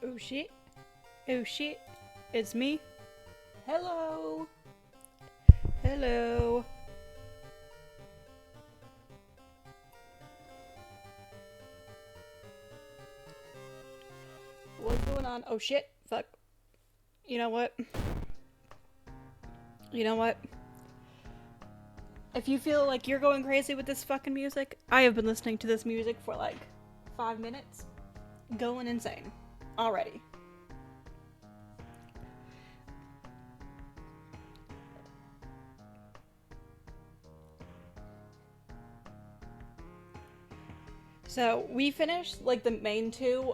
Oh shit. Oh shit. It's me. Hello. Hello. What's going on? Oh shit. Fuck. You know what? You know what? If you feel like you're going crazy with this fucking music, I have been listening to this music for like 5 minutes. Going insane. Already. So, we finished, like, the main two,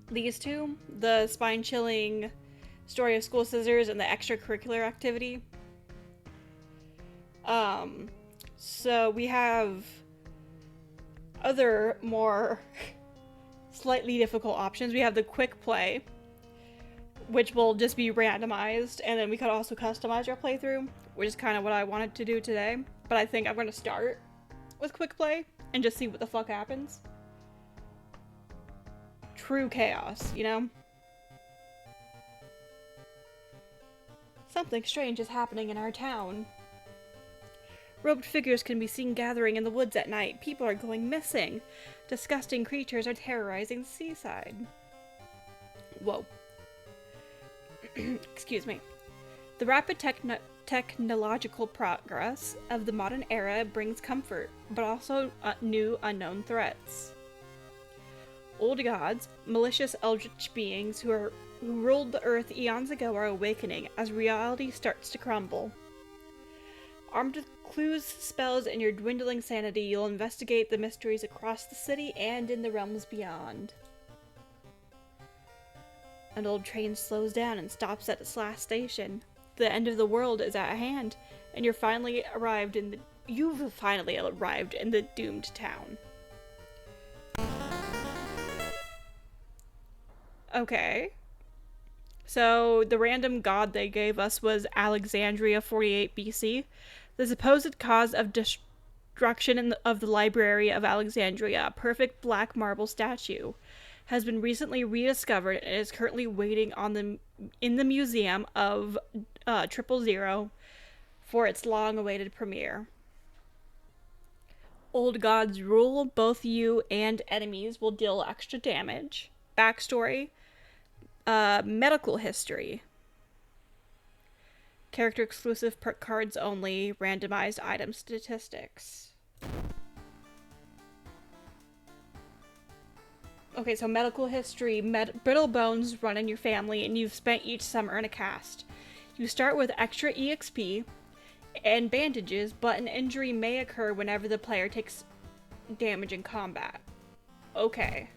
these two. The spine-chilling Story of School Scissors and the extracurricular activity. So we have other, more slightly difficult options. We have the quick play, which will just be randomized, and then we could also customize our playthrough, which is kind of what I wanted to do today. But I think I'm going to start with quick play and just see what the fuck happens. True chaos, you know? Something strange is happening in our town. Robed figures can be seen gathering in the woods at night. People are going missing. Disgusting creatures are terrorizing the seaside. Whoa. Excuse me. The rapid technological progress of the modern era brings comfort, but also new unknown threats. Old gods, malicious eldritch beings who ruled the earth eons ago, are awakening as reality starts to crumble. Armed with clues, spells, and your dwindling sanity, you'll investigate the mysteries across the city and in the realms beyond. An old train slows down and stops at its last station. The end of the world is at hand, and you've finally arrived in the doomed town. Okay. So, the random god they gave us was Alexandria 48 BC. The supposed cause of destruction of the Library of Alexandria, a perfect black marble statue, has been recently rediscovered and is currently waiting in the museum of 000 for its long-awaited premiere. Old gods rule. Both you and enemies will deal extra damage. Backstory. Medical history. Character exclusive, perk cards only, randomized item statistics. Okay, so medical history. Brittle bones run in your family, and you've spent each summer in a cast. You start with extra EXP and bandages, but an injury may occur whenever the player takes damage in combat. Okay.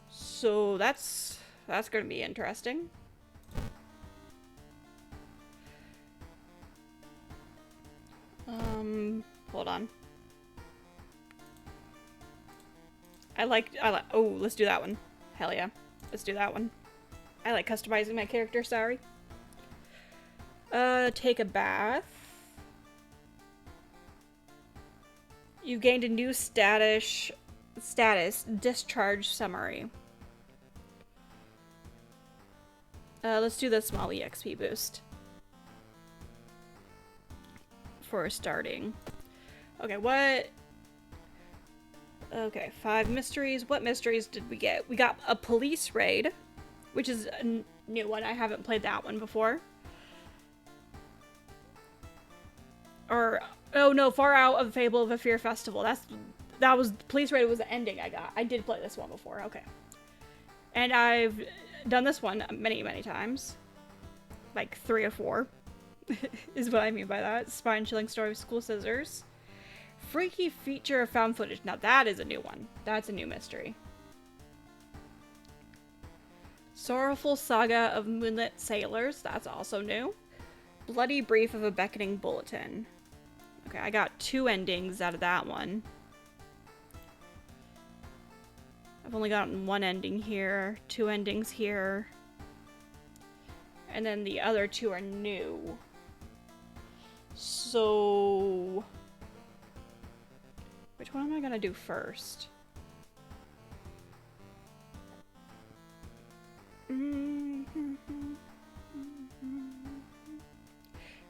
So that's gonna be interesting. Hold on. Oh, let's do that one. Hell yeah. Let's do that one. I like customizing my character, sorry. Take a bath. You've gained a new status, discharge summary. Let's do the small EXP boost. For starting. Okay, what? Okay, 5 mysteries. What mysteries did we get? We got a police raid. which is a new one. I haven't played that one before. Or, oh no, Far Out of Fable of a Fear Festival. That was, Police Raid was the ending I got. I did play this one before, okay. And I've done this one many, many times. Like 3 or 4, is what I mean by that. Spine-chilling story of School Scissors. Freaky feature of found footage. Now that is a new one. That's a new mystery. Sorrowful Saga of Moonlit Sailors. That's also new. Bloody Brief of a Beckoning Bulletin. Okay, I got 2 endings out of that one. I've only gotten 1 ending here, 2 endings here. And then the other 2 are new. So... which one am I gonna do first?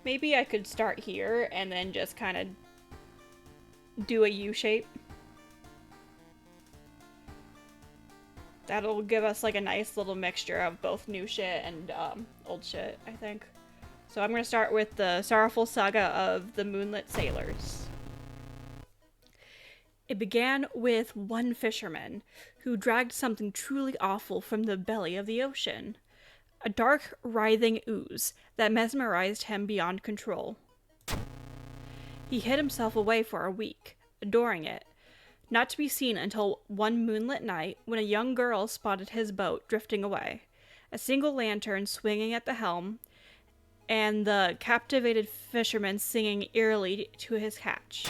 Maybe I could start here and then just kind of do a U-shape. That'll give us like a nice little mixture of both new shit and old shit, I think. So I'm gonna start with the Sorrowful Saga of the Moonlit Sailors. It began with one fisherman who dragged something truly awful from the belly of the ocean. A dark, writhing ooze that mesmerized him beyond control. He hid himself away for a week, adoring it, not to be seen until one moonlit night when a young girl spotted his boat drifting away, a single lantern swinging at the helm, and the captivated fisherman singing eerily to his catch.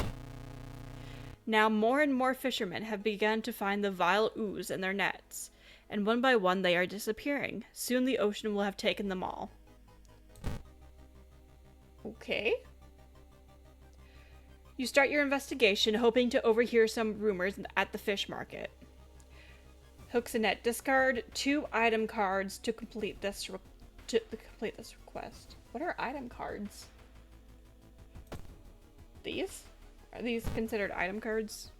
Now more and more fishermen have begun to find the vile ooze in their nets, and one by one they are disappearing. Soon the ocean will have taken them all. Okay. You start your investigation, hoping to overhear some rumors at the fish market. Hooks and net. Discard 2 item cards to complete this request. What are item cards? These? Are these considered item cards?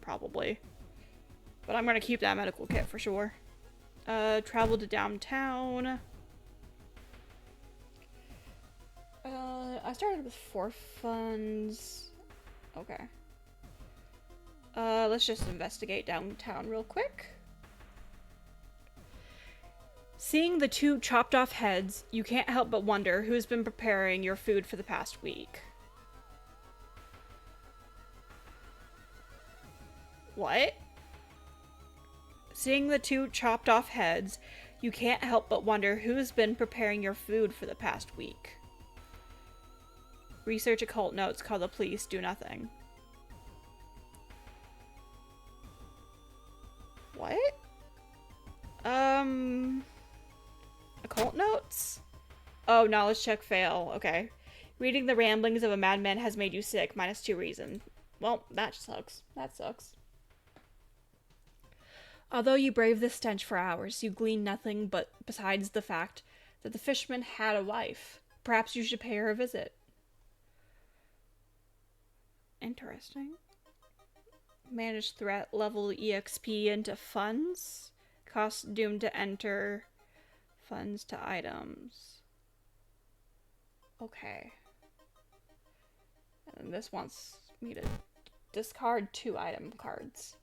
Probably. But I'm gonna keep that medical kit for sure. Travel to downtown. I started with 4 funds. Okay. Let's just investigate downtown real quick. Seeing the 2 chopped off heads, you can't help but wonder who's been preparing your food for the past week. What? Seeing the 2 chopped off heads, you can't help but wonder who's been preparing your food for the past week. Research occult notes, call the police, do nothing. What? Occult notes? Oh, knowledge check fail. Okay. Reading the ramblings of a madman has made you sick. -2 reason. Well, that sucks. That sucks. Although you brave the stench for hours, you glean nothing but besides the fact that the fisherman had a wife. Perhaps you should pay her a visit. Interesting. Manage threat, level EXP into funds. Cost doomed to enter. Funds to items. Okay. And this wants me to discard 2 item cards.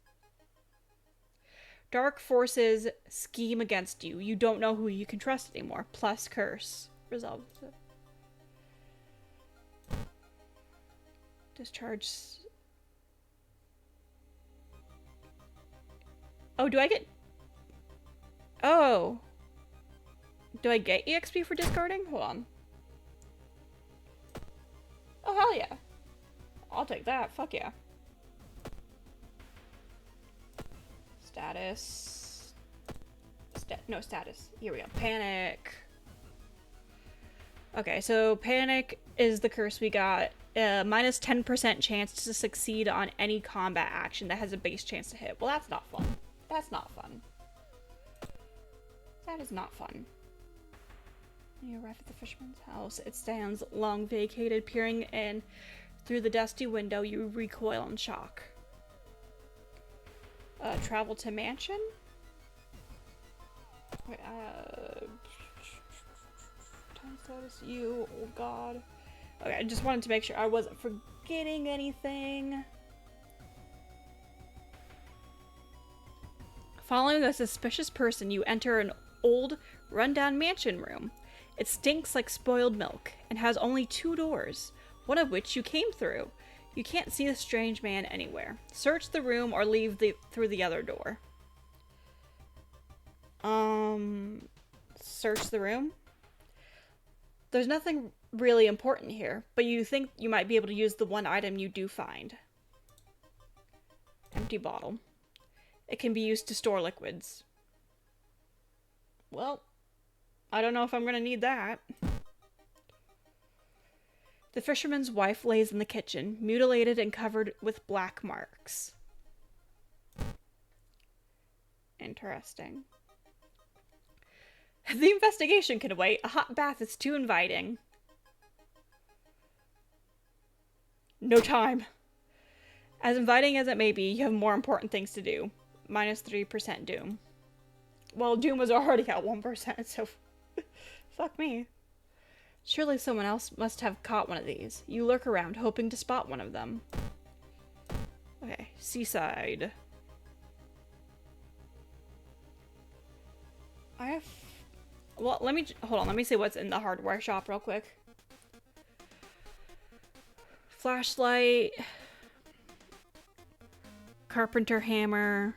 Dark forces scheme against you. You don't know who you can trust anymore. Plus curse. Resolves it. Discharge. Oh, do I get... Oh. Do I get EXP for discarding? Hold on. Oh, hell yeah. I'll take that. Fuck yeah. Status. No status. Here we go. Panic. Okay, so panic is the curse we got. Minus 10% chance to succeed on any combat action that has a base chance to hit. Well, that's not fun. That's not fun. That is not fun. You arrive at the fisherman's house. It stands long vacated, peering in through the dusty window. You recoil in shock. Travel to mansion? Wait, time status, you, oh god. Okay, I just wanted to make sure I wasn't forgetting anything. Following a suspicious person, you enter an old, rundown mansion room. It stinks like spoiled milk and has only 2 doors, one of which you came through. You can't see the strange man anywhere. Search the room or leave through the other door. Search the room? There's nothing really important here, but you think you might be able to use the one item you do find. Empty bottle. It can be used to store liquids. Well, I don't know if I'm going to need that. The fisherman's wife lays in the kitchen, mutilated and covered with black marks. Interesting. The investigation can wait. A hot bath is too inviting. No time. As inviting as it may be, you have more important things to do. Minus 3% doom. Well, doom was already at 1%, so fuck me. Surely someone else must have caught one of these. You lurk around, hoping to spot one of them. Okay, seaside. Well, hold on, let me see what's in the hardware shop real quick. Flashlight. Carpenter hammer.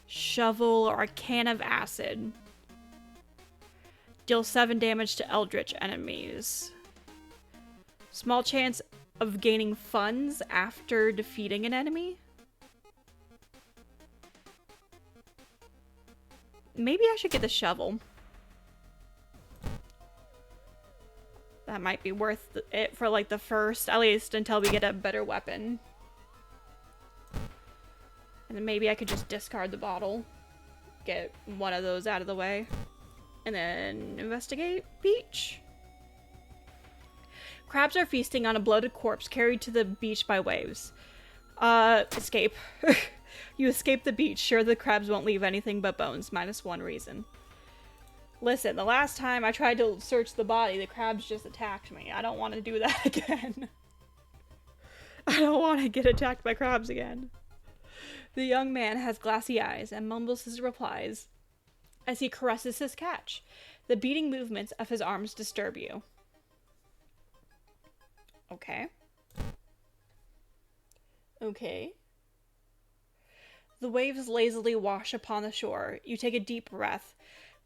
Shovel or a can of acid. Deal 7 damage to eldritch enemies. Small chance of gaining funds after defeating an enemy. Maybe I should get the shovel. That might be worth it for like the first, at least until we get a better weapon. And then maybe I could just discard the bottle. Get one of those out of the way. And then investigate beach. Crabs are feasting on a bloated corpse carried to the beach by waves. Escape. You escape the beach. Sure, the crabs won't leave anything but bones. Minus 1 reason. Listen, the last time I tried to search the body, the crabs just attacked me. I don't want to do that again. I don't want to get attacked by crabs again. The young man has glassy eyes and mumbles his replies as he caresses his catch. The beating movements of his arms disturb you. Okay. Okay. The waves lazily wash upon the shore. You take a deep breath.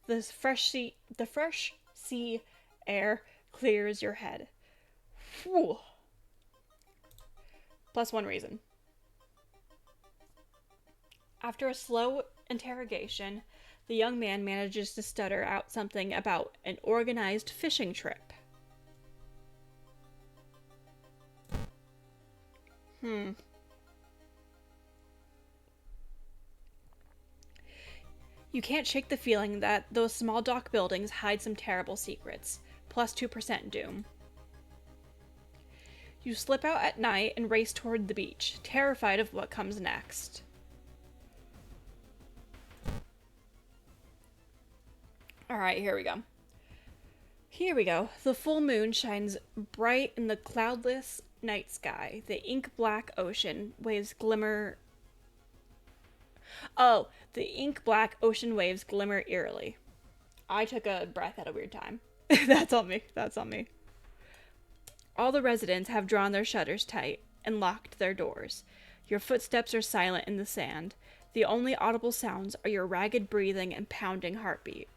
The fresh sea air clears your head. Whew. Plus 1 reason. After a slow interrogation, the young man manages to stutter out something about an organized fishing trip. You can't shake the feeling that those small dock buildings hide some terrible secrets. Plus 2% doom. You slip out at night and race toward the beach, terrified of what comes next. Alright, here we go. Here we go. The full moon shines bright in the cloudless night sky. The ink-black ocean waves glimmer... Oh, the ink-black ocean waves glimmer eerily. I took a breath at a weird time. That's on me. That's on me. All the residents have drawn their shutters tight and locked their doors. Your footsteps are silent in the sand. The only audible sounds are your ragged breathing and pounding heartbeat.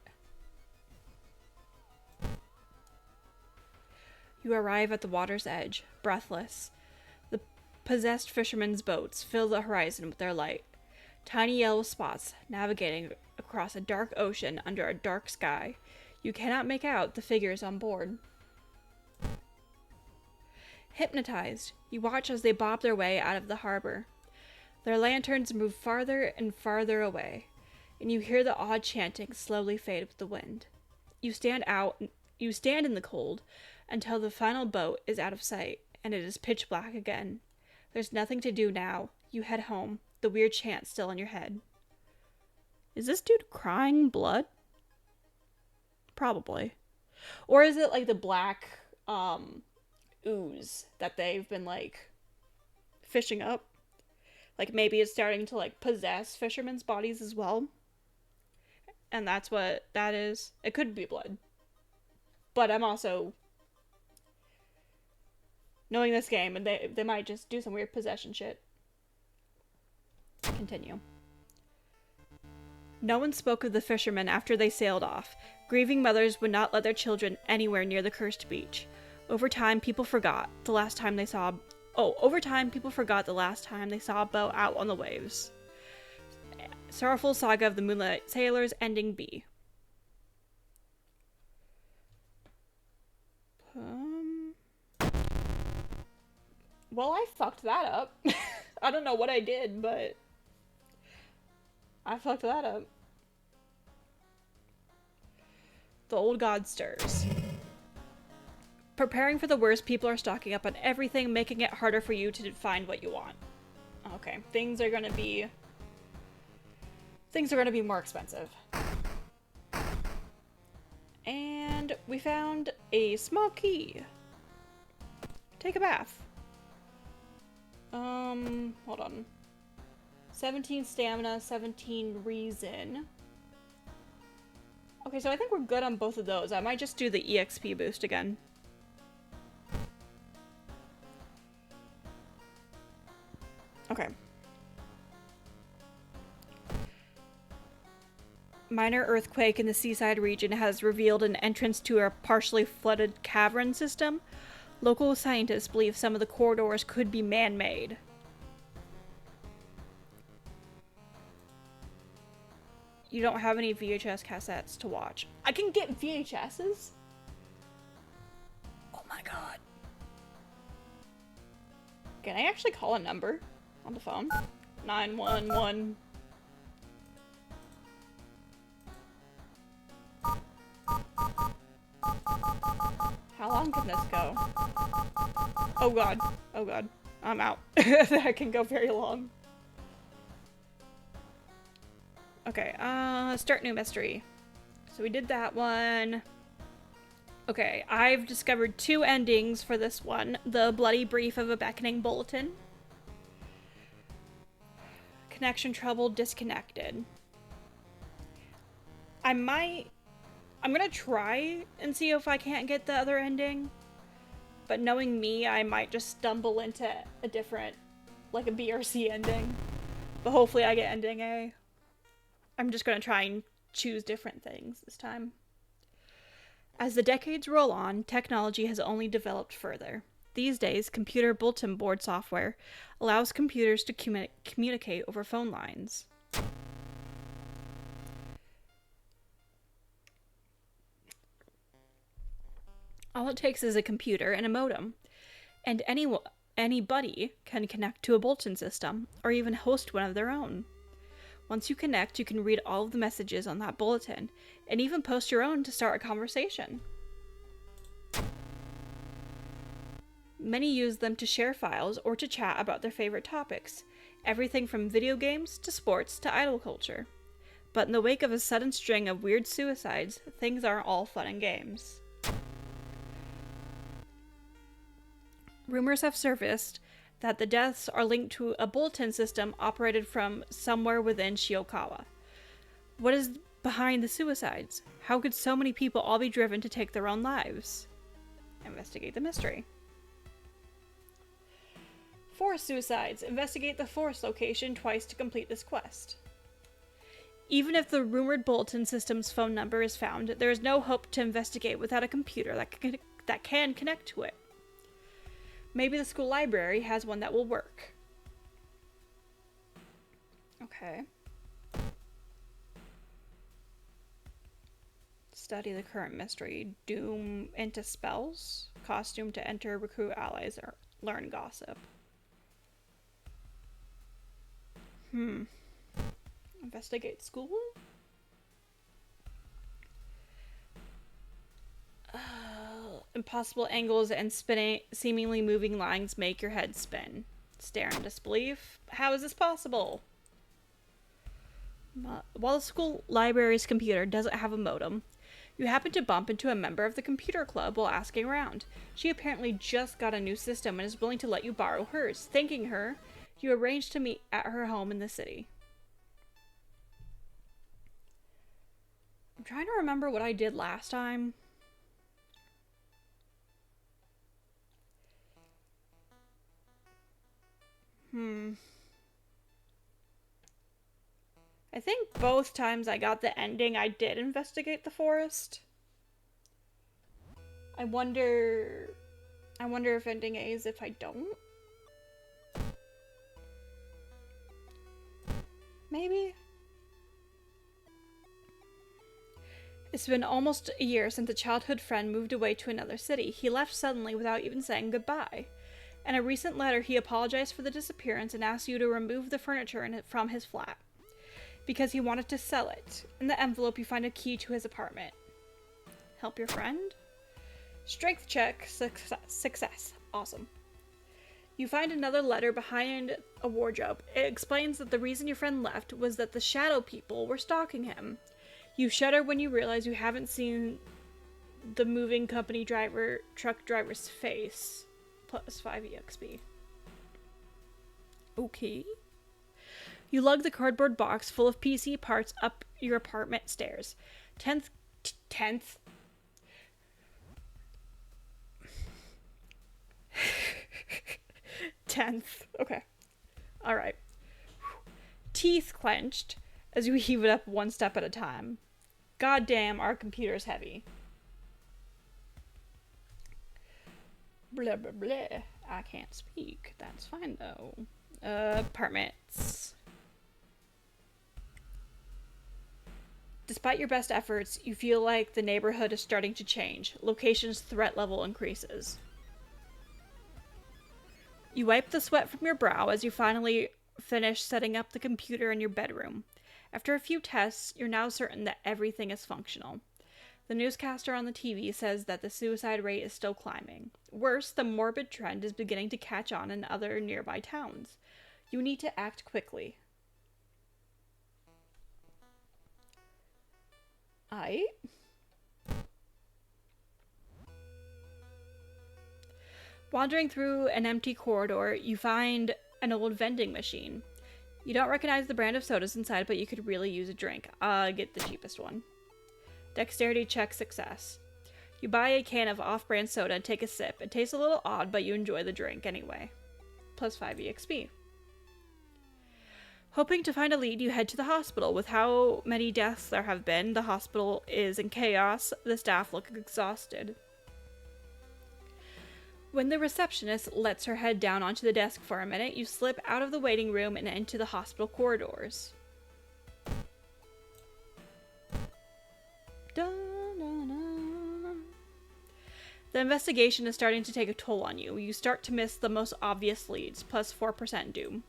You arrive at the water's edge, breathless. The possessed fishermen's boats fill the horizon with their light. Tiny yellow spots navigating across a dark ocean under a dark sky. You cannot make out the figures on board. Hypnotized, you watch as they bob their way out of the harbor. Their lanterns move farther and farther away, and you hear the odd chanting slowly fade with the wind. You stand in the cold until the final boat is out of sight, and it is pitch black again. There's nothing to do now. You head home, the weird chant still in your head. Is this dude crying blood? Probably. Or is it like the black ooze that they've been like fishing up? Like maybe it's starting to like possess fishermen's bodies as well. And that's what that is. It could be blood. But I'm also knowing this game, and they might just do some weird possession shit. Continue. No one spoke of the fishermen after they sailed off. Grieving mothers would not let their children anywhere near the cursed beach. Over time, people forgot the last time they saw a boat out on the waves. Sorrowful Saga of the Moonlight Sailors, Ending B. Well, I fucked that up. I don't know what I did, but I fucked that up. The old god stirs. Preparing for the worst, people are stocking up on everything, making it harder for you to find what you want. Okay, things are gonna be more expensive. And we found a small key. Take a bath. Hold on. 17 stamina, 17 reason. Okay, so I think we're good on both of those. I might just do the EXP boost again. Okay. Minor earthquake in the seaside region has revealed an entrance to a partially flooded cavern system. Local scientists believe some of the corridors could be man-made. You don't have any VHS cassettes to watch. I can get VHSs? Oh my god. Can I actually call a number on the phone? 911. How long can this go? Oh god. Oh god. I'm out. That can go very long. Okay, start new mystery. So we did that one. Okay, I've discovered 2 endings for this one. The bloody brief of a beckoning bulletin. Connection trouble, disconnected. I'm gonna try and see if I can't get the other ending. But knowing me, I might just stumble into a different, like a B or C ending. But hopefully I get ending A. I'm just gonna try and choose different things this time. As the decades roll on, technology has only developed further. These days, computer bulletin board software allows computers to communicate over phone lines. All it takes is a computer and a modem, and anybody can connect to a bulletin system, or even host one of their own. Once you connect, you can read all of the messages on that bulletin, and even post your own to start a conversation. Many use them to share files or to chat about their favorite topics, everything from video games to sports to idol culture. But in the wake of a sudden string of weird suicides, things aren't all fun and games. Rumors have surfaced that the deaths are linked to a bulletin system operated from somewhere within Shiokawa. What is behind the suicides? How could so many people all be driven to take their own lives? Investigate the mystery. Forest suicides. Investigate the forest location twice to complete this quest. Even if the rumored bulletin system's phone number is found, there is no hope to investigate without a computer that can connect to it. Maybe the school library has one that will work. Okay. Study the current mystery. Doom into spells. Costume to enter, recruit allies, or learn gossip. Investigate school? Impossible angles and seemingly moving lines make your head spin. Stare in disbelief. How is this possible? While the school library's computer doesn't have a modem, you happen to bump into a member of the computer club while asking around. She apparently just got a new system and is willing to let you borrow hers. Thanking her, you arrange to meet at her home in the city. I'm trying to remember what I did last time. I think both times I got the ending, I did investigate the forest. I wonder if ending A is if I don't. Maybe? It's been almost a year since a childhood friend moved away to another city. He left suddenly without even saying goodbye. In a recent letter, he apologized for the disappearance and asked you to remove the furniture from his flat because he wanted to sell it. In the envelope, you find a key to his apartment. Help your friend? Strength check, success. Awesome. You find another letter behind a wardrobe. It explains that the reason your friend left was that the shadow people were stalking him. You shudder when you realize you haven't seen the moving company truck driver's face. Plus 5 EXP. Okay. You lug the cardboard box full of PC parts up your apartment stairs. 10th. 10th. Okay. Alright. Teeth clenched as you heave it up one step at a time. Goddamn, our computer's heavy. Blah, blah, blah. I can't speak. That's fine, though. Apartments. Despite your best efforts, you feel like the neighborhood is starting to change. Location's threat level increases. You wipe the sweat from your brow as you finally finish setting up the computer in your bedroom. After a few tests, you're now certain that everything is functional. The newscaster on the TV says that the suicide rate is still climbing. Worse, the morbid trend is beginning to catch on in other nearby towns. You need to act quickly. Wandering through an empty corridor, you find an old vending machine. You don't recognize the brand of sodas inside, but you could really use a drink. Get the cheapest one. Dexterity check success. You buy a can of off-brand soda and take a sip. It tastes a little odd, but you enjoy the drink anyway. Plus 5 EXP. Hoping to find a lead, you head to the hospital. With how many deaths there have been, the hospital is in chaos. The staff look exhausted. When the receptionist lets her head down onto the desk for a minute, you slip out of the waiting room and into the hospital corridors. The investigation is starting to take a toll on you. You start to miss the most obvious leads, plus 4% doom.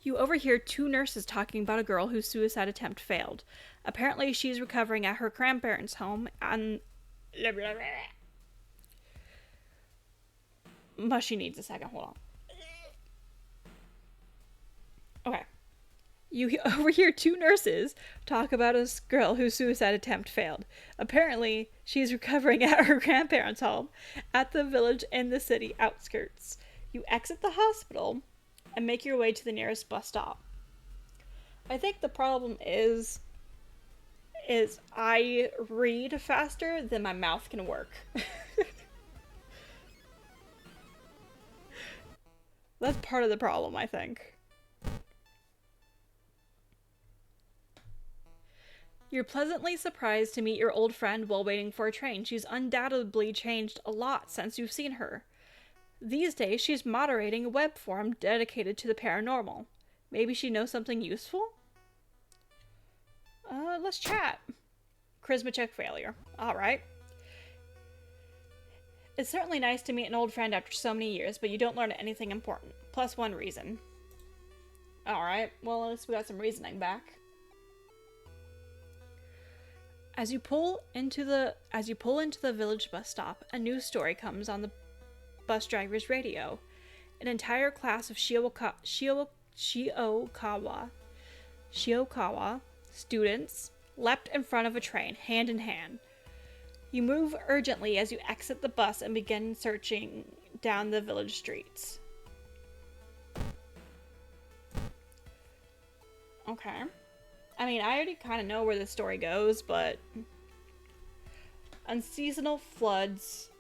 You overhear two nurses talking about a girl whose suicide attempt failed. Apparently, she's recovering at her grandparents' home, and Mushy needs a second. Hold on. Okay. You overhear two nurses talk about a girl whose suicide attempt failed. Apparently, she's recovering at her grandparents' home at the village in the city outskirts. You exit the hospital and make your way to the nearest bus stop. I think the problem is I read faster than my mouth can work. That's part of the problem, I think. You're pleasantly surprised to meet your old friend while waiting for a train. She's undoubtedly changed a lot since you've seen her. These days, she's moderating a web forum dedicated to the paranormal. Maybe she knows something useful? Let's chat. Charisma check failure. Alright. It's certainly nice to meet an old friend after so many years, but you don't learn anything important. Plus 1 reason. Alright, well at least we got some reasoning back. As you pull into the village bus stop, a news story comes on the bus driver's radio. An entire class of Shiokawa. Shiokawa students leapt in front of a train, hand in hand. You move urgently as you exit the bus and begin searching down the village streets. Okay. I mean, I already kind of know where this story goes, but unseasonal floods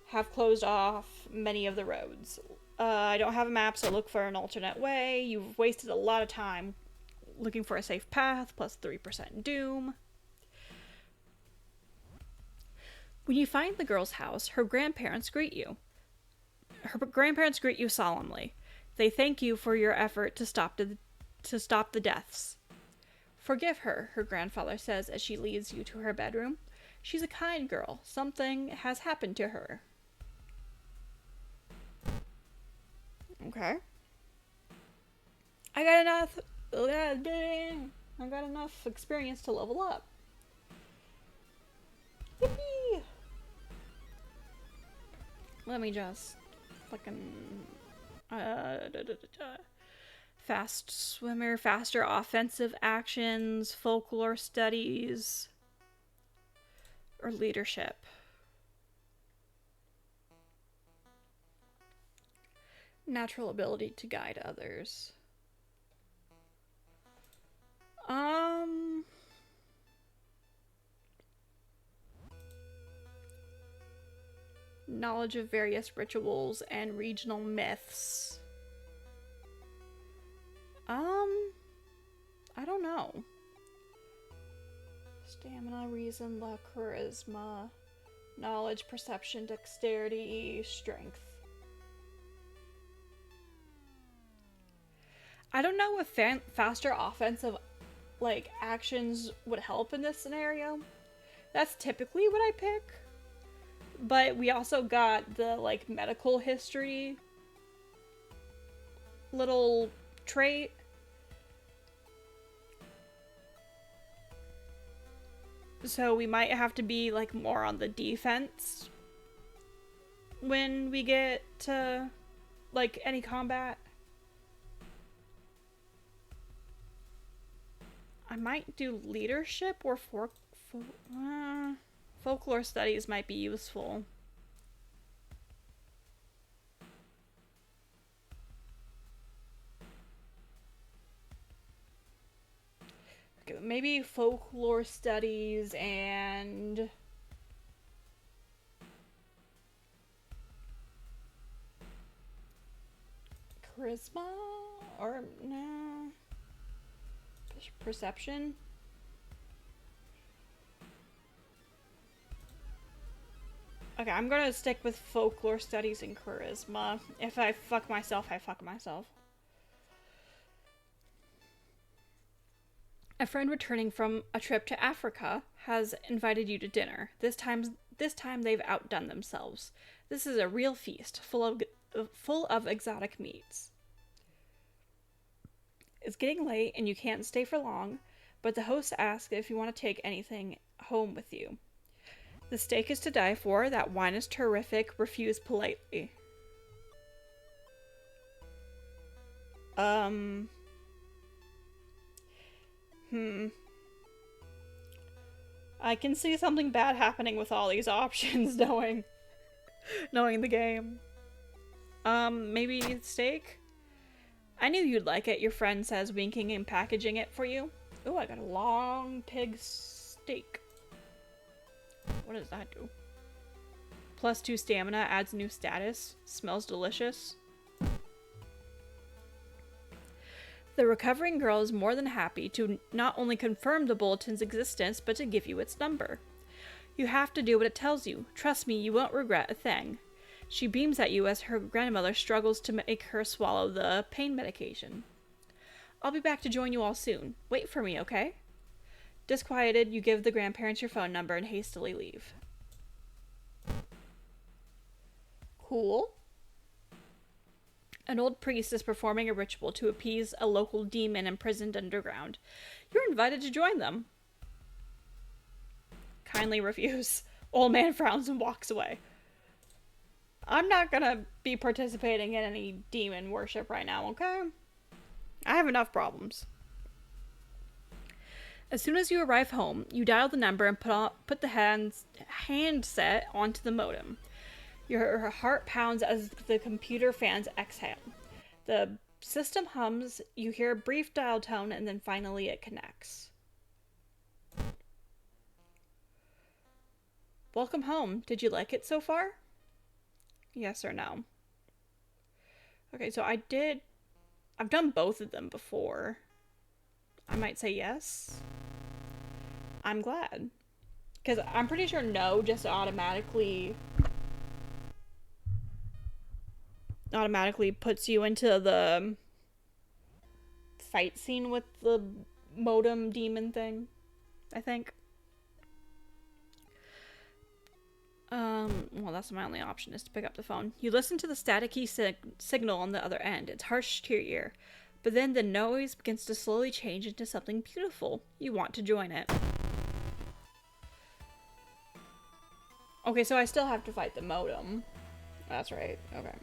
have closed off many of the roads. I don't have a map, so look for an alternate way. You've wasted a lot of time looking for a safe path, plus 3% doom. When you find the girl's house, her grandparents greet you. Her grandparents greet you solemnly. They thank you for your effort to stop the deaths. Forgive her, her grandfather says as she leads you to her bedroom. She's a kind girl. Something has happened to her. Okay. I got enough experience to level up. Yippee! Let me just fucking fast swimmer, faster offensive actions, folklore studies, or leadership. Natural ability to guide others. Knowledge of various rituals and regional myths. I don't know. Stamina, reason, luck, charisma, knowledge, perception, dexterity, strength. I don't know if faster offensive, like, actions would help in this scenario. That's typically what I pick. But we also got the, like, medical history little trait. So we might have to be, like, more on the defense when we get to, like, any combat. I might do leadership or folklore studies might be useful. Okay, maybe folklore studies and charisma, or no, perception. Okay, I'm gonna stick with folklore studies and charisma. If I fuck myself, I fuck myself. A friend returning from a trip to Africa has invited you to dinner. This time they've outdone themselves. This is a real feast, full of exotic meats. It's getting late and you can't stay for long, but the host asks if you want to take anything home with you. The steak is to die for, that wine is terrific, refuse politely. I can see something bad happening with all these options, knowing the game. Maybe steak? I knew you'd like it, your friend says, winking and packaging it for you. Ooh, I got a long pig steak. What does that do? +2 stamina, adds new status. Smells delicious. The recovering girl is more than happy to not only confirm the bulletin's existence, but to give you its number. You have to do what it tells you. Trust me, you won't regret a thing. She beams at you as her grandmother struggles to make her swallow the pain medication. I'll be back to join you all soon. Wait for me, okay? Disquieted, you give the grandparents your phone number and hastily leave. Cool. An old priest is performing a ritual to appease a local demon imprisoned underground. You're invited to join them. Kindly refuse. Old man frowns and walks away. I'm not gonna be participating in any demon worship right now, okay? I have enough problems. As soon as you arrive home, you dial the number and put the handset onto the modem. Your heart pounds as the computer fans exhale. The system hums, you hear a brief dial tone, and then finally it connects. Welcome home. Did you like it so far? Yes or no? Okay, so I've done both of them before. I might say yes. I'm glad. Because I'm pretty sure no just automatically puts you into the fight scene with the modem demon thing, I think. Well, that's my only option, is to pick up the phone. You listen to the staticky signal on the other end. It's harsh to your ear. But then the noise begins to slowly change into something beautiful. You want to join it. Okay, so I still have to fight the modem. That's right. Okay.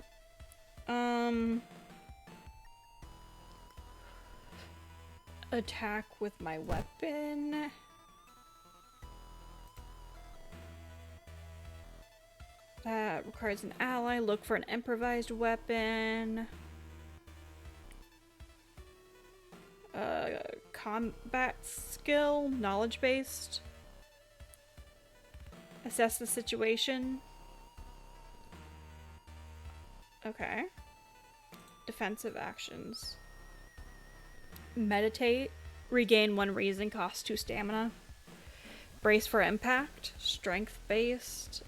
Attack with my weapon. That requires an ally. Look for an improvised weapon. Combat skill. Knowledge based. Assess the situation. Okay. Defensive actions. Meditate. Regain 1 reason. Cost 2 stamina. Brace for impact. Strength based.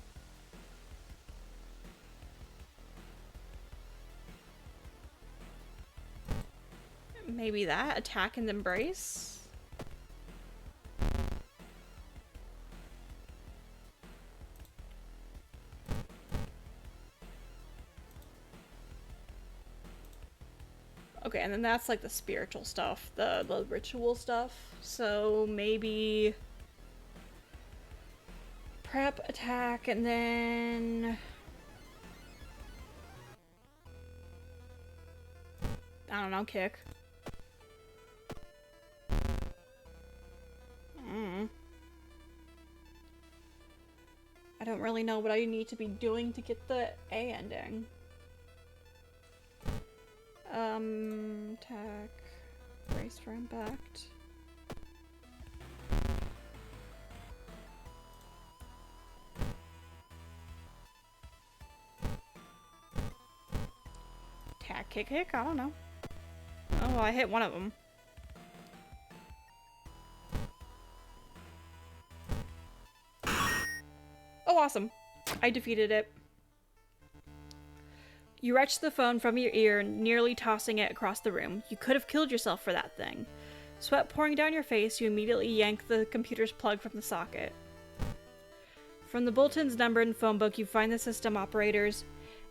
Maybe that. Attack and then brace. Okay, and then that's like the spiritual stuff, the ritual stuff. So maybe prep, attack, and then I don't know, kick. I don't really know what I need to be doing to get the A ending. Attack, brace for impact. Attack, kick, I don't know. Oh, I hit one of them. Oh, awesome. I defeated it. You wrench the phone from your ear, nearly tossing it across the room. You could have killed yourself for that thing. Sweat pouring down your face, you immediately yank the computer's plug from the socket. From the bulletin's number and phone book, you find the system operator's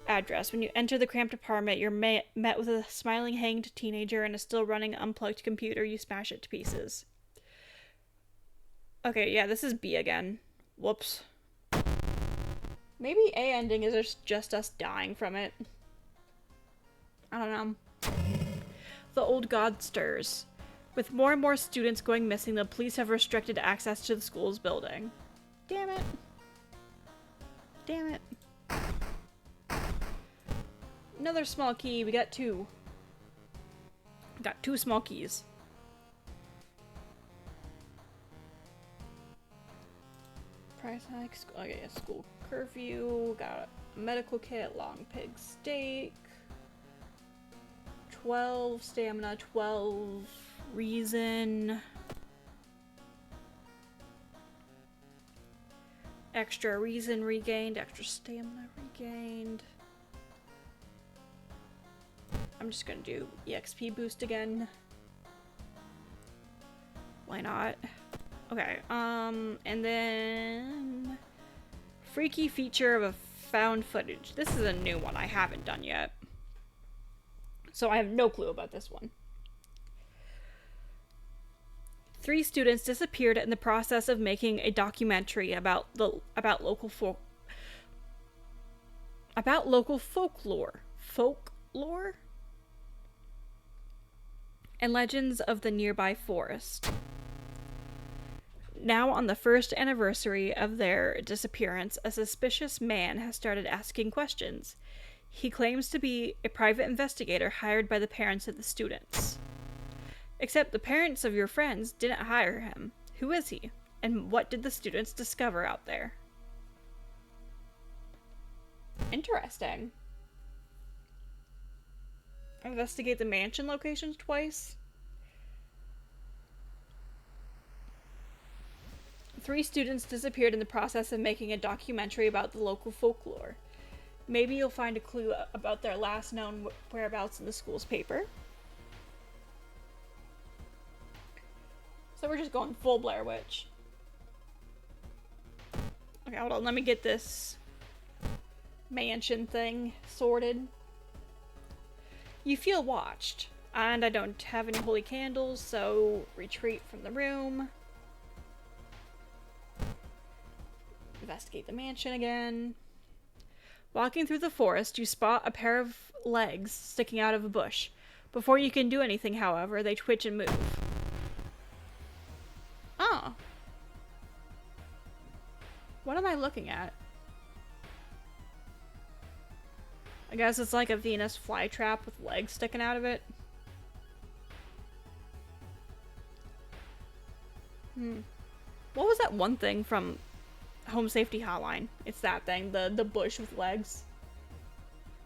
address. When you enter the cramped apartment, you're met with a smiling hanged teenager and a still running unplugged computer. You smash it to pieces. Okay, yeah, this is B again. Whoops. Maybe A ending is just us dying from it. I don't know. The old god stirs. With more and more students going missing, the police have restricted access to the school's building. Damn it. Damn it. Another small key. We got 2. Got 2 small keys. Price hike. Okay, school curfew. Got a medical kit. Long pig steak. 12 stamina. 12 reason. Extra reason regained. Extra stamina regained. I'm just gonna do EXP boost again. Why not? Okay, and then freaky feature of a found footage. This is a new one I haven't done yet. So I have no clue about this one. 3 students disappeared in the process of making a documentary about local folklore. Folklore? and legends of the nearby forest. Now, on the first anniversary of their disappearance, a suspicious man has started asking questions. He claims to be a private investigator hired by the parents of the students. Except the parents of your friends didn't hire him. Who is he? And what did the students discover out there? Interesting. Investigate the mansion locations twice. 3 students disappeared in the process of making a documentary about the local folklore. Maybe you'll find a clue about their last known whereabouts in the school's paper. So we're just going full Blair Witch. Okay, hold on. Let me get this mansion thing sorted. You feel watched, and I don't have any holy candles, so retreat from the room. Investigate the mansion again. Walking through the forest, you spot a pair of legs sticking out of a bush. Before you can do anything, however, they twitch and move. Oh. What am I looking at? I guess it's like a Venus flytrap with legs sticking out of it. What was that one thing from Home Safety Hotline? It's that thing, the bush with legs.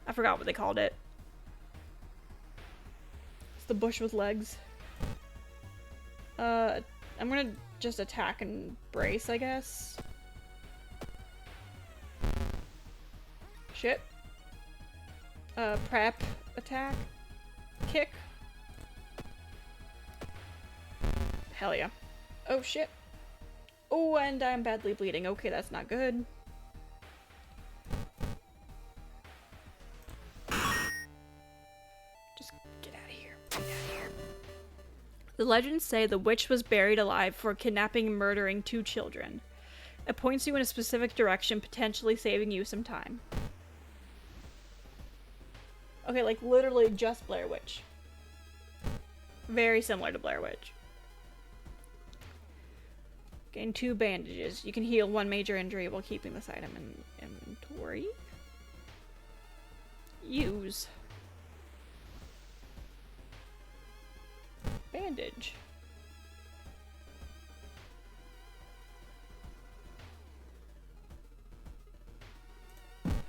I forgot what they called it. It's the bush with legs. I'm gonna just attack and brace, I guess. Shit. Prep, attack, kick. Hell yeah. Oh shit. Oh, and I'm badly bleeding. Okay, that's not good. Just get out of here. Get out of here. The legends say the witch was buried alive for kidnapping and murdering 2 children. It points you in a specific direction, potentially saving you some time. Okay, like literally just Blair Witch. Very similar to Blair Witch. Gain 2 bandages. You can heal 1 major injury while keeping this item in inventory. Use. Bandage.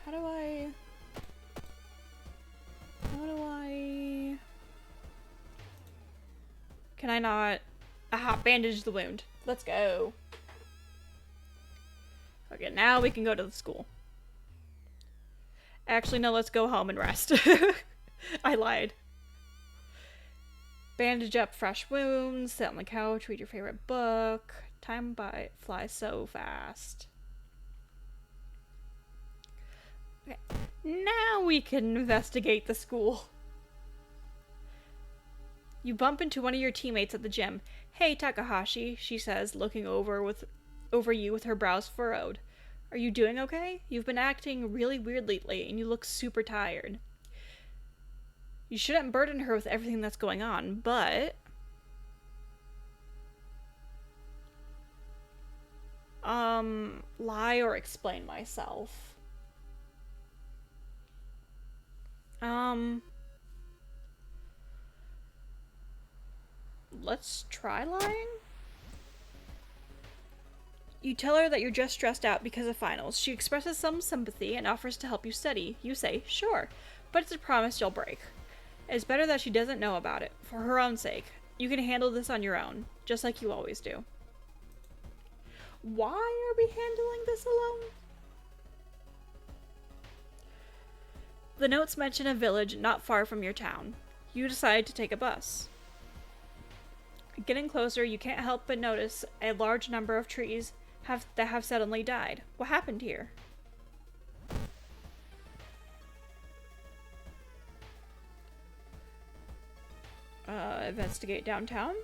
How do I... Can I not... Aha, bandage the wound. Let's go. Okay, now we can go to the school. Actually, no, let's go home and rest. I lied. Bandage up fresh wounds, sit on the couch, read your favorite book. Time flies so fast. Okay, now we can investigate the school. You bump into one of your teammates at the gym. Hey, Takahashi, she says, looking over you with her brows furrowed. Are you doing okay? You've been acting really weird lately, and you look super tired. You shouldn't burden her with everything that's going on, but... lie or explain myself. Let's try lying? You tell her that you're just stressed out because of finals. She expresses some sympathy and offers to help you study. You say, sure, but it's a promise you'll break. It's better that she doesn't know about it, for her own sake. You can handle this on your own, just like you always do. Why are we handling this alone? The notes mention a village not far from your town. You decide to take a bus. Getting closer, you can't help but notice a large number of trees that have suddenly died. What happened here? Investigate downtown.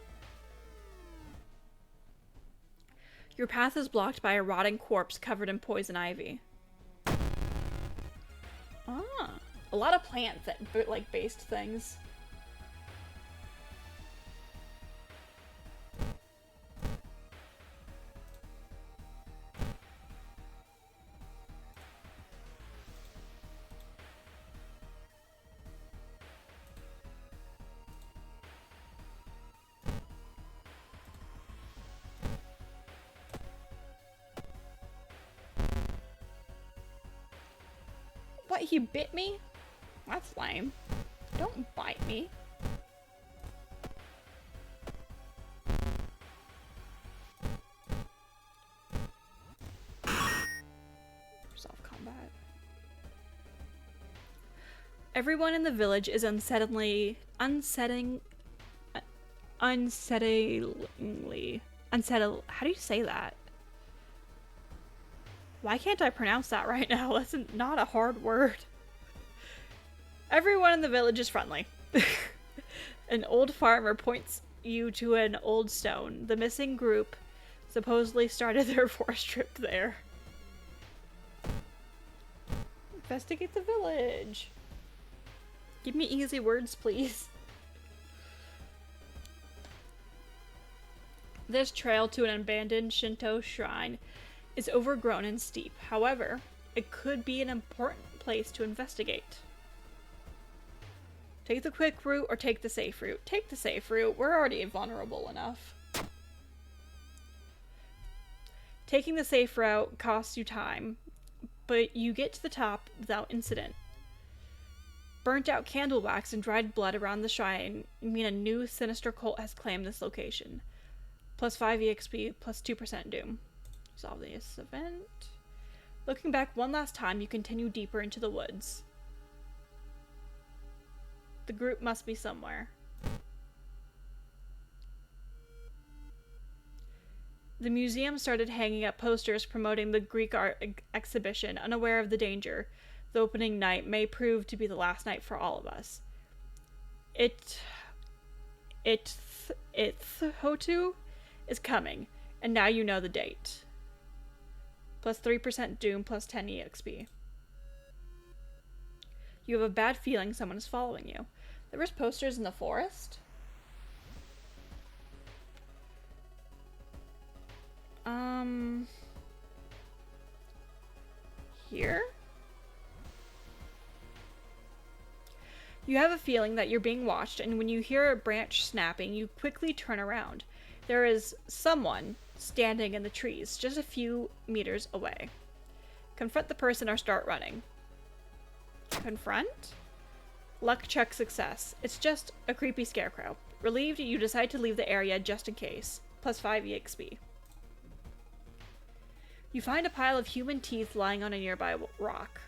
Your path is blocked by a rotting corpse covered in poison ivy. Ah, a lot of plant based things. What, he bit me? That's lame. Don't bite me. Self-combat. Everyone in the village is unsettlingly how do you say that? Why can't I pronounce that right now? That's not a hard word. Everyone in the village is friendly. An old farmer points you to an old stone. The missing group supposedly started their forest trip there. Investigate the village. Give me easy words, please. This trail to an abandoned Shinto shrine is overgrown and steep. However, it could be an important place to investigate. Take the quick route or take the safe route. Take the safe route. We're already vulnerable enough. Taking the safe route costs you time, but you get to the top without incident. Burnt out candle wax and dried blood around the shrine mean a new sinister cult has claimed this location. Plus 5 EXP, plus 2% doom. Solve this event. Looking back one last time, you continue deeper into the woods. The group must be somewhere. The museum started hanging up posters promoting the Greek art exhibition, unaware of the danger. The opening night may prove to be the last night for all of us. Hotu is coming, and now you know the date. Plus 3% doom, plus 10 EXP. You have a bad feeling someone is following you. There was posters in the forest? Here? You have a feeling that you're being watched, and when you hear a branch snapping, you quickly turn around. There is someone standing in the trees, just a few meters away. Confront the person or start running. Confront? Luck check success. It's just a creepy scarecrow. Relieved, you decide to leave the area just in case. Plus 5 EXP. You find a pile of human teeth lying on a nearby rock.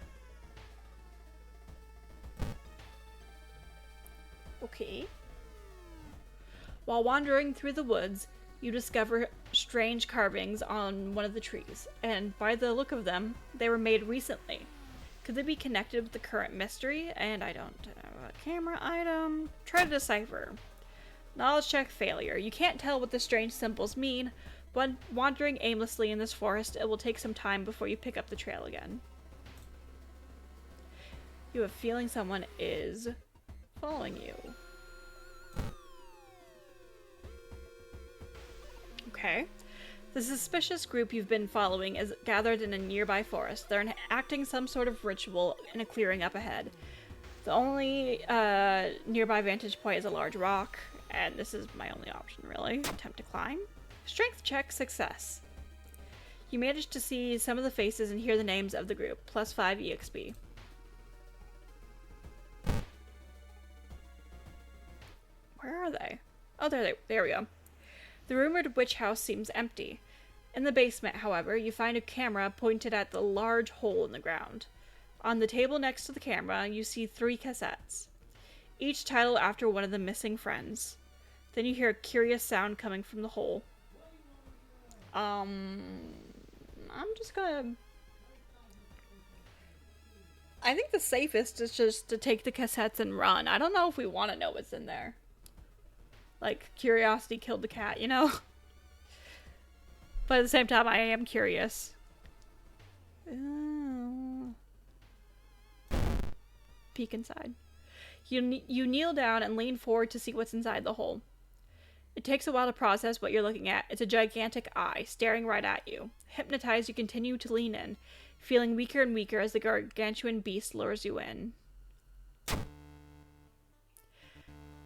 Okay. While wandering through the woods, you discover strange carvings on one of the trees, and by the look of them, they were made recently. Could they be connected with the current mystery? And I don't have a camera item. Try to decipher. Knowledge check failure. You can't tell what the strange symbols mean. When wandering aimlessly in this forest, it will take some time before you pick up the trail again. You have a feeling someone is following you. Okay. The suspicious group you've been following is gathered in a nearby forest. They're enacting some sort of ritual in a clearing up ahead. The only nearby vantage point is a large rock, and this is my only option, really. Attempt to climb. Strength check success. You manage to see some of the faces and hear the names of the group. Plus 5 EXP. Where are they? Oh, there we go. The rumored witch house seems empty. In the basement, however, you find a camera pointed at the large hole in the ground. On the table next to the camera, you see 3 cassettes, each titled after one of the missing friends. Then you hear a curious sound coming from the hole. I'm just gonna... I think the safest is just to take the cassettes and run. I don't know if we want to know what's in there. Like, curiosity killed the cat, you know? But at the same time, I am curious. Peek inside. You kneel down and lean forward to see what's inside the hole. It takes a while to process what you're looking at. It's a gigantic eye, staring right at you. Hypnotized, you continue to lean in, feeling weaker and weaker as the gargantuan beast lures you in.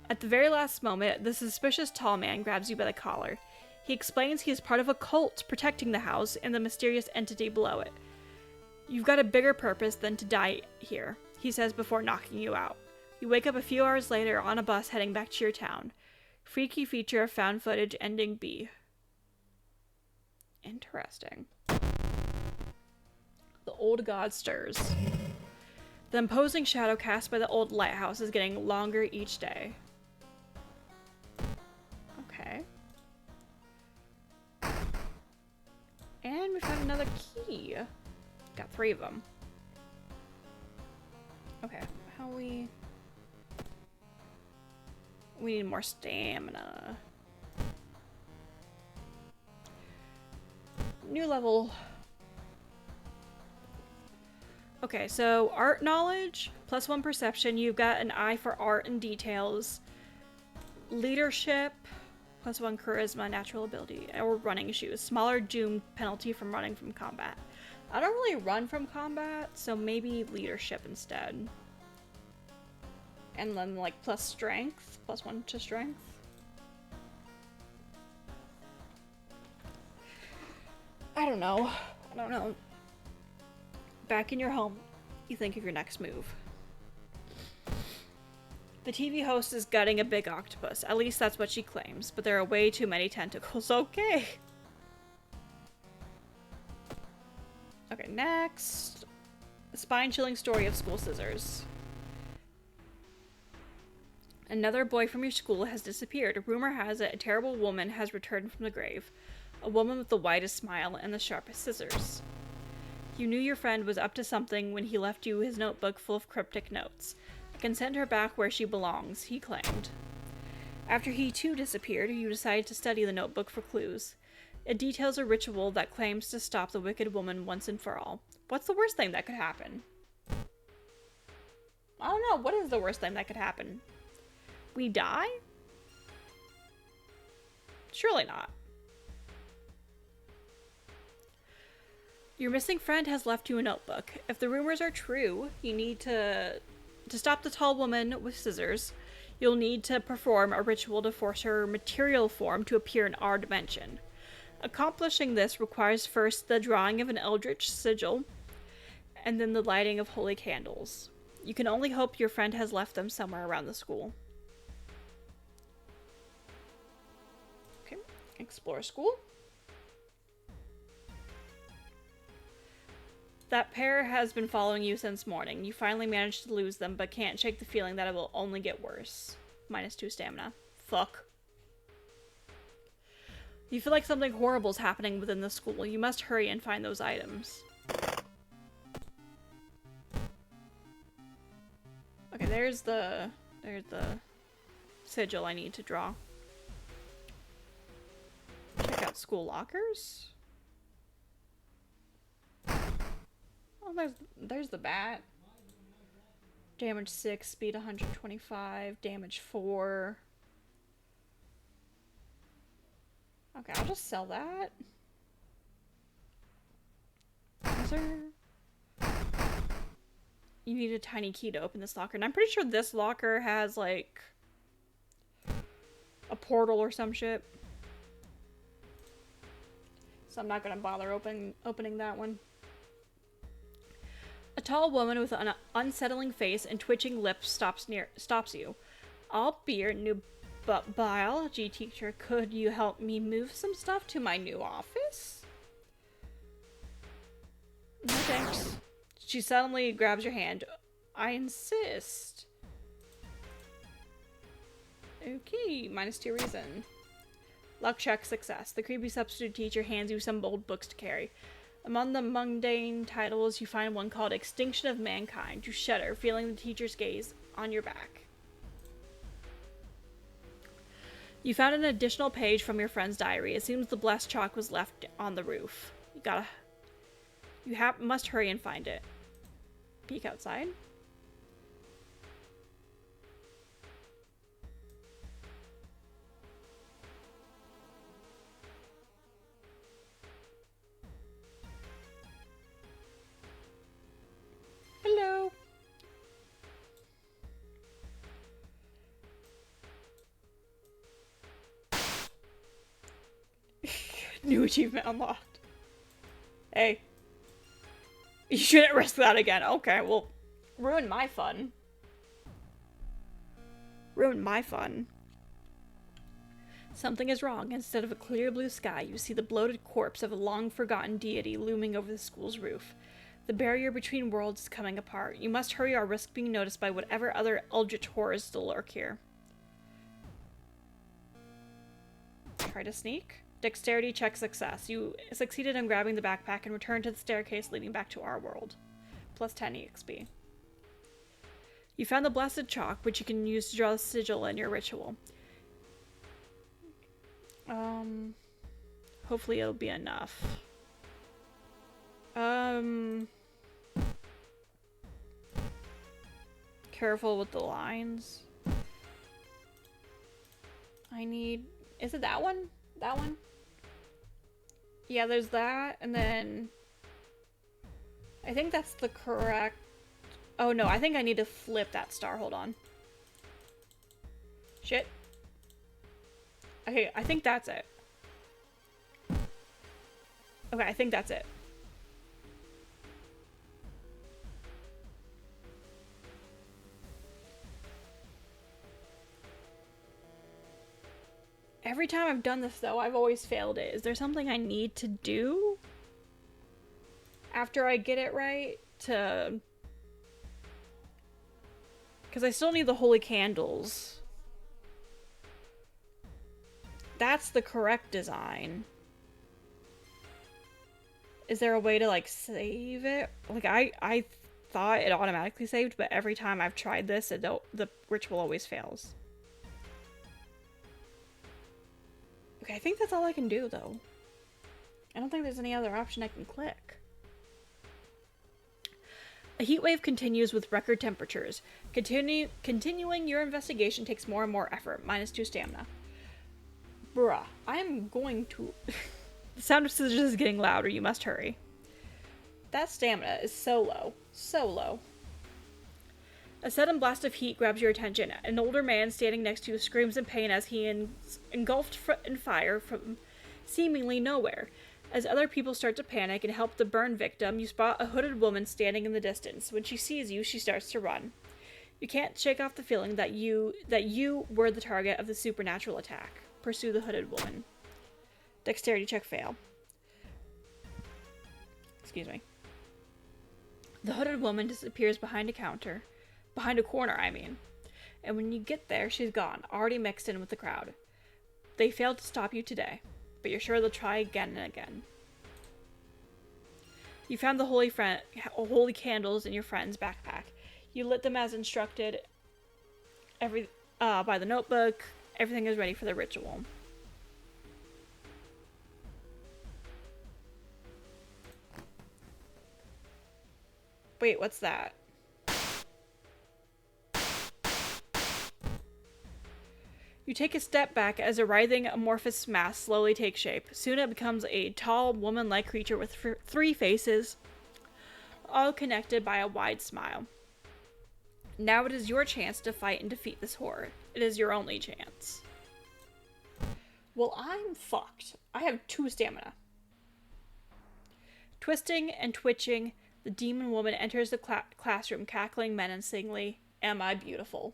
At the very last moment, the suspicious tall man grabs you by the collar. He explains he is part of a cult protecting the house and the mysterious entity below it. You've got a bigger purpose than to die here, he says before knocking you out. You wake up a few hours later on a bus heading back to your town. Freaky feature of found footage ending B. Interesting. The old god stirs. The imposing shadow cast by the old lighthouse is getting longer each day. Okay. And we found another key. Got 3 of them. Okay, how we need more stamina. New level. Okay, so art knowledge, +1 perception. You've got an eye for art and details. Leadership, +1 charisma, natural ability, or running shoes. Smaller doom penalty from running from combat. I don't really run from combat, so maybe leadership instead. And then like plus strength, +1 to strength. I don't know. Back in your home, you think of your next move. The TV host is gutting a big octopus. At least that's what she claims, but there are way too many tentacles. Okay. Okay, next. The spine-chilling story of school scissors. Another boy from your school has disappeared. Rumor has it a terrible woman has returned from the grave. A woman with the widest smile and the sharpest scissors. You knew your friend was up to something when he left you his notebook full of cryptic notes. I can send her back where she belongs, he claimed. After he too disappeared, you decided to study the notebook for clues. It details a ritual that claims to stop the wicked woman once and for all. What's the worst thing that could happen? I don't know. What is the worst thing that could happen? We die? Surely not. Your missing friend has left you a notebook. If the rumors are true, you need to stop the tall woman with scissors. You'll need to perform a ritual to force her material form to appear in our dimension. Accomplishing this requires first the drawing of an eldritch sigil, and then the lighting of holy candles. You can only hope your friend has left them somewhere around the school. Okay, explore school. That pair has been following you since morning. You finally managed to lose them, but can't shake the feeling that it will only get worse. -2 stamina. Fuck. You feel like something horrible is happening within the school. You must hurry and find those items. Okay, there's the sigil I need to draw. Check out school lockers. Oh, there's the bat. Damage 6, speed 125, damage 4. Okay, I'll just sell that. Is there... You need a tiny key to open this locker. And I'm pretty sure this locker has, like, a portal or some shit. So I'm not gonna bother opening that one. A tall woman with an unsettling face and twitching lips stops you. I'll be your new biology teacher. Could you help me move some stuff to my new office? No thanks. She suddenly grabs your hand. I insist. Okay, -2 reason. Luck check success. The creepy substitute teacher hands you some old books to carry. Among the mundane titles, you find one called Extinction of Mankind. You shudder, feeling the teacher's gaze on your back. You found an additional page from your friend's diary. It seems the blessed chalk was left on the roof. You must hurry and find it. Peek outside. Hello. New achievement unlocked. Hey. You shouldn't risk that again. Okay, well, ruin my fun. Ruin my fun. Something is wrong. Instead of a clear blue sky, you see the bloated corpse of a long-forgotten deity looming over the school's roof. The barrier between worlds is coming apart. You must hurry or risk being noticed by whatever other eldritch horrors still lurk here. Try to sneak. Dexterity check success. You succeeded in grabbing the backpack and returned to the staircase leading back to our world. Plus 10 EXP. You found the blessed chalk, which you can use to draw the sigil in your ritual. Hopefully it'll be enough. Careful with the lines. I need... Is it that one? That one? Yeah, there's that, and then... I think that's the correct... Oh no, I think I need to flip that star. Hold on. Shit. Okay, I think that's it. Okay, I think that's it. Every time I've done this, though, I've always failed it. Is there something I need to do after I get it right to... Because I still need the holy candles. That's the correct design. Is there a way to, like, save it? Like, I thought it automatically saved, but every time I've tried this, the ritual always fails. Okay, I think that's all I can do, though. I don't think there's any other option I can click. A heat wave continues with record temperatures. Continuing your investigation takes more and more effort. -2 stamina. Bruh, I'm going to... The sound of scissors is getting louder. You must hurry. That stamina is so low. So low. A sudden blast of heat grabs your attention. An older man standing next to you screams in pain as he engulfed in fire from seemingly nowhere. As other people start to panic and help the burn victim, you spot a hooded woman standing in the distance. When she sees you, she starts to run. You can't shake off the feeling that you were the target of the supernatural attack. Pursue the hooded woman. Dexterity check fail. Excuse me. The hooded woman disappears behind a counter. Behind a corner, I mean. And when you get there, she's gone, already mixed in with the crowd. They failed to stop you today, but you're sure they'll try again and again. You found the holy candles in your friend's backpack. You lit them as instructed. By the notebook. Everything is ready for the ritual. Wait, what's that? You take a step back as a writhing amorphous mass slowly takes shape. Soon it becomes a tall, woman-like creature with 3 faces, all connected by a wide smile. Now it is your chance to fight and defeat this horror. It is your only chance. Well, I'm fucked. I have 2 stamina. Twisting and twitching, the demon woman enters the classroom, cackling menacingly. Am I beautiful?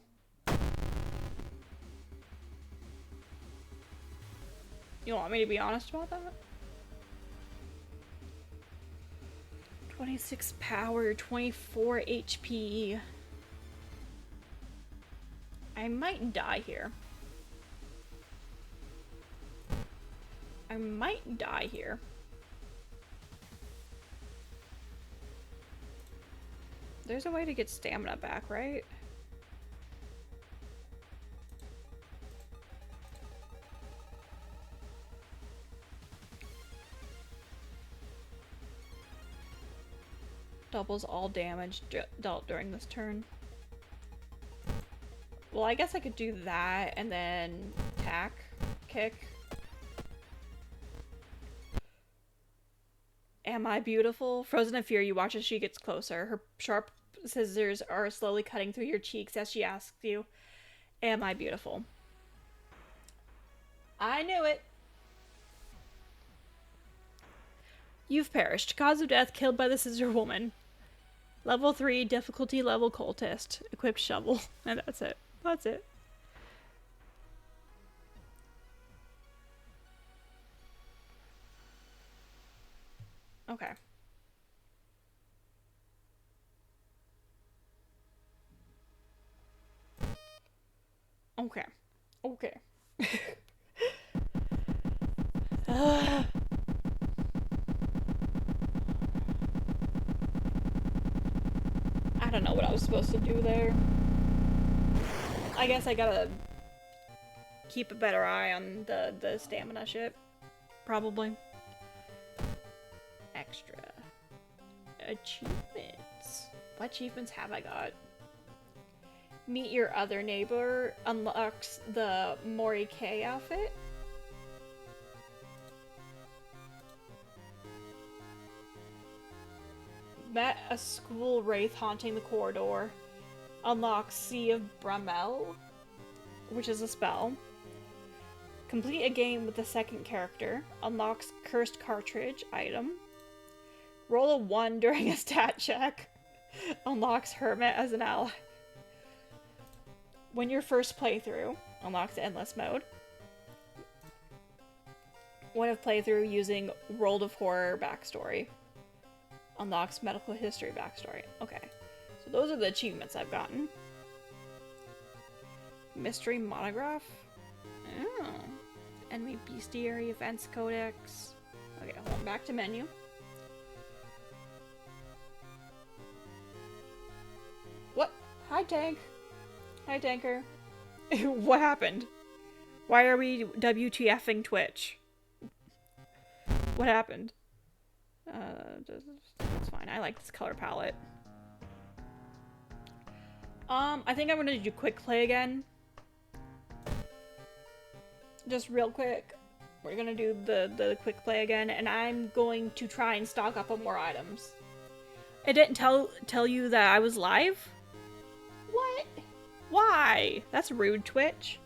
You want me to be honest about that? 26 power, 24 HP. I might die here. I might die here. There's a way to get stamina back, right? Doubles all damage dealt during this turn. Well, I guess I could do that and then attack, kick. Am I beautiful? Frozen in fear, you watch as she gets closer. Her sharp scissors are slowly cutting through your cheeks as she asks you, am I beautiful? I knew it. You've perished. Cause of death, killed by the scissor woman. Level 3, difficulty level cultist. Equipped shovel. And that's it. That's it. Okay. Okay. Okay. I don't know what I was supposed to do there. I guess I gotta keep a better eye on the stamina shit. Probably. Extra. Achievements. What achievements have I got? Meet your other neighbor unlocks the Mori K outfit. Met a school wraith haunting the corridor. Unlocks Sea of Bramel, which is a spell. Complete a game with the second character. Unlocks Cursed Cartridge item. Roll a 1 during a stat check. Unlocks Hermit as an ally. When your first playthrough. Unlocks Endless Mode. When of playthrough using World of Horror backstory. Unlocks medical history backstory. Okay. So those are the achievements I've gotten. Mystery monograph. Oh. Enemy bestiary events codex. Okay, hold on, back to menu. What? Hi, tank. Hi, tanker. What happened? Why are we WTFing Twitch? What happened? That's fine. I like this color palette. I think I'm gonna do quick play again. Just real quick. We're gonna do the quick play again, and I'm going to try and stock up on more items. It didn't tell you that I was live? What? Why? That's rude, Twitch.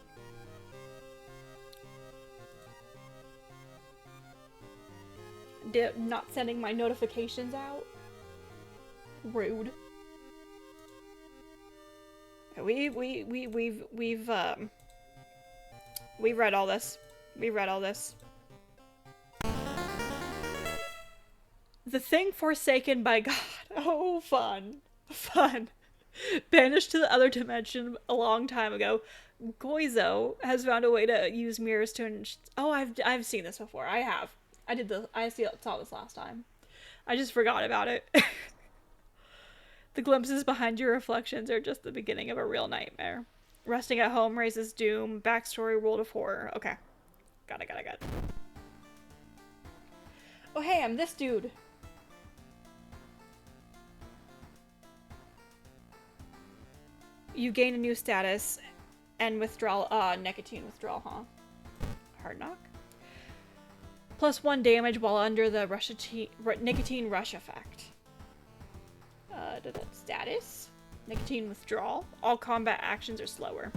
Not sending my notifications out? Rude. Okay, we've read all this. We read all this. The thing forsaken by God. Oh, fun. Fun. Banished to the other dimension a long time ago, Goizo has found a way to use mirrors to... Oh, I've seen this before. I have. I saw this last time. I just forgot about it. The glimpses behind your reflections are just the beginning of a real nightmare. Resting at home raises doom. Backstory, World of Horror. Okay. Got it. Oh, hey, I'm this dude. You gain a new status and withdrawal. Nicotine withdrawal, huh? Hard knock. +1 damage while under the nicotine rush effect. Status. Nicotine withdrawal. All combat actions are slower.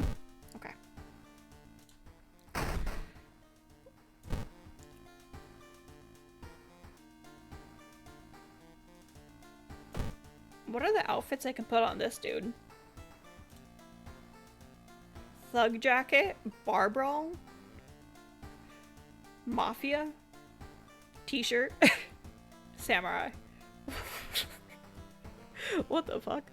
Okay. What are the outfits I can put on this dude? Thug jacket, bar brawl, mafia, t-shirt, samurai. What the fuck?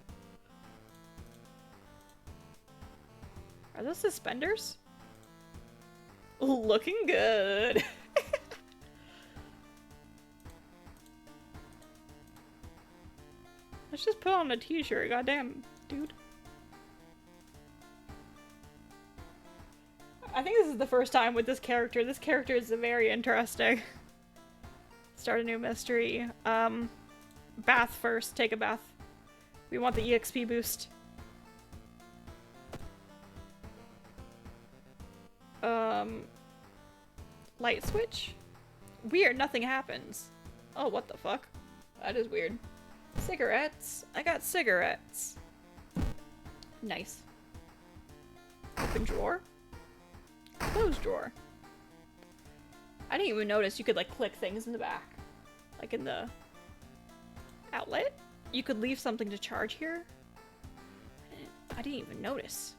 Are those suspenders? Looking good. Let's just put on a t-shirt, goddamn, dude. I think this is the first time with this character. This character is very interesting. Start a new mystery. Bath first. Take a bath. We want the EXP boost. Light switch? Weird, nothing happens. Oh, what the fuck? That is weird. Cigarettes? I got cigarettes. Nice. Open drawer? Closed drawer. I didn't even notice you could like click things in the back. Like in the outlet? You could leave something to charge here? I didn't even notice.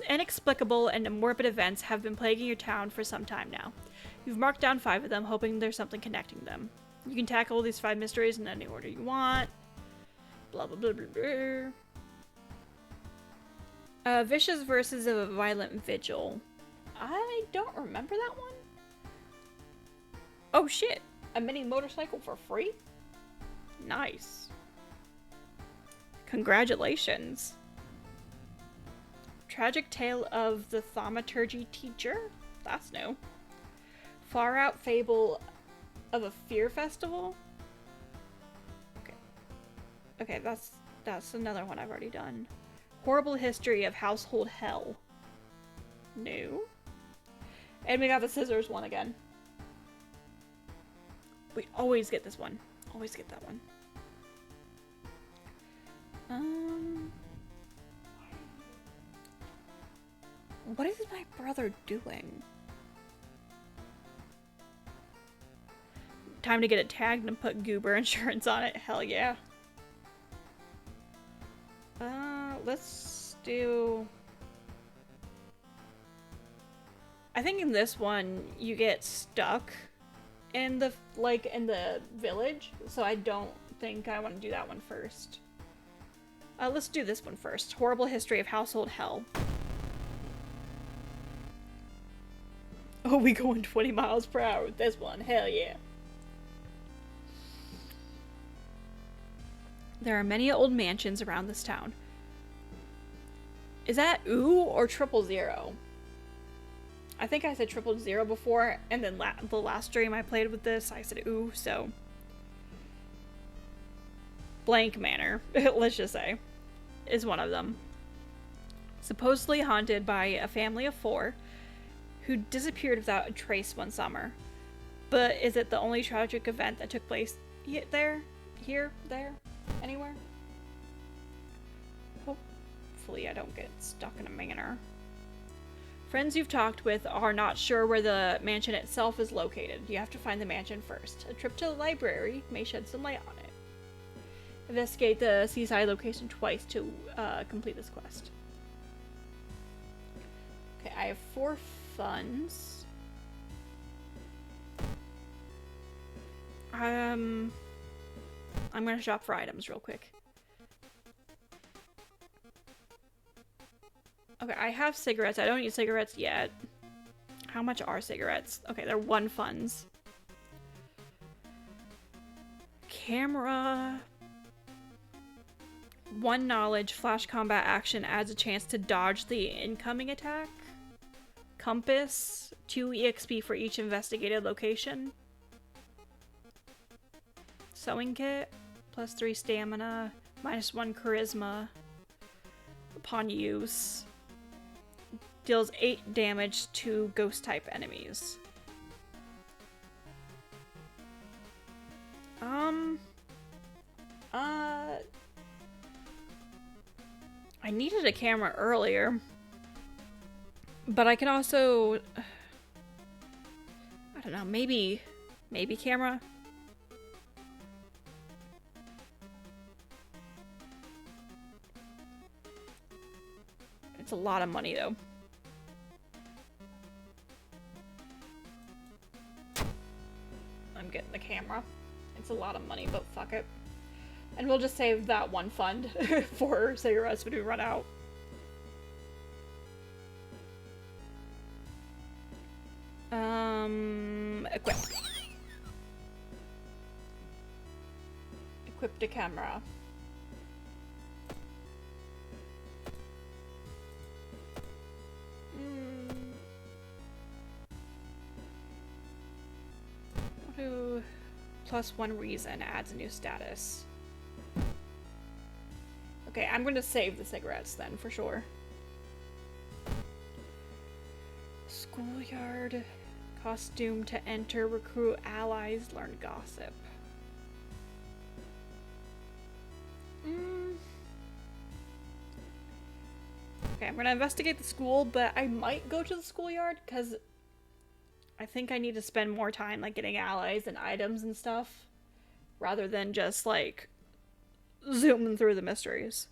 Inexplicable and morbid events have been plaguing your town for some time now. You've marked down 5 of them, hoping there's something connecting them. You can tackle these 5 mysteries in any order you want. Blah, blah, blah, blah, blah. Vicious versus a violent vigil. I don't remember that one. Oh shit! A mini motorcycle for free? Nice. Congratulations. Tragic Tale of the Thaumaturgy Teacher? That's new. Far Out Fable of a Fear Festival? Okay. Okay, that's another one I've already done. Horrible History of Household Hell. New. And we got the scissors one again. We always get this one. Always get that one. What is my brother doing? Time to get it tagged and put goober insurance on it. Hell yeah. Let's do... I think in this one, you get stuck in the, in the village, so I don't think I want to do that one first. Let's do this one first. Horrible History of Household Hell. Oh, we going 20 miles per hour with this one. Hell yeah. There are many old mansions around this town. Is that ooh or 000? I think I said 000 before, and then the last stream I played with this, I said ooh, so... Blank Manor, let's just say, is one of them. Supposedly haunted by a family of 4 who disappeared without a trace one summer. But is it the only tragic event that took place there? Here? There? Anywhere? Hopefully I don't get stuck in a manor. Friends you've talked with are not sure where the mansion itself is located. You have to find the mansion first. A trip to the library may shed some light on it. Investigate the seaside location twice to complete this quest. Okay, I have 4 funds. I'm gonna shop for items real quick. Okay, I have cigarettes. I don't need cigarettes yet. How much are cigarettes? Okay, they're 1 funds. Camera. 1 knowledge. Flash combat action adds a chance to dodge the incoming attack. Compass. 2 EXP for each investigated location. Sewing kit. +3 stamina. -1 charisma. Upon use. Deals 8 damage to ghost type enemies. I needed a camera earlier, but I can also, I don't know, maybe camera. It's a lot of money though. I'm getting the camera. It's a lot of money, but fuck it. And we'll just save that 1 fund for cigarettes when we run out. Equip. Equip the camera. +1 reason adds a new status. Okay, I'm gonna save the cigarettes then, for sure. Schoolyard. Costume to enter, recruit allies, learn gossip. Okay, I'm gonna investigate the school, but I might go to the schoolyard, because I think I need to spend more time, like, getting allies and items and stuff. rather than just like zooming through the mysteries.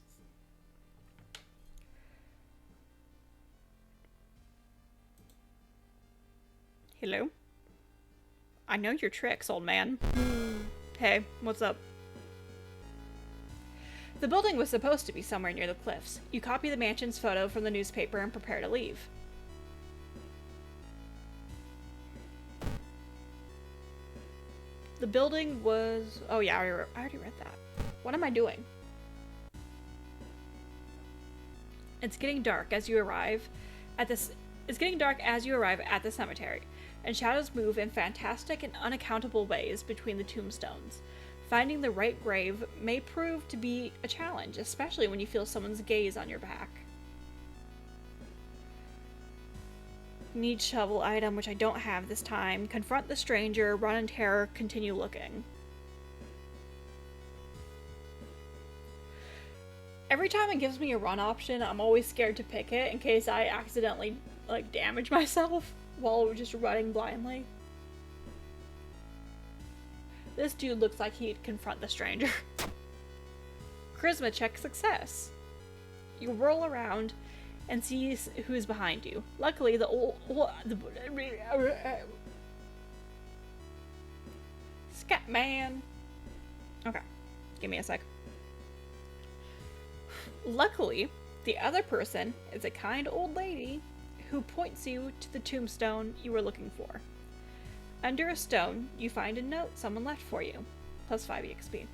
Hello? I know your tricks, old man. Hey, what's up? The building was supposed to be somewhere near the cliffs. You copy the mansion's photo from the newspaper and prepare to leave. The building was... Oh yeah, I already read that. What am I doing? It's getting dark as you arrive at this... It's getting dark as you arrive at the cemetery, and shadows move in fantastic and unaccountable ways between the tombstones. Finding the right grave may prove to be a challenge, especially when you feel someone's gaze on your back. Need shovel item, which I don't have this time. Confront the stranger, run in terror, continue looking. Every time it gives me a run option, I'm always scared to pick it in case I accidentally, like, damage myself while just running blindly. This dude looks like he'd confront the stranger. Charisma check success. You whirl around and see who's behind you. Luckily, Scat man. Okay, give me a sec. Luckily, the other person is a kind old lady who points you to the tombstone you were looking for. Under a stone, you find a note someone left for you, plus 5 EXP.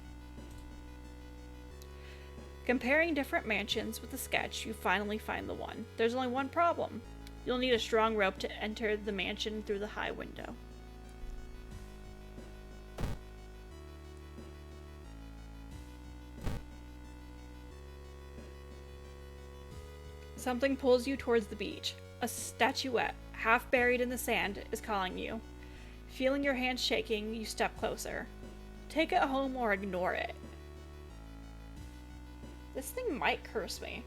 Comparing different mansions with the sketch, you finally find the one. There's only one problem. You'll need a strong rope to enter the mansion through the high window. Something pulls you towards the beach. A statuette, half buried in the sand, is calling you. Feeling your hands shaking, you step closer. Take it home or ignore it. This thing might curse me.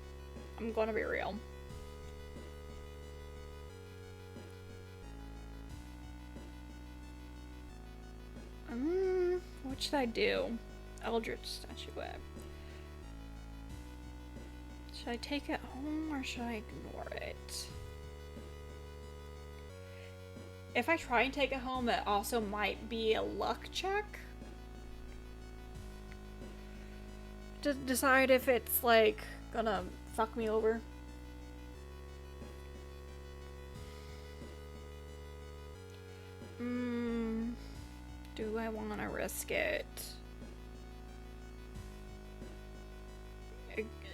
I'm gonna be real. What should I do? Eldritch statuette. Should I take it home or should I ignore it? If I try and take it home, it also might be a luck check. To decide if it's, like, gonna fuck me over. Do I want to risk it?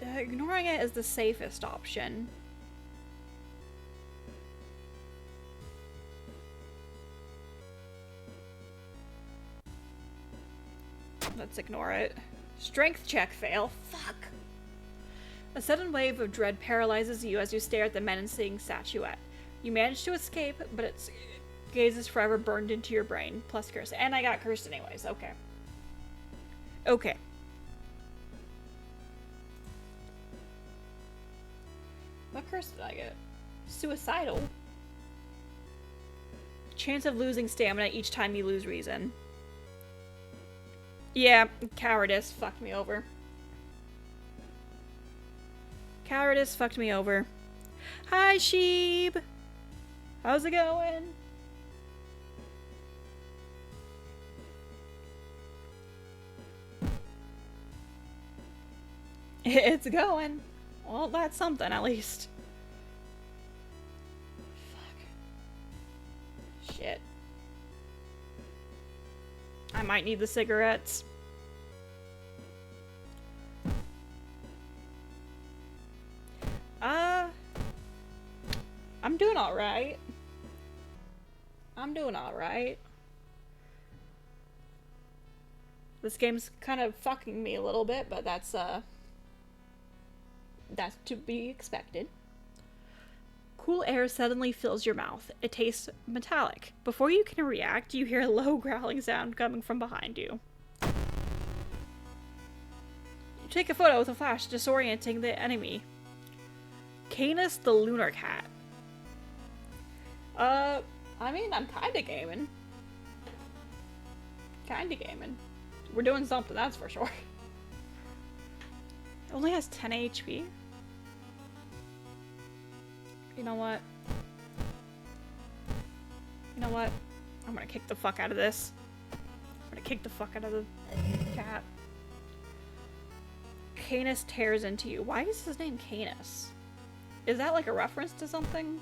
Ignoring it is the safest option. Let's ignore it. Strength check fail. Fuck. A sudden wave of dread paralyzes you as you stare at the menacing statuette. You manage to escape, but its gaze is forever burned into your brain. Plus curse. And I got cursed anyways. Okay. Okay. What curse did I get? Suicidal. Chance of losing stamina each time you lose reason. Yeah, cowardice fucked me over. Cowardice fucked me over. Hi, sheep! How's it going? It's going. Well, that's something, at least. Fuck. Shit. I might need the cigarettes. I'm doing alright. I'm doing alright. This game's kind of fucking me a little bit, but that's to be expected. Cool air suddenly fills your mouth. It tastes metallic. Before you can react, you hear a low growling sound coming from behind you. You take a photo with a flash, disorienting the enemy. Canis the Lunar Cat. I mean, I'm kinda gaming. We're doing something, that's for sure. It only has 10 HP. You know what? You know what? I'm gonna kick the fuck out of this. I'm gonna kick the fuck out of the cat. Canis tears into you. Why is his name Canis? Is that like a reference to something?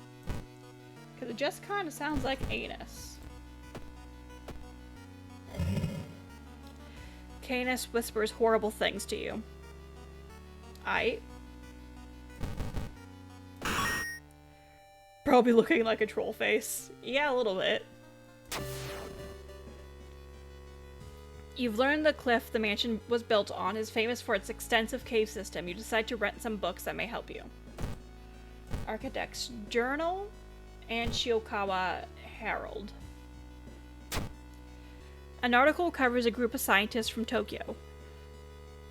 Because it just kind of sounds like anus. Canis whispers horrible things to you. Probably looking like a troll face. Yeah, a little bit. You've learned the cliff the mansion was built on is famous for its extensive cave system. You decide to rent some books that may help you. Architect's Journal and Shiokawa Herald. An article covers a group of scientists from Tokyo.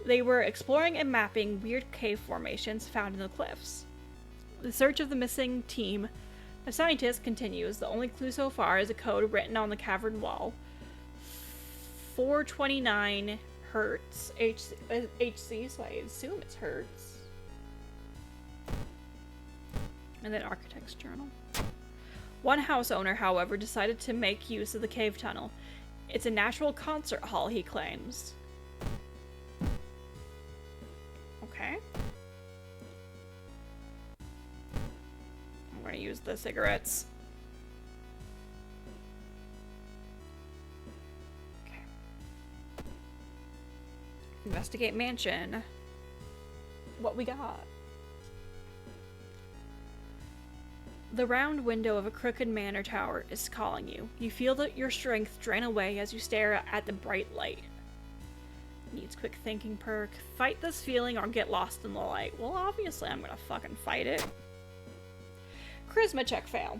They were exploring and mapping weird cave formations found in the cliffs. The search of the missing team of scientists continues. The only clue so far is a code written on the cavern wall. 429 Hertz HC, so I assume it's Hertz. And then Architect's Journal. One house owner, however, decided to make use of the cave tunnel. It's a natural concert hall, he claims. Okay. I'm gonna use the cigarettes. Okay. Investigate mansion. What we got? The round window of a crooked manor tower is calling you. You feel that your strength drain away as you stare at the bright light. Needs quick thinking perk. Fight this feeling or get lost in the light. Well, obviously I'm gonna fucking fight it. Charisma check fail.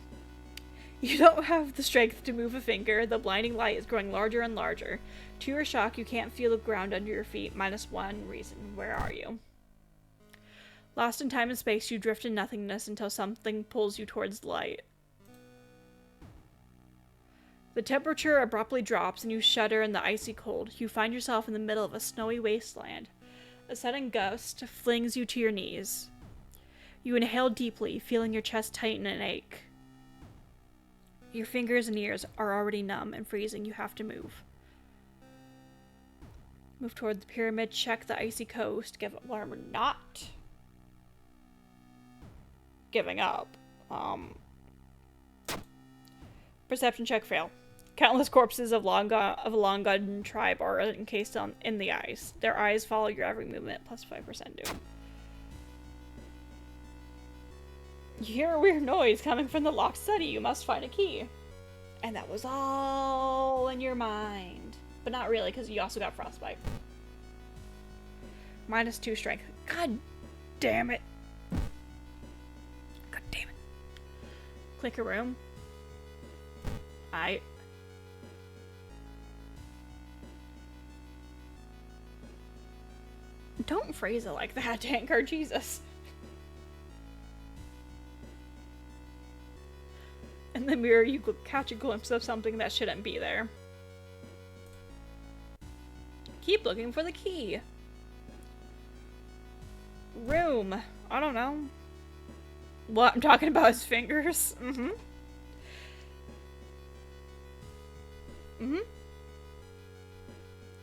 You don't have the strength to move a finger. The blinding light is growing larger and larger. To your shock, you can't feel the ground under your feet. -1 reason. Where are you? Lost in time and space, you drift in nothingness until something pulls you towards the light. The temperature abruptly drops and you shudder in the icy cold. You find yourself in the middle of a snowy wasteland. A sudden gust flings you to your knees. You inhale deeply, feeling your chest tighten and ache. Your fingers and ears are already numb and freezing. You have to move. Move toward the pyramid, check the icy coast. We're not giving up. Perception check fail. Countless corpses of a long-gone tribe are encased in the ice. Their eyes follow your every movement, +5% do. You hear a weird noise coming from the locked study. You must find a key. And that was all in your mind. But not really, because you also got frostbite. -2 strength. God damn it. God damn it. Click a room. Don't phrase it like that, Tankard, Jesus. In the mirror, you catch a glimpse of something that shouldn't be there. Keep looking for the key. Room. I don't know. What? I'm talking about his fingers.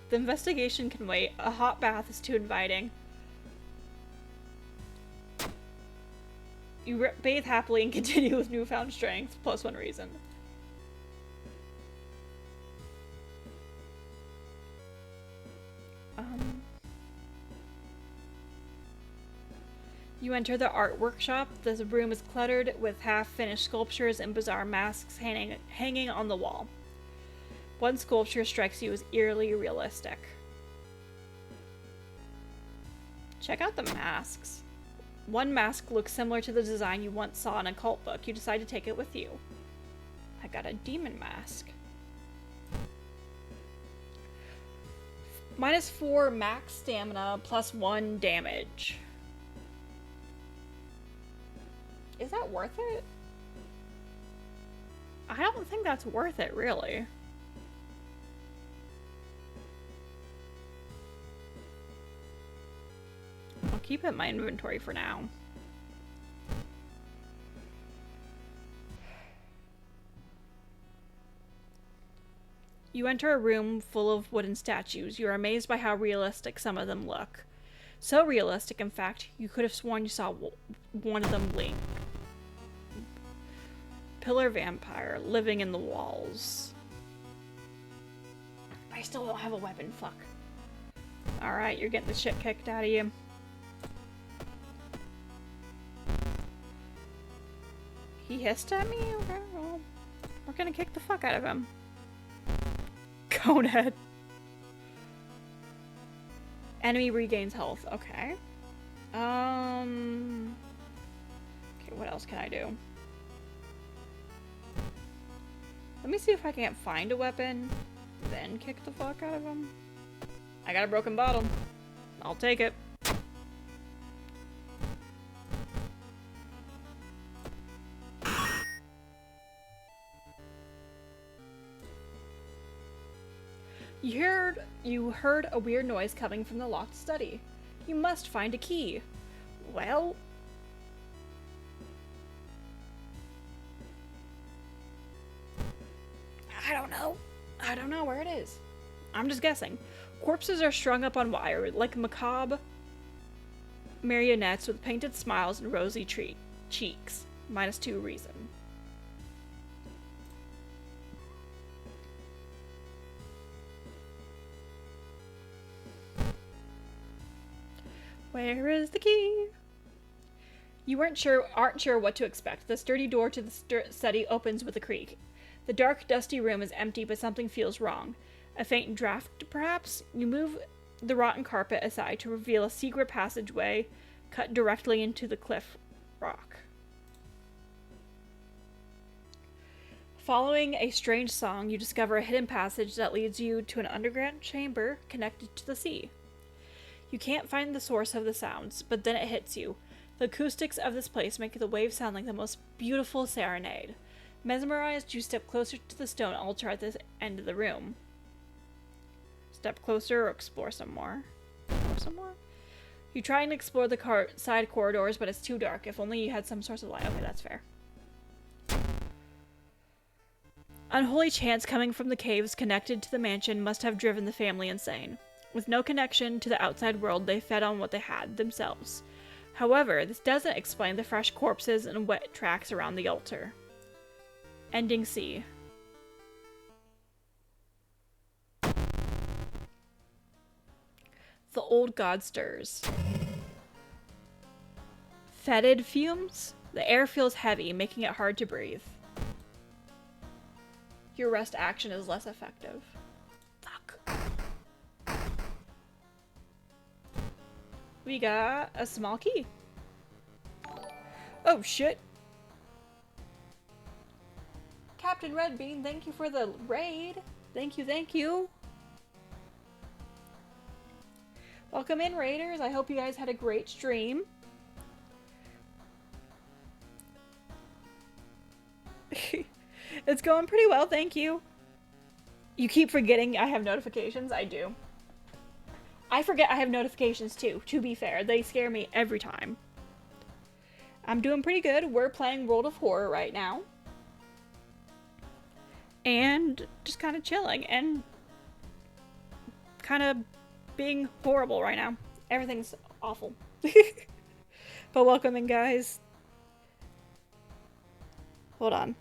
The investigation can wait. A hot bath is too inviting. You bathe happily and continue with newfound strength, +1 reason. You enter the art workshop. The room is cluttered with half-finished sculptures and bizarre masks hanging on the wall. One sculpture strikes you as eerily realistic. Check out the masks. One mask looks similar to the design you once saw in a cult book. You decide to take it with you. I got a demon mask. -4 max stamina, +1 damage. Is that worth it? I don't think that's worth it, really. keep it in my inventory for now. You enter a room full of wooden statues. You are amazed by how realistic some of them look. So realistic, in fact, you could have sworn you saw one of them blink. Pillar vampire living in the walls. I still don't have a weapon, fuck. Alright, you're getting the shit kicked out of you. He hissed at me? Okay, well, we're gonna kick the fuck out of him. Conehead. Enemy regains health. Okay. Okay, what else can I do? Let me see if I can't find a weapon, then kick the fuck out of him. I got a broken bottle. I'll take it. You heard a weird noise coming from the locked study. You must find a key. Well... I don't know. I don't know where it is. I'm just guessing. Corpses are strung up on wire like macabre marionettes with painted smiles and rosy cheeks. -2 reason. Where is the key? You aren't sure what to expect. The sturdy door to the study opens with a creak. The dark, dusty room is empty, but something feels wrong. A faint draft, perhaps? You move the rotten carpet aside to reveal a secret passageway cut directly into the cliff rock. Following a strange song, you discover a hidden passage that leads you to an underground chamber connected to the sea. You can't find the source of the sounds, but then it hits you. The acoustics of this place make the waves sound like the most beautiful serenade. Mesmerized, you step closer to the stone altar at the end of the room. Step closer or explore some more. You try and explore the side corridors, but it's too dark. If only you had some source of light. Okay, that's fair. Unholy chants coming from the caves connected to the mansion must have driven the family insane. With no connection to the outside world, they fed on what they had themselves. However, this doesn't explain the fresh corpses and wet tracks around the altar. Ending C. The old god stirs. Fetid fumes? The air feels heavy, making it hard to breathe. Your rest action is less effective. Fuck. We got a small key. Oh shit. Captain Redbean, thank you for the raid. Thank you, thank you. Welcome in, raiders. I hope you guys had a great stream. It's going pretty well, thank you. You keep forgetting I have notifications. I do. I forget I have notifications too, to be fair. They scare me every time. I'm doing pretty good. We're playing World of Horror right now. And just kind of chilling and kind of being horrible right now. Everything's awful. But welcome in, guys. Hold on.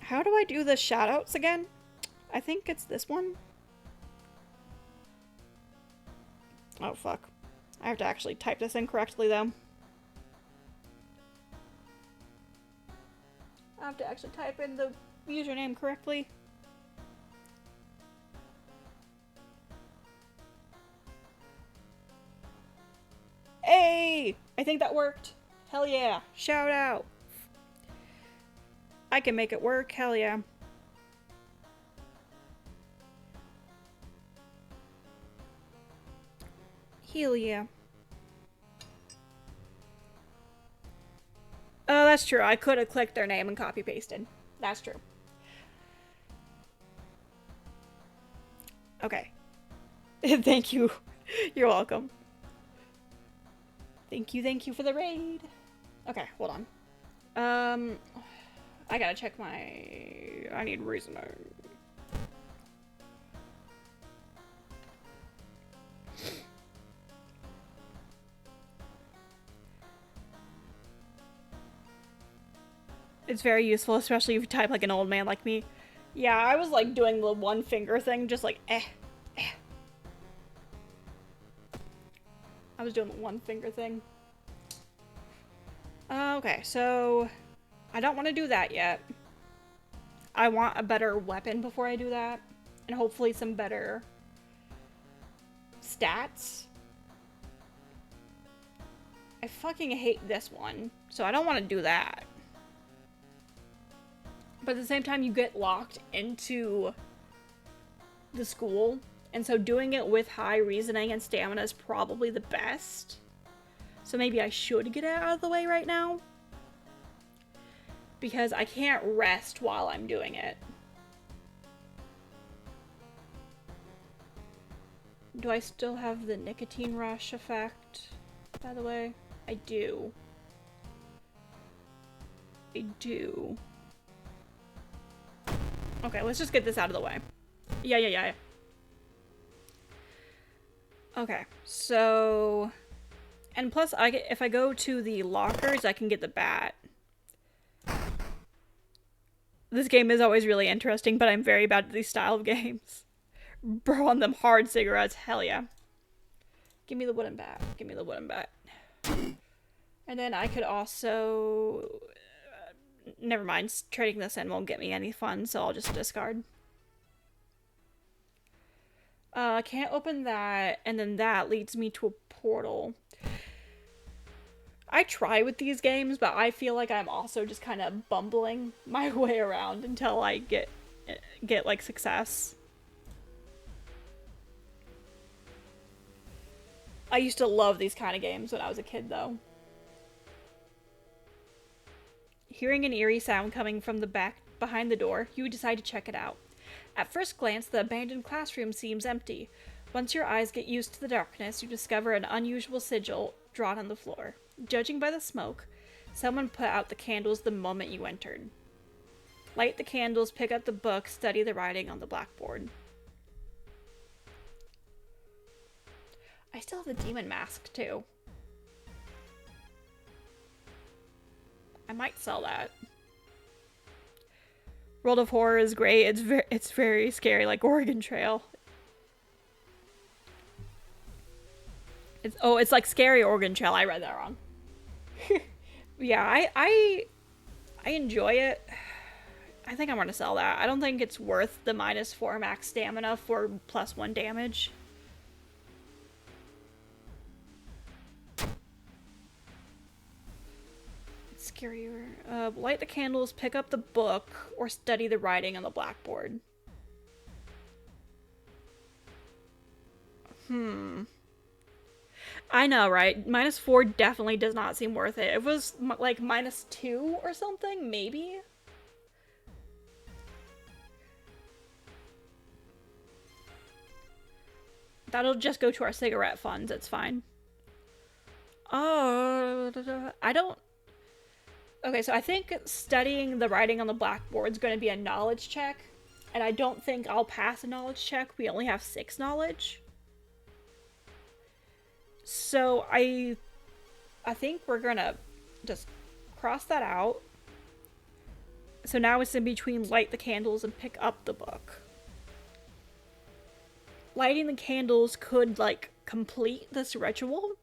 How do I do the shoutouts again? I think it's this one. Oh, fuck. I have to actually type this in correctly, though. I have to actually type in the username correctly. Hey! I think that worked. Hell yeah. Shout out. I can make it work. Hell yeah. Hell yeah. Oh, that's true. I could have clicked their name and copy pasted. That's true. Okay. Thank you. You're welcome. Thank you for the raid. Okay, hold on. I gotta check my... I need reasoning. It's very useful, especially if you type like an old man like me. Yeah, I was like doing the one finger thing, just like eh. I was doing the one finger thing. Okay, so I don't want to do that yet. I want a better weapon before I do that. And hopefully some better stats. I fucking hate this one, so I don't want to do that. But at the same time, you get locked into the school, and so doing it with high reasoning and stamina is probably the best. So maybe I should get it out of the way right now, because I can't rest while I'm doing it. Do I still have the nicotine rush effect, by the way? I do. I do. Okay, let's just get this out of the way. Yeah. Okay, so... And plus, if I go to the lockers, I can get the bat. This game is always really interesting, but I'm very bad at these style of games. Bro, on them hard cigarettes, hell yeah. Give me the wooden bat. Give me the wooden bat. And then I could also... never mind, trading this in won't get me any fun, so I'll just discard. I can't open that, and then that leads me to a portal. I try with these games, but I feel like I'm also just kind of bumbling my way around until I get like success. I used to love these kind of games when I was a kid, though. Hearing an eerie sound coming from the back behind the door, you decide to check it out. At first glance, the abandoned classroom seems empty. Once your eyes get used to the darkness, you discover an unusual sigil drawn on the floor. Judging by the smoke, someone put out the candles the moment you entered. Light the candles, pick up the book, study the writing on the blackboard. I still have the demon mask, too. I might sell that. World of Horror is great. It's very scary, like Oregon Trail. It's like Scary Oregon Trail. I read that wrong. Yeah, I enjoy it. I think I'm gonna sell that. I don't think it's worth the -4 max stamina for +1 damage. It's scarier. Light the candles, pick up the book, or study the writing on the blackboard. I know, right? -4 definitely does not seem worth it. It was like -2 or something, maybe? That'll just go to our cigarette funds, it's fine. Oh, I don't... Okay, so I think studying the writing on the blackboard is going to be a knowledge check, and I don't think I'll pass a knowledge check. We only have 6 knowledge. So I think we're gonna just cross that out. So now it's in between light the candles and pick up the book. Lighting the candles could, like, complete this ritual.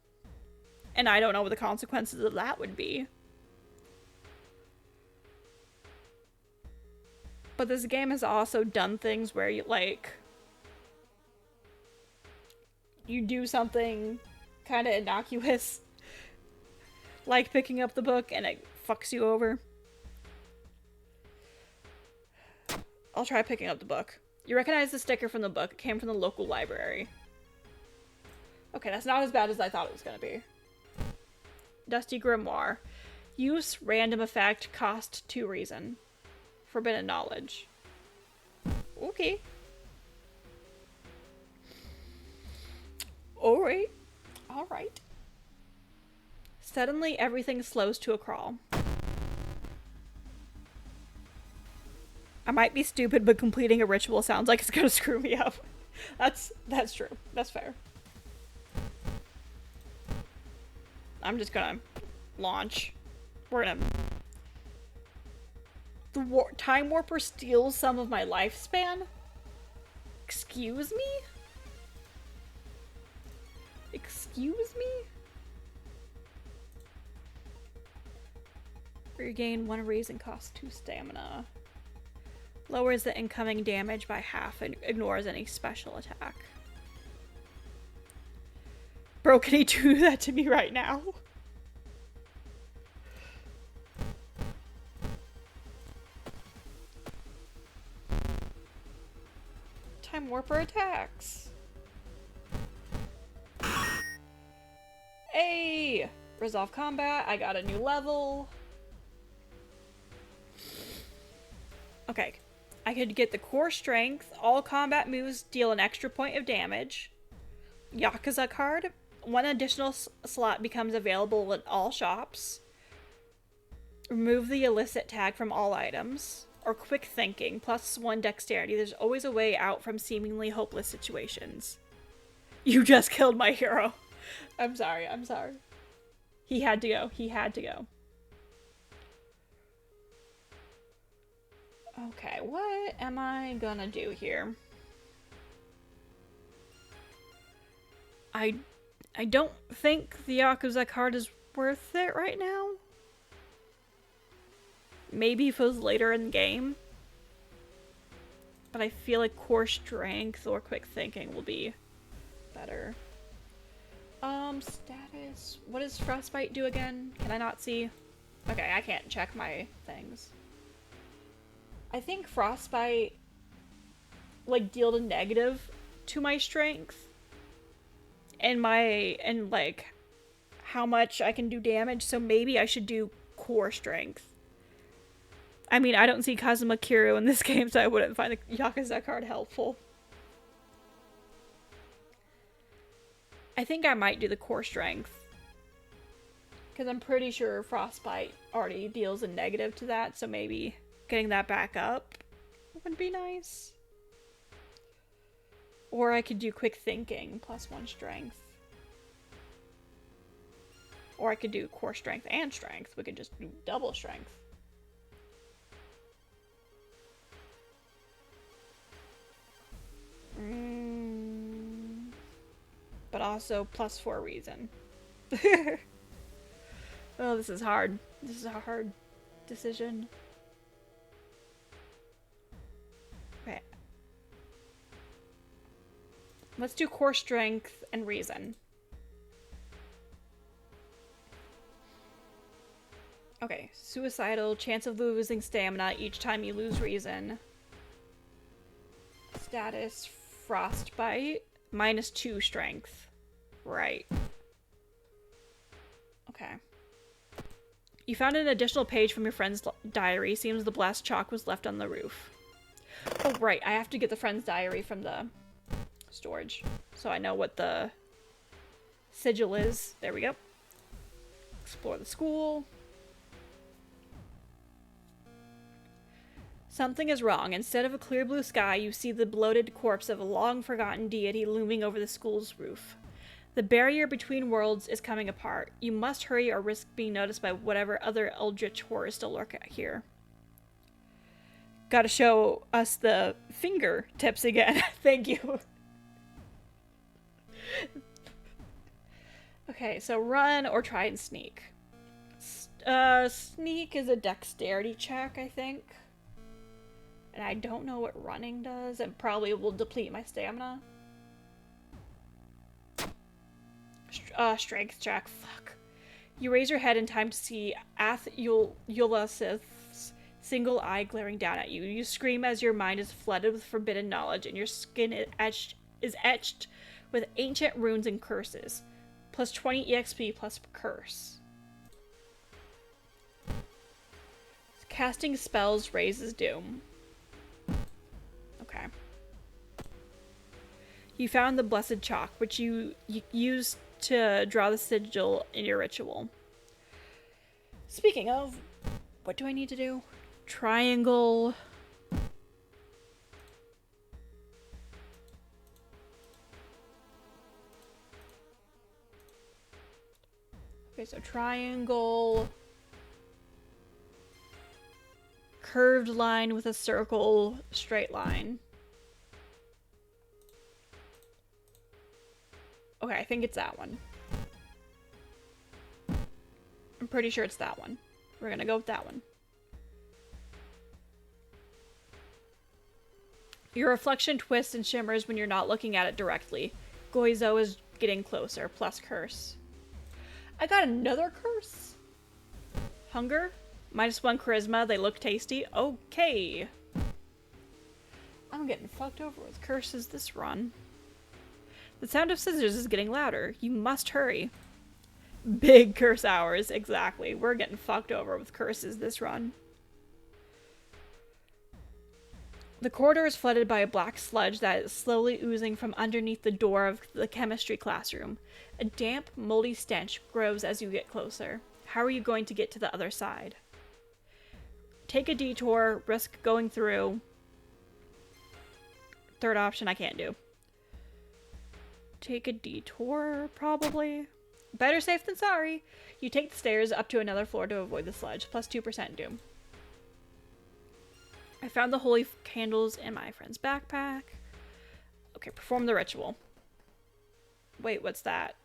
And I don't know what the consequences of that would be. But this game has also done things where you, like... You do something kind of innocuous. Like picking up the book and it fucks you over. I'll try picking up the book. You recognize the sticker from the book. It came from the local library. Okay, that's not as bad as I thought it was gonna be. Dusty Grimoire. Use random effect, cost 2 reason. Forbidden knowledge. Okay. Alright. Alright. Suddenly, everything slows to a crawl. I might be stupid, but completing a ritual sounds like it's gonna screw me up. That's true. That's fair. I'm just gonna launch. We're gonna... The Time Warper steals some of my lifespan? Excuse me? Excuse me? Regain 1 raise and cost 2 stamina. Lowers the incoming damage by half and ignores any special attack. Bro, can he do that to me right now? Time Warper attacks. Hey! Resolve combat. I got a new level. Okay. I could get the core strength. All combat moves deal an extra point of damage. Yakuza card. 1 additional slot becomes available in all shops. Remove the illicit tag from all items. Or quick thinking. +1 dexterity. There's always a way out from seemingly hopeless situations. You just killed my hero. I'm sorry. I'm sorry. He had to go. He had to go. Okay, what am I gonna do here? I don't think the Yakuza card is worth it right now. Maybe if it was later in the game. But I feel like core strength or quick thinking will be better. Status. What does Frostbite do again? Can I not see? Okay, I can't check my things. I think Frostbite, like, dealt a negative to my strength. And like, how much I can do damage, so maybe I should do core strength. I mean, I don't see Kazuma Kiryu in this game, so I wouldn't find the Yakuza card helpful. I think I might do the core strength. Because I'm pretty sure Frostbite already deals a negative to that, so maybe getting that back up would be nice. Or I could do quick thinking, +1 strength. Or I could do core strength and strength. We could just do double strength. But also +4 reason. Oh, this is hard. This is a hard decision. Okay. Let's do core strength and reason. Okay, suicidal, chance of losing stamina each time you lose reason. Status, frostbite, -2 strength. Right. Okay. You found an additional page from your friend's diary. Seems the blast chalk was left on the roof. Oh, right. I have to get the friend's diary from the storage. So I know what the sigil is. There we go. Explore the school. Something is wrong. Instead of a clear blue sky, you see the bloated corpse of a long-forgotten deity looming over the school's roof. The barrier between worlds is coming apart. You must hurry or risk being noticed by whatever other eldritch horrors still lurk here. Gotta show us the finger tips again. Thank you. Okay, so run or try and sneak. Sneak is a dexterity check, I think. And I don't know what running does. It probably will deplete my stamina. Strength check. Fuck. You raise your head in time to see Ulasith's single eye glaring down at you. You scream as your mind is flooded with forbidden knowledge, and your skin is etched with ancient runes and curses. +20 EXP plus curse. Casting spells raises doom. Okay. You found the blessed chalk, which you used to draw the sigil in your ritual. Speaking of, what do I need to do? Triangle. Okay, so triangle. Curved line with a circle, straight line. Okay, I think it's that one. I'm pretty sure it's that one. We're gonna go with that one. Your reflection twists and shimmers when you're not looking at it directly. Goizo is getting closer, plus curse. I got another curse? Hunger? -1 charisma, they look tasty. Okay. I'm getting fucked over with curses this run. The sound of scissors is getting louder. You must hurry. Big curse hours, exactly. We're getting fucked over with curses this run. The corridor is flooded by a black sludge that is slowly oozing from underneath the door of the chemistry classroom. A damp, moldy stench grows as you get closer. How are you going to get to the other side? Take a detour, risk going through. Third option I can't do. Take a detour, probably. Better safe than sorry. You take the stairs up to another floor to avoid the sludge, plus 2% doom. I found the holy candles in my friend's backpack. Okay, perform the ritual. Wait, what's that?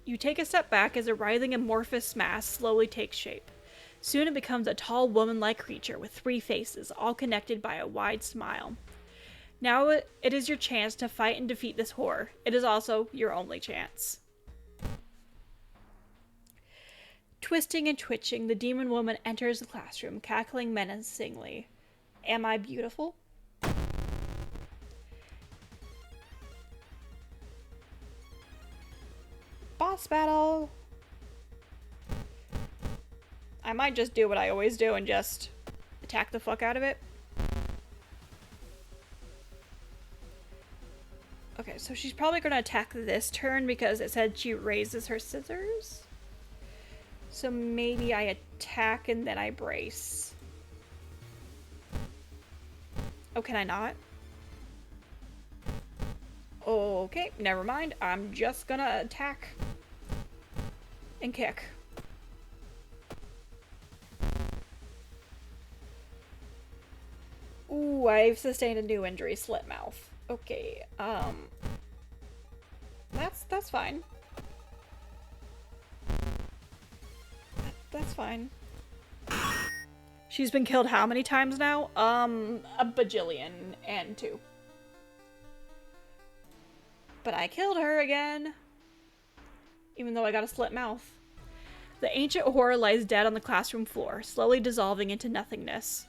You take a step back as a writhing amorphous mass slowly takes shape. Soon it becomes a tall woman-like creature with 3 faces, all connected by a wide smile. Now it is your chance to fight and defeat this horror. It is also your only chance. Twisting and twitching, the demon woman enters the classroom, cackling menacingly. Am I beautiful? Boss battle! I might just do what I always do and just attack the fuck out of it. Okay, so she's probably gonna attack this turn because it said she raises her scissors. So maybe I attack and then I brace. Oh, can I not? Okay, never mind. I'm just gonna attack and kick. Ooh, I've sustained a new injury, slit mouth. Okay, that's fine. That's fine. She's been killed how many times now? A bajillion and 2. But I killed her again. Even though I got a slit mouth. The ancient horror lies dead on the classroom floor, slowly dissolving into nothingness.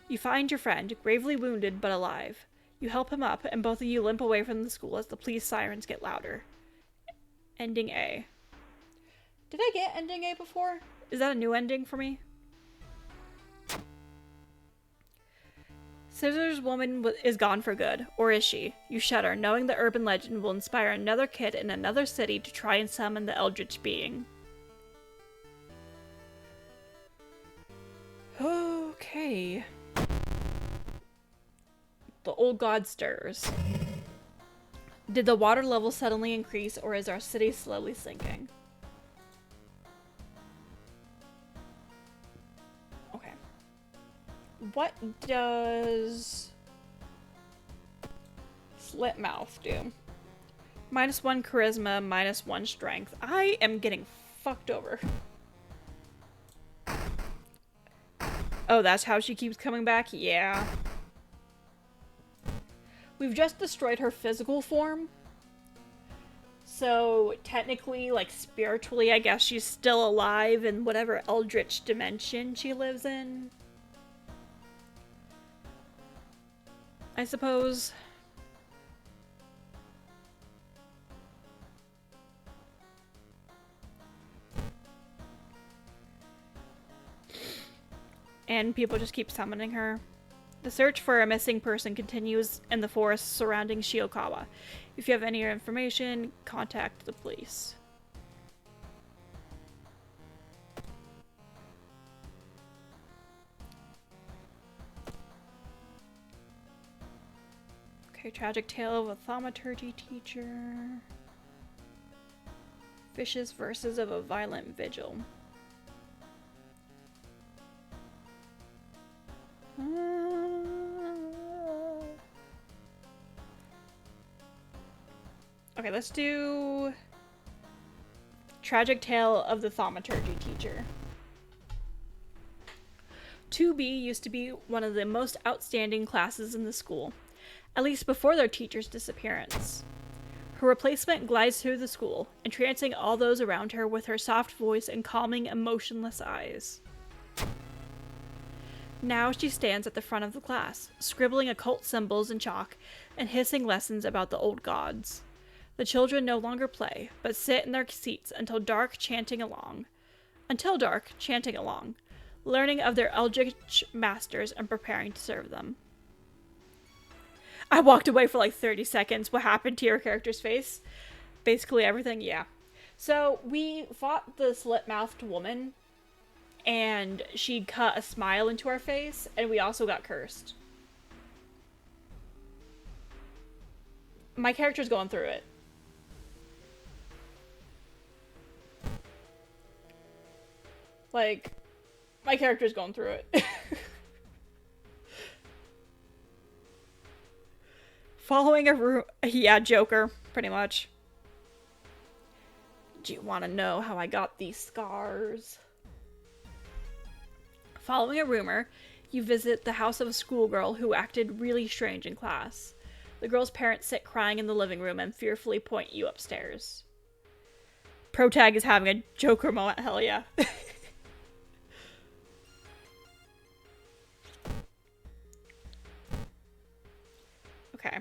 You find your friend, gravely wounded but alive. You help him up, and both of you limp away from the school as the police sirens get louder. Ending A. Did I get ending A before? Is that a new ending for me? Scissors Woman is gone for good, or is she? You shudder, knowing the urban legend will inspire another kid in another city to try and summon the eldritch being. Okay. The old god stirs. Did the water level suddenly increase, or is our city slowly sinking? Okay. What does slit mouth do? -1 charisma, -1 strength. I am getting fucked over. Oh, that's how she keeps coming back? Yeah. We've just destroyed her physical form. So, technically, like, spiritually, I guess she's still alive in whatever eldritch dimension she lives in. I suppose. And people just keep summoning her. The search for a missing person continues in the forest surrounding Shiokawa. If you have any information, contact the police. Okay, tragic tale of a thaumaturgy teacher. Vicious verses of a violent vigil. Okay, let's do tragic tale of the thaumaturgy teacher. 2B used to be one of the most outstanding classes in the school, at least before their teacher's disappearance. Her replacement glides through the school, entrancing all those around her with her soft voice and calming, emotionless eyes. Now she stands at the front of the class, scribbling occult symbols in chalk and hissing lessons about the old gods. The children no longer play, but sit in their seats until dark, chanting along, learning of their eldritch masters and preparing to serve them. I walked away for like 30 seconds. What happened to your character's face? Basically everything, yeah. So we fought the slit-mouthed woman, and she cut a smile into our face, and we also got cursed. My character's going through it. Like, my character's going through it. Following a room... Yeah, Joker, pretty much. Do you want to know how I got these scars? Following a rumor, you visit the house of a schoolgirl who acted really strange in class. The girl's parents sit crying in the living room and fearfully point you upstairs. Protag is having a Joker moment, hell yeah. Okay.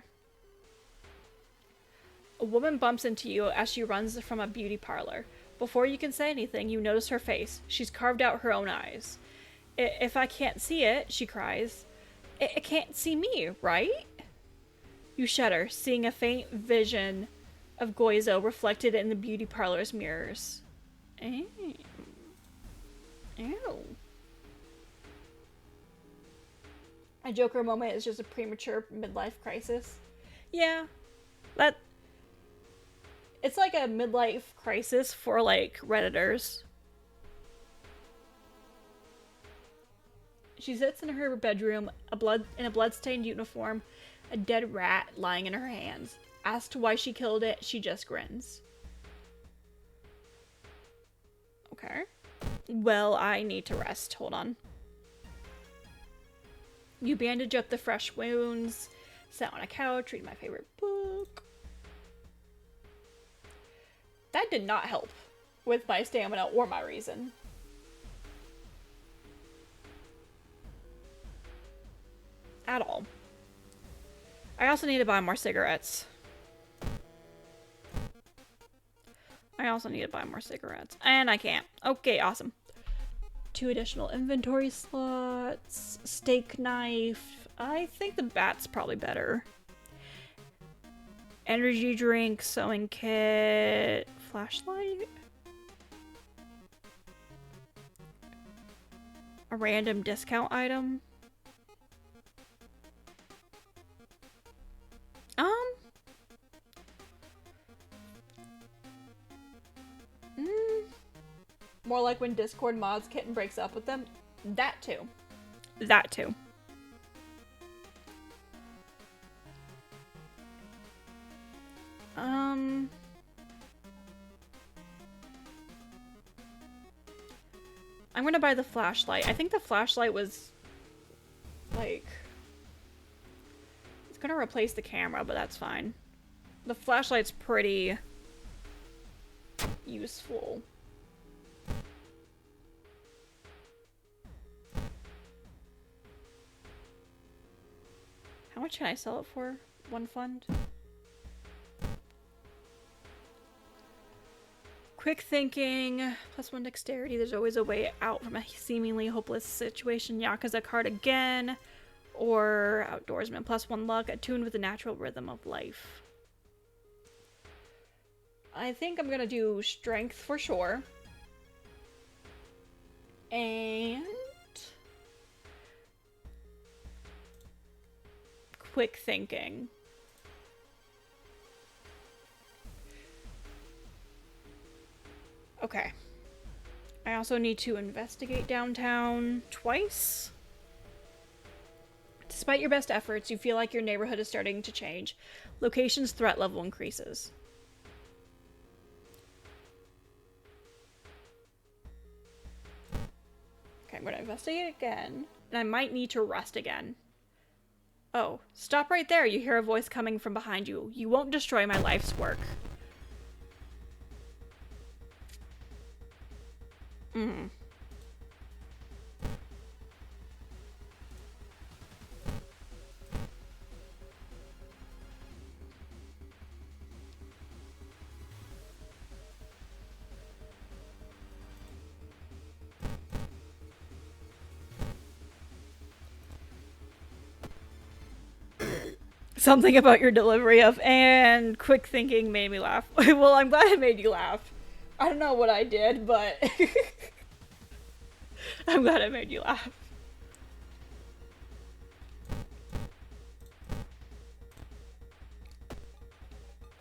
A woman bumps into you as she runs from a beauty parlor. Before you can say anything, you notice her face. She's carved out her own eyes. If I can't see it, she cries. It can't see me, right? You shudder, seeing a faint vision of Goizo reflected in the beauty parlor's mirrors. Ew. Ew. A Joker moment is just a premature midlife crisis. Yeah. It's like a midlife crisis for, like, Redditors. She sits in her bedroom, in a bloodstained uniform, a dead rat lying in her hands. Asked why she killed it, she just grins. Okay. Well, I need to rest. Hold on. You bandage up the fresh wounds, sit on a couch, read my favorite book. That did not help with my stamina or my reason. At all. I also need to buy more cigarettes. And I can't. Okay, awesome. 2 additional inventory slots. Steak knife. I think the bat's probably better. Energy drink, sewing kit, flashlight. A random discount item. More like when Discord mods kitten breaks up with them. That too. That too. I'm gonna buy the flashlight. I think the flashlight was like, it's gonna replace the camera, but that's fine. The flashlight's pretty useful. How much can I sell it for? 1 fund? Quick thinking, +1 dexterity. There's always a way out from a seemingly hopeless situation. Yakuza card again. or outdoorsman. +1 luck, attuned with the natural rhythm of life. I think I'm gonna do strength for sure. And quick thinking. Okay. I also need to investigate downtown twice. Despite your best efforts, you feel like your neighborhood is starting to change. Location's threat level increases. Okay, I'm going to investigate again. And I might need to rest again. Oh, stop right there. You hear a voice coming from behind you. You won't destroy my life's work. Something about your delivery of and quick thinking made me laugh. Well, I'm glad it made you laugh. I don't know what I did, but I'm glad it made you laugh.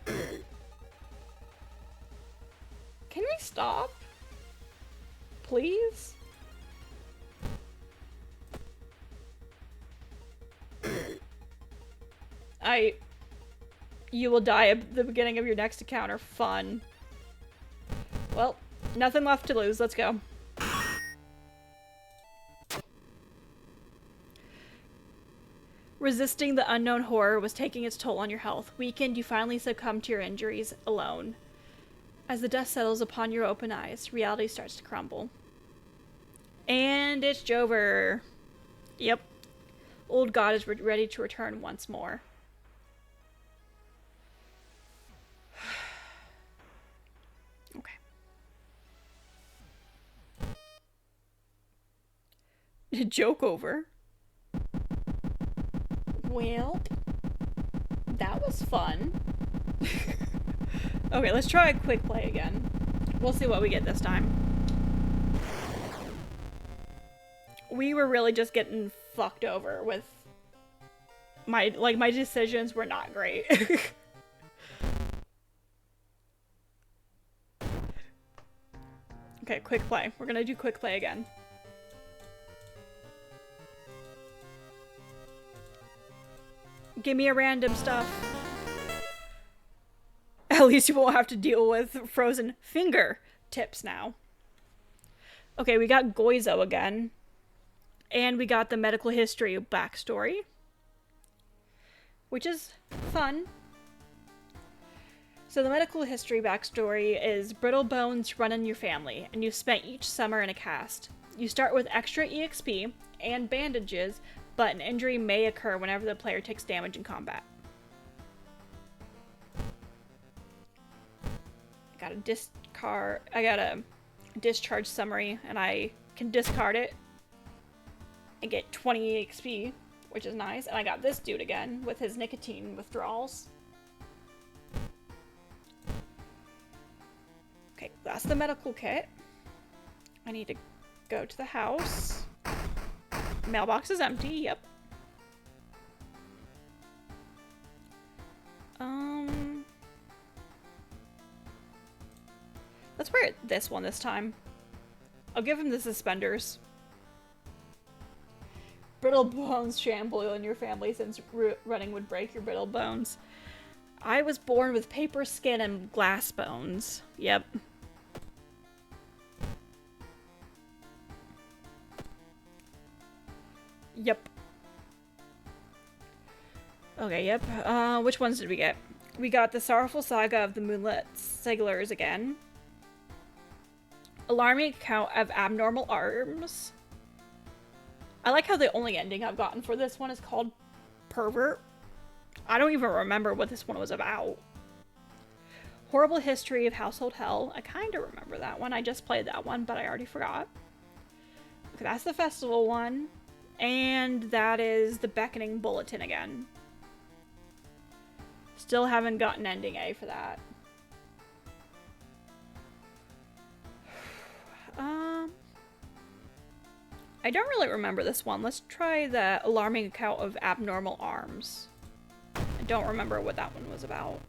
Can we stop? Please? You will die at the beginning of your next encounter. Fun. Well, nothing left to lose. Let's go. Resisting the unknown horror was taking its toll on your health. Weakened, you finally succumb to your injuries alone. As the dust settles upon your open eyes, reality starts to crumble. And it's Jover. Yep. Old God is ready to return once more. Okay. Joke over. Well, that was fun. Okay, let's try a quick play again. We'll see what we get this time. We were really just getting fucked over with my decisions were not great. Okay, quick play. We're gonna do quick play again. Give me a random stuff. At least you won't have to deal with frozen finger tips now. Okay, we got Goizo again. And we got the medical history backstory. Which is fun. So the medical history backstory is brittle bones run in your family, and you've spent each summer in a cast. You start with extra EXP and bandages, but an injury may occur whenever the player takes damage in combat. I got a discharge summary, and I can discard it and get 20 EXP, which is nice. And I got this dude again with his nicotine withdrawals. Okay, that's the medical kit. I need to go to the house. Mailbox is empty, yep. Let's wear this one this time. I'll give him the suspenders. Brittle bones shamble in your family since running would break your brittle bones. I was born with paper skin and glass bones. Yep. Yep. Okay, yep. Which ones did we get? We got the Sorrowful Saga of the Moonlit Sailors again. Alarming account of abnormal arms. I like how the only ending I've gotten for this one is called Pervert. I don't even remember what this one was about. Horrible History of Household Hell. I kind of remember that one. I just played that one, but I already forgot. Okay, that's the festival one. And that is the beckoning bulletin again. Still haven't gotten ending A for that. I don't really remember this one. Let's try the alarming account of abnormal arms. I don't remember what that one was about.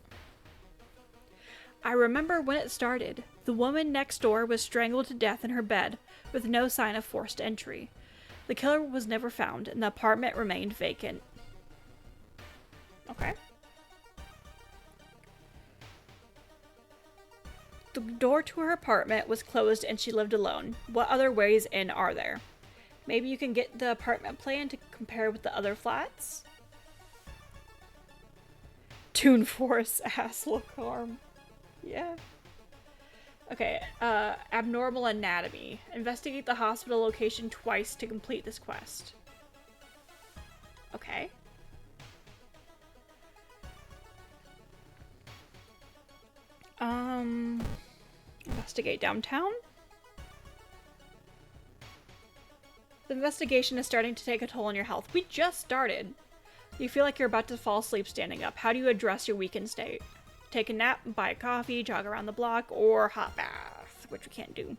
I remember when it started. The woman next door was strangled to death in her bed, with no sign of forced entry. The killer was never found, and the apartment remained vacant. Okay. The door to her apartment was closed and she lived alone. What other ways in are there? Maybe you can get the apartment plan to compare with the other flats? Toon Force ass look arm. Yeah. Okay, abnormal anatomy. Investigate the hospital location twice to complete this quest. Okay. Investigate downtown? The investigation is starting to take a toll on your health. We just started. You feel like you're about to fall asleep standing up. How do you address your weakened state? Take a nap, buy a coffee, jog around the block, or hot bath, which we can't do.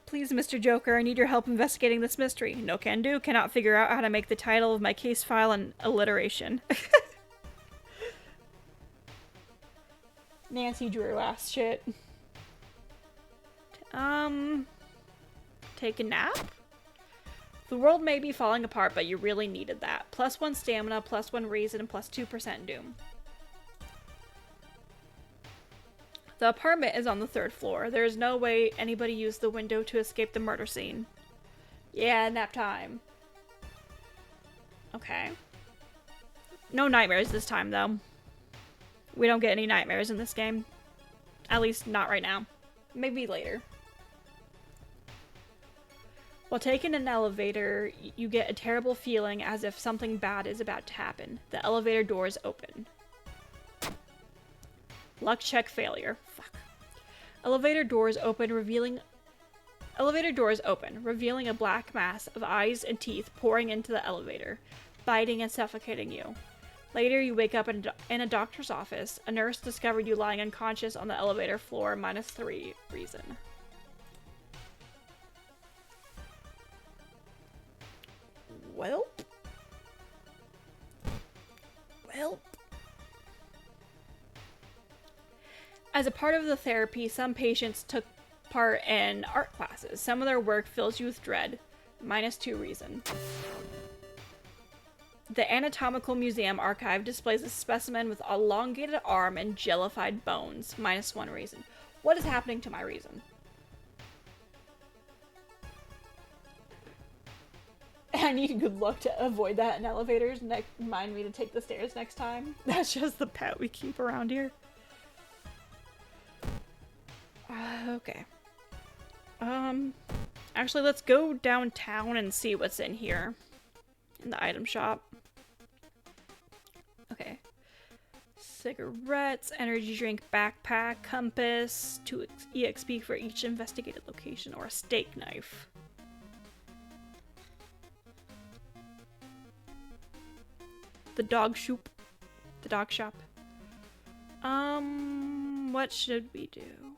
Please, Mr. Joker, I need your help investigating this mystery. No can do. Cannot figure out how to make the title of my case file an alliteration. Nancy Drew ass shit. Take a nap? The world may be falling apart, but you really needed that. +1 stamina, +1 reason, and +2% doom. The apartment is on the 3rd floor. There is no way anybody used the window to escape the murder scene. Yeah, nap time. Okay. No nightmares this time, though. We don't get any nightmares in this game. At least not right now. Maybe later. While taking an elevator, you get a terrible feeling as if something bad is about to happen. The elevator doors open. Luck check failure. Fuck. Elevator doors open, revealing a black mass of eyes and teeth pouring into the elevator, biting and suffocating you. Later, you wake up in a doctor's office. A nurse discovered you lying unconscious on the elevator floor, -3 reason. Welp. As a part of the therapy, some patients took part in art classes. Some of their work fills you with dread, -2 reason. The Anatomical Museum archive displays a specimen with elongated arm and jellified bones, -1 reason. What is happening to my reason? I need good luck to avoid that in elevators. Remind me to take the stairs next time. That's just the pet we keep around here. Okay. Actually, let's go downtown and see what's in here. In the item shop. Okay. Cigarettes, energy drink, backpack, compass, 2 EXP for each investigated location, or a steak knife. The dog shop. The dog shop. What should we do?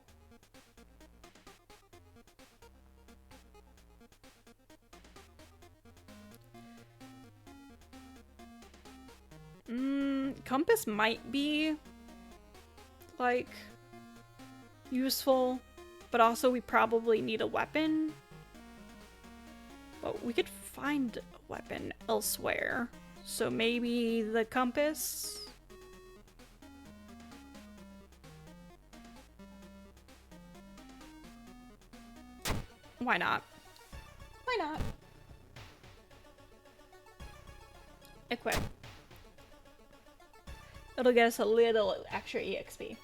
Compass might be, like, useful, but also we probably need a weapon. But we could find a weapon elsewhere. So maybe the compass? Why not? Why not? Equip. It'll get us a little extra EXP.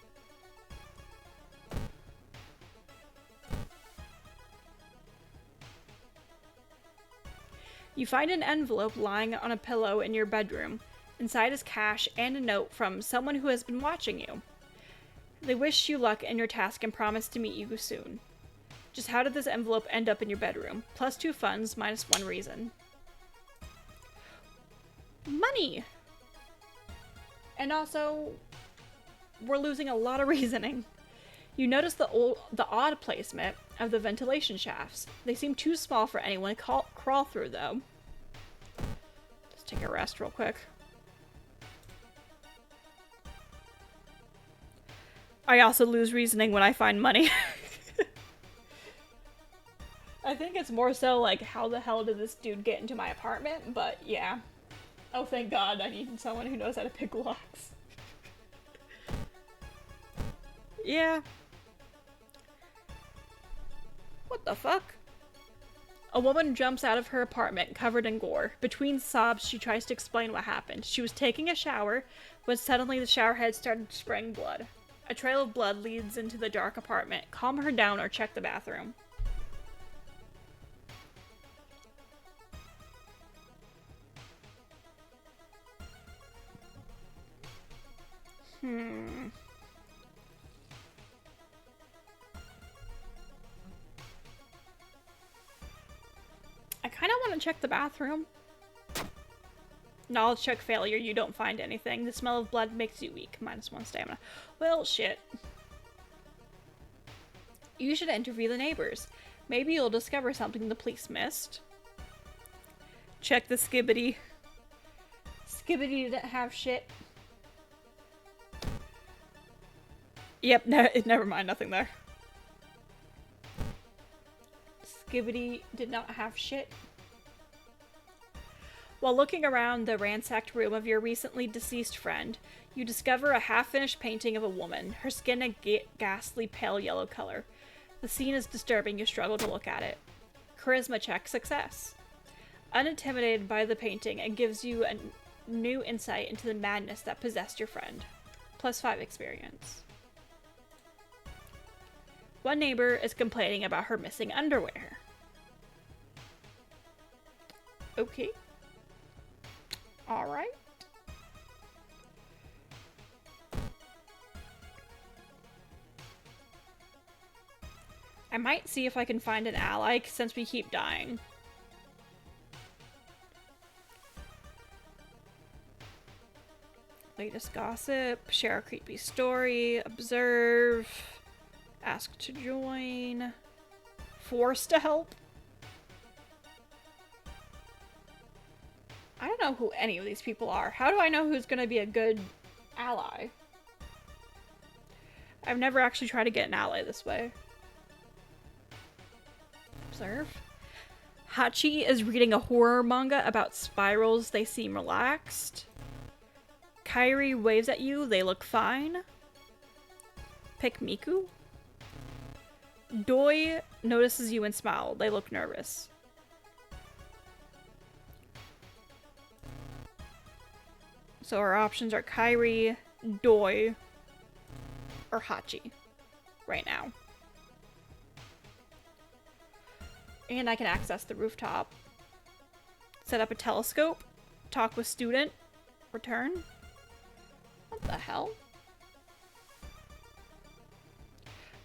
You find an envelope lying on a pillow in your bedroom. Inside is cash and a note from someone who has been watching you. They wish you luck in your task and promise to meet you soon. Just how did this envelope end up in your bedroom? +2 funds, -1 reason. Money! And also, we're losing a lot of reasoning. You notice the odd placement of the ventilation shafts. They seem too small for anyone to crawl through, though. Let's take a rest real quick. I also lose reasoning when I find money. I think it's more so like, how the hell did this dude get into my apartment? But yeah. Oh, thank God, I need someone who knows how to pick locks. Yeah. What the fuck? A woman jumps out of her apartment covered in gore. Between sobs, she tries to explain what happened. She was taking a shower when suddenly the shower head started spraying blood. A trail of blood leads into the dark apartment. Calm her down or check the bathroom. I kind of want to check the bathroom. Knowledge check failure. You don't find anything. The smell of blood makes you weak. -1 stamina. Well, shit. You should interview the neighbors. Maybe you'll discover something the police missed. Check the Skibbity. Skibbity didn't have shit. Yep, never mind. Nothing there. Skibbity did not have shit. While looking around the ransacked room of your recently deceased friend, you discover a half-finished painting of a woman, her skin a ghastly pale yellow color. The scene is disturbing, you struggle to look at it. Charisma check success. Unintimidated by the painting, it gives you a new insight into the madness that possessed your friend. +5 experience. One neighbor is complaining about her missing underwear. Okay. Alright. I might see if I can find an ally since we keep dying. Latest gossip, share a creepy story, observe, ask to join, force to help. I don't know who any of these people are. How do I know who's going to be a good ally? I've never actually tried to get an ally this way. Observe. Hachi is reading a horror manga about spirals. They seem relaxed. Kairi waves at you. They look fine. Pick Miku. Doi notices you and smile. They look nervous. So our options are Kairi, Doi, or Hachi right now. And I can access the rooftop. Set up a telescope. Talk with student. Return. What the hell?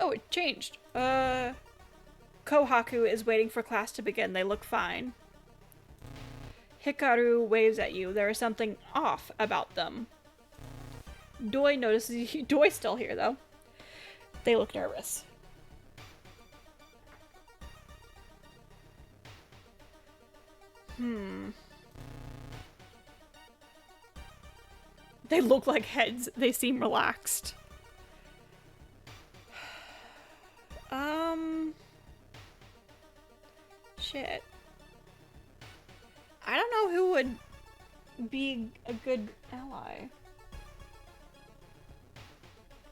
Oh, it changed. Kohaku is waiting for class to begin. They look fine. Hikaru waves at you. There is something off about them. Doi notices you. Doi's still here, though. They look nervous. They look like heads. They seem relaxed. Shit. I don't know who would be a good ally.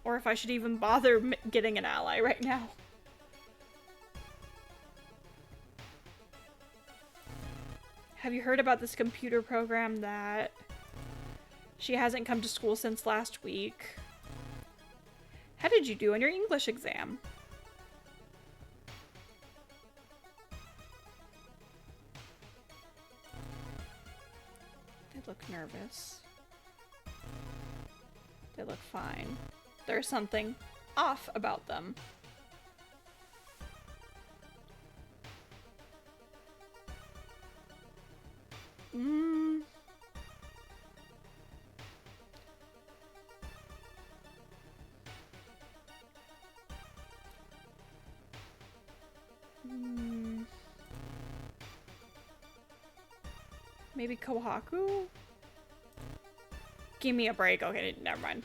Or if I should even bother getting an ally right now. Have you heard about this computer program that she hasn't come to school since last week? How did you do on your English exam? They look nervous. They look fine. There's something off about them. Mm. Maybe Kohaku? Give me a break. Okay, never mind.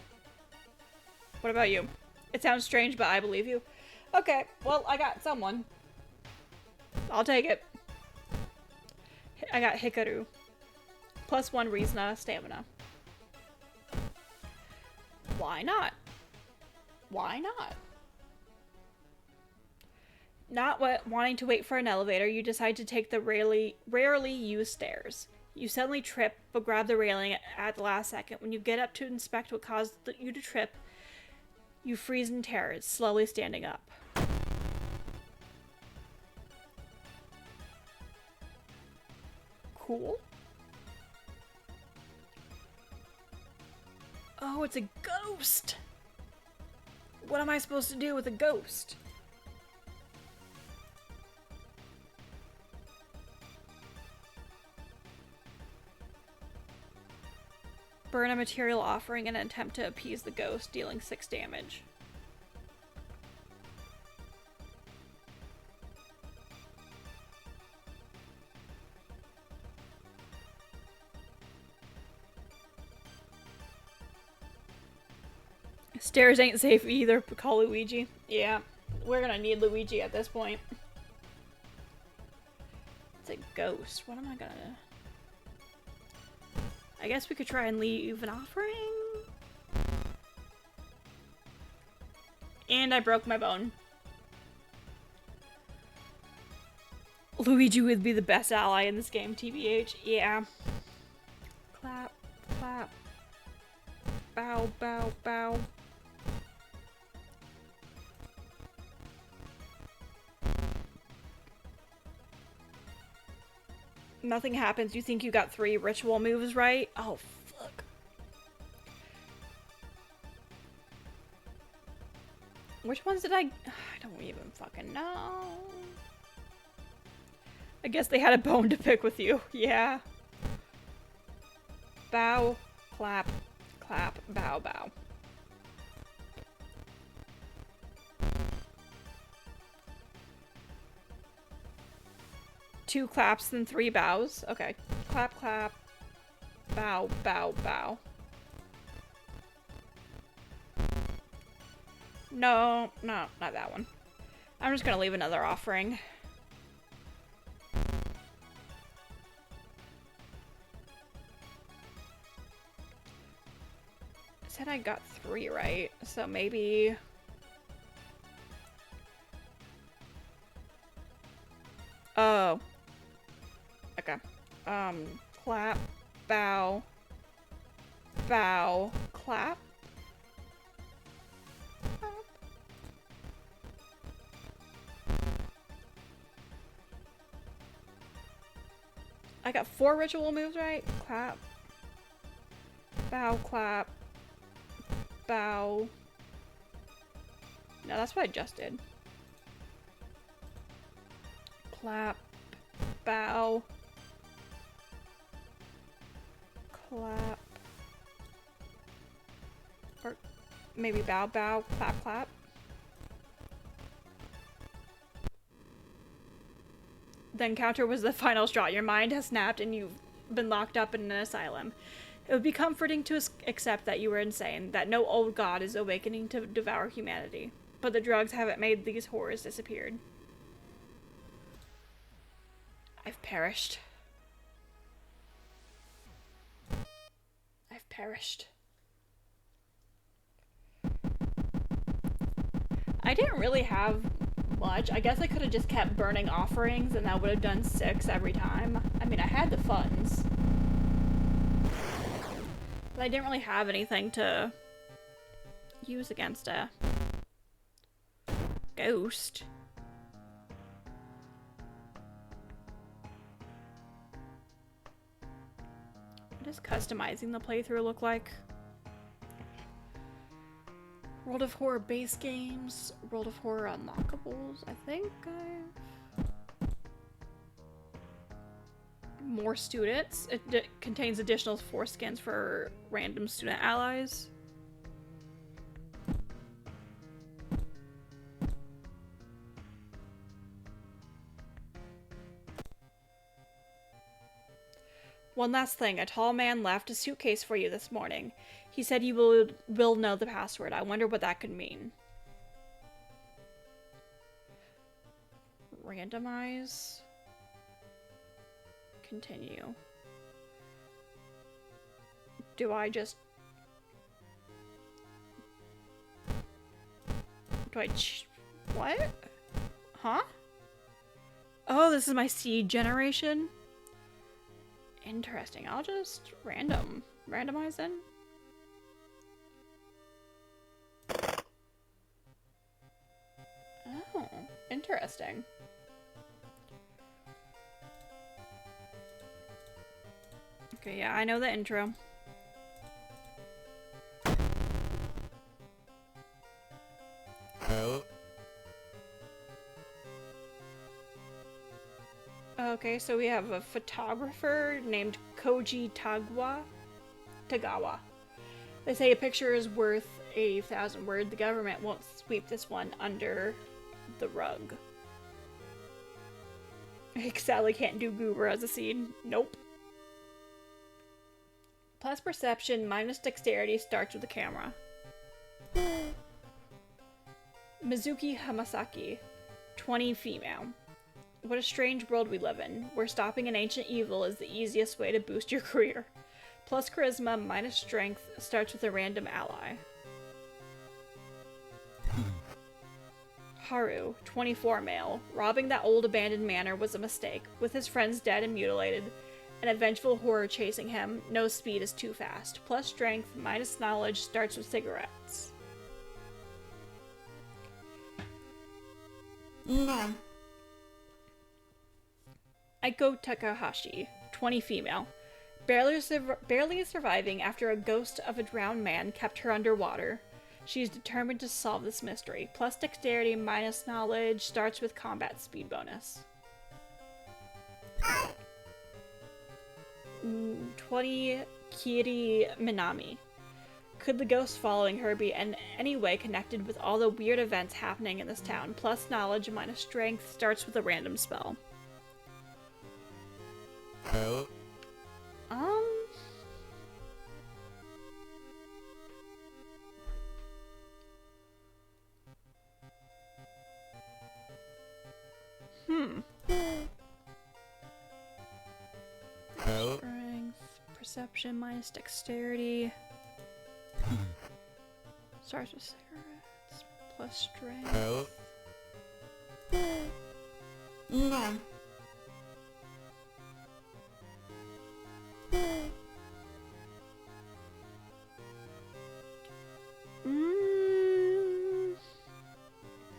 What about you? It sounds strange, but I believe you. Okay, well, I got someone. I'll take it. I got Hikaru. +1 Rizna stamina. Why not? Why not? Not wanting to wait for an elevator, you decide to take the rarely used stairs. You suddenly trip, but grab the railing at the last second. When you get up to inspect what caused you to trip, you freeze in terror, slowly standing up. Cool. Oh, it's a ghost! What am I supposed to do with a ghost? Burn a material offering in an attempt to appease the ghost, dealing 6 damage. Stairs ain't safe either, call Luigi. Yeah, we're gonna need Luigi at this point. It's a ghost. What am I gonna... I guess we could try and leave an offering? And I broke my bone. Luigi would be the best ally in this game, TBH. Yeah. Clap, clap. Bow, bow, bow. Nothing happens. You think you got 3 ritual moves right? Oh, fuck. Which ones did I don't even fucking know. I guess they had a bone to pick with you. Yeah. Bow, clap, clap, bow, bow. Two claps and 3 bows. Okay. Clap, clap. Bow, bow, bow. No, not that one. I'm just gonna leave another offering. I said I got 3 right, so maybe... Oh. Okay. Clap, bow, bow, clap. I got 4 ritual moves right. Clap, bow, clap, bow. No, that's what I just did. Clap, bow, clap, or maybe bow, bow, clap, clap. The encounter was the final straw. Your mind has snapped and you've been locked up in an asylum. It would be comforting to accept that you were insane, that no old god is awakening to devour humanity. But the drugs haven't made these horrors disappeared. I've perished. I've perished. I didn't really have much. I guess I could have just kept burning offerings and that would have done 6 every time. I mean, I had the funds. But I didn't really have anything to use against a ghost. What does customizing the playthrough look like? World of Horror base games, World of Horror unlockables, I think more students. It contains additional foreskins for random student allies. One last thing, a tall man left a suitcase for you this morning. He said you will know the password. I wonder what that could mean. Randomize. Continue. Do I just... What? Huh? Oh, this is my seed generation? Interesting. I'll just randomize in. Oh, interesting. Okay, yeah, I know the intro. Okay, so we have a photographer named Koji Tagawa. They say a picture is worth 1,000 words. The government won't sweep this one under the rug. I sadly can't do Goober as a seed. Nope. Plus perception minus dexterity starts with the camera. Mizuki Hamasaki, 20 female. What a strange world we live in, where stopping an ancient evil is the easiest way to boost your career. Plus charisma minus strength starts with a random ally. Haru, 24 male. Robbing that old abandoned manor was a mistake. With his friends dead and mutilated, and a vengeful horror chasing him, no speed is too fast. Plus strength minus knowledge starts with cigarettes. Aiko Takahashi, 20 female. Barely surviving after a ghost of a drowned man kept her underwater. She is determined to solve this mystery. Plus dexterity minus knowledge starts with combat speed bonus. 20 Kiri Minami. Could the ghost following her be in any way connected with all the weird events happening in this town? Plus knowledge minus strength starts with a random spell. Strength, perception minus dexterity. Starts with cigarettes. Plus strength.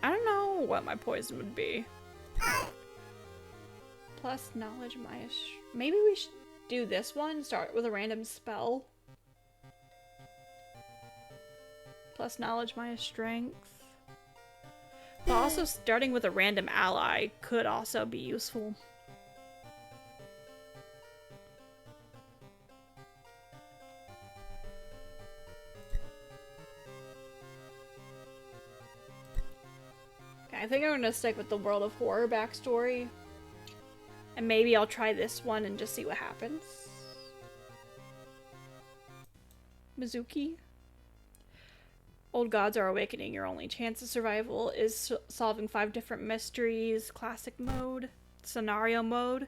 I don't know what my poison would be. Plus knowledge minus... Maybe we should do this one. Start with a random spell. Plus knowledge minus strength. But also starting with a random ally could also be useful. Okay, I think I'm gonna stick with the World of Horror backstory. And maybe I'll try this one and just see what happens. Mizuki. Old gods are awakening. Your only chance of survival is solving 5 different mysteries. Classic mode. Scenario mode.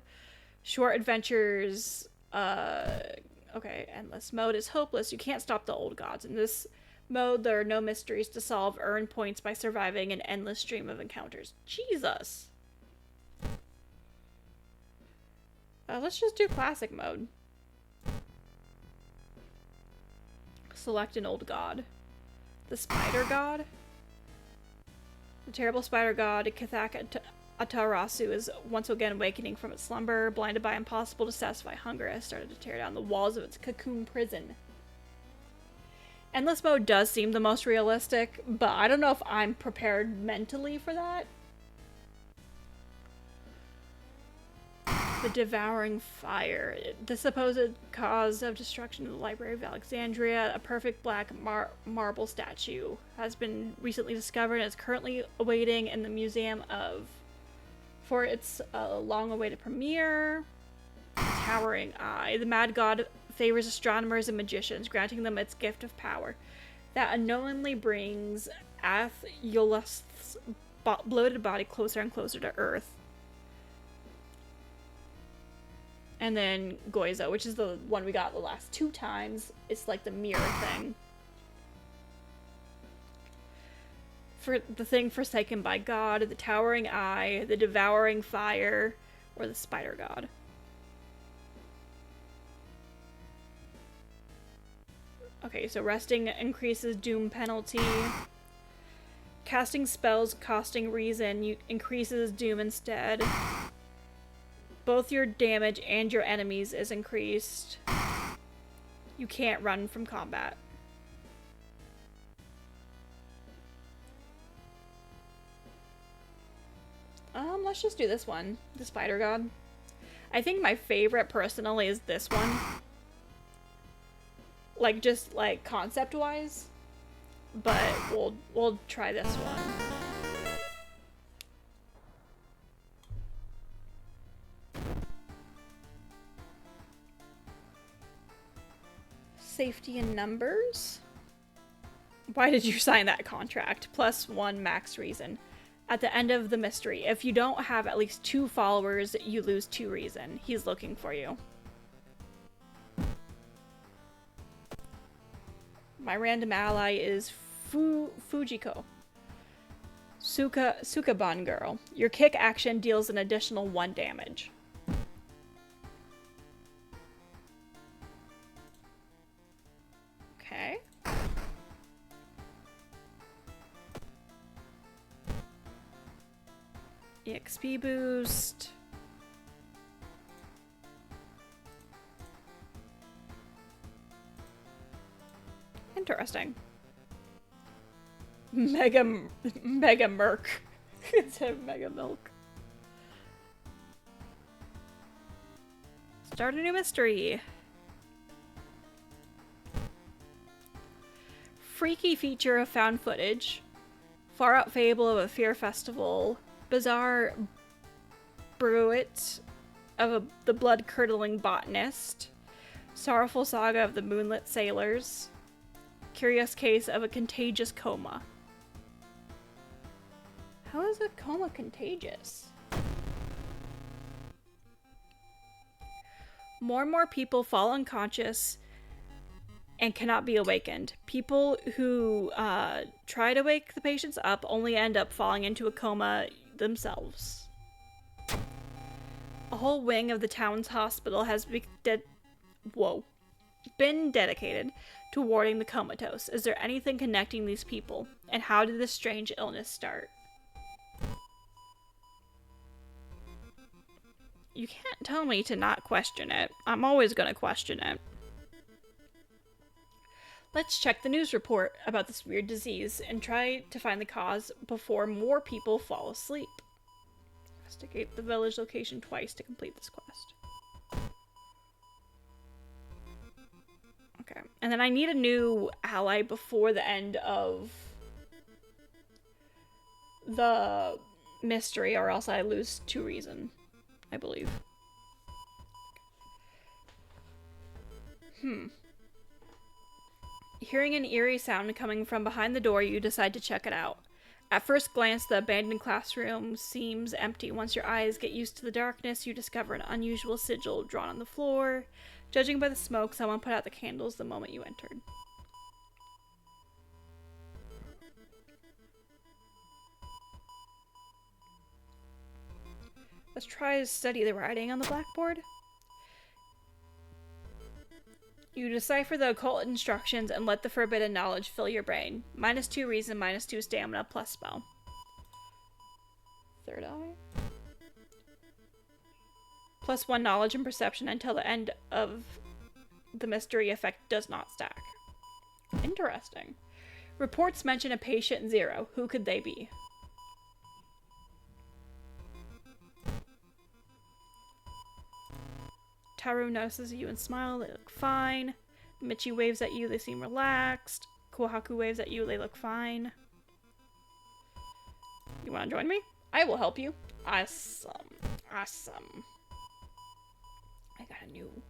Short adventures. Okay, endless mode is hopeless. You can't stop the old gods. In this mode, there are no mysteries to solve. Earn points by surviving an endless stream of encounters. Jesus. Let's just do classic mode. Select an old god. The spider god. The terrible spider god, Kathaka Atarasu, is once again awakening from its slumber. Blinded by impossible to satisfy hunger, has started to tear down the walls of its cocoon prison. Endless mode does seem the most realistic, but I don't know if I'm prepared mentally for that. The devouring fire. The supposed cause of destruction of the Library of Alexandria, a perfect black marble statue, has been recently discovered and is currently awaiting in the Museum of... for its long-awaited premiere. The towering eye. The mad god favors astronomers and magicians, granting them its gift of power that unknowingly brings Aetholust's bloated body closer and closer to Earth. And then Goizo, which is the one we got the last 2 times. It's like the mirror thing. For the thing forsaken by God, the towering eye, the devouring fire, or the spider god. Okay, so resting increases doom penalty. Casting spells costing reason increases doom instead. Both your damage and your enemies is increased. You can't run from combat. Let's just do this one. The Spider God. I think my favorite personally is this one. Like, just like concept-wise. But we'll try this one. Safety in numbers. Why did you sign that contract? +1 max reason. At the end of the mystery, if you don't have at least 2 followers, you lose 2 reason. He's looking for you. My random ally is Fujiko. Sukaban girl. Your kick action deals an additional 1 damage. Okay. EXP boost. Interesting. Mega Merc. It's a Mega Milk. Start a new mystery. Freaky feature of found footage. Far out fable of a fear festival. Bizarre bruit of the blood-curdling botanist. Sorrowful saga of the moonlit sailors. Curious case of a contagious coma. How is a coma contagious? More and more people fall unconscious and cannot be awakened. People who try to wake the patients up only end up falling into a coma themselves. A whole wing of the town's hospital has been dedicated to warding the comatose. Is there anything connecting these people? And how did this strange illness start? You can't tell me to not question it. I'm always going to question it. Let's check the news report about this weird disease and try to find the cause before more people fall asleep. Investigate the village location twice to complete this quest. Okay, and then I need a new ally before the end of the mystery, or else I lose 2 reason, I believe. Hearing an eerie sound coming from behind the door, you decide to check it out. At first glance, the abandoned classroom seems empty. Once your eyes get used to the darkness, you discover an unusual sigil drawn on the floor. Judging by the smoke, someone put out the candles the moment you entered. Let's try to study the writing on the blackboard. You decipher the occult instructions and let the forbidden knowledge fill your brain. -2 reason, -2 stamina, plus spell. Third eye. +1 knowledge and perception until the end of the mystery effect does not stack. Interesting. Reports mention a patient 0. Who could they be? Taru notices you and smiles. They look fine. Michi waves at you. They seem relaxed. Kohaku waves at you. They look fine. You want to join me? I will help you. Awesome. Awesome. I got a new...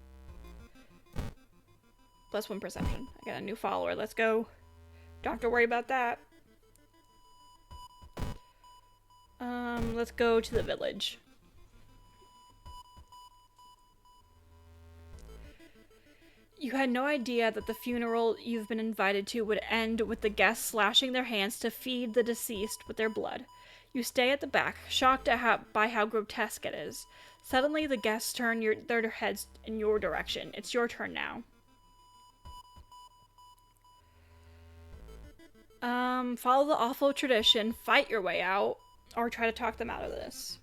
+1 perception. I got a new follower. Let's go. Don't have to worry about that. Let's go to the village. You had no idea that the funeral you've been invited to would end with the guests slashing their hands to feed the deceased with their blood. You stay at the back, shocked by how grotesque it is. Suddenly, the guests turn their heads in your direction. It's your turn now. Follow the awful tradition, fight your way out, or try to talk them out of this.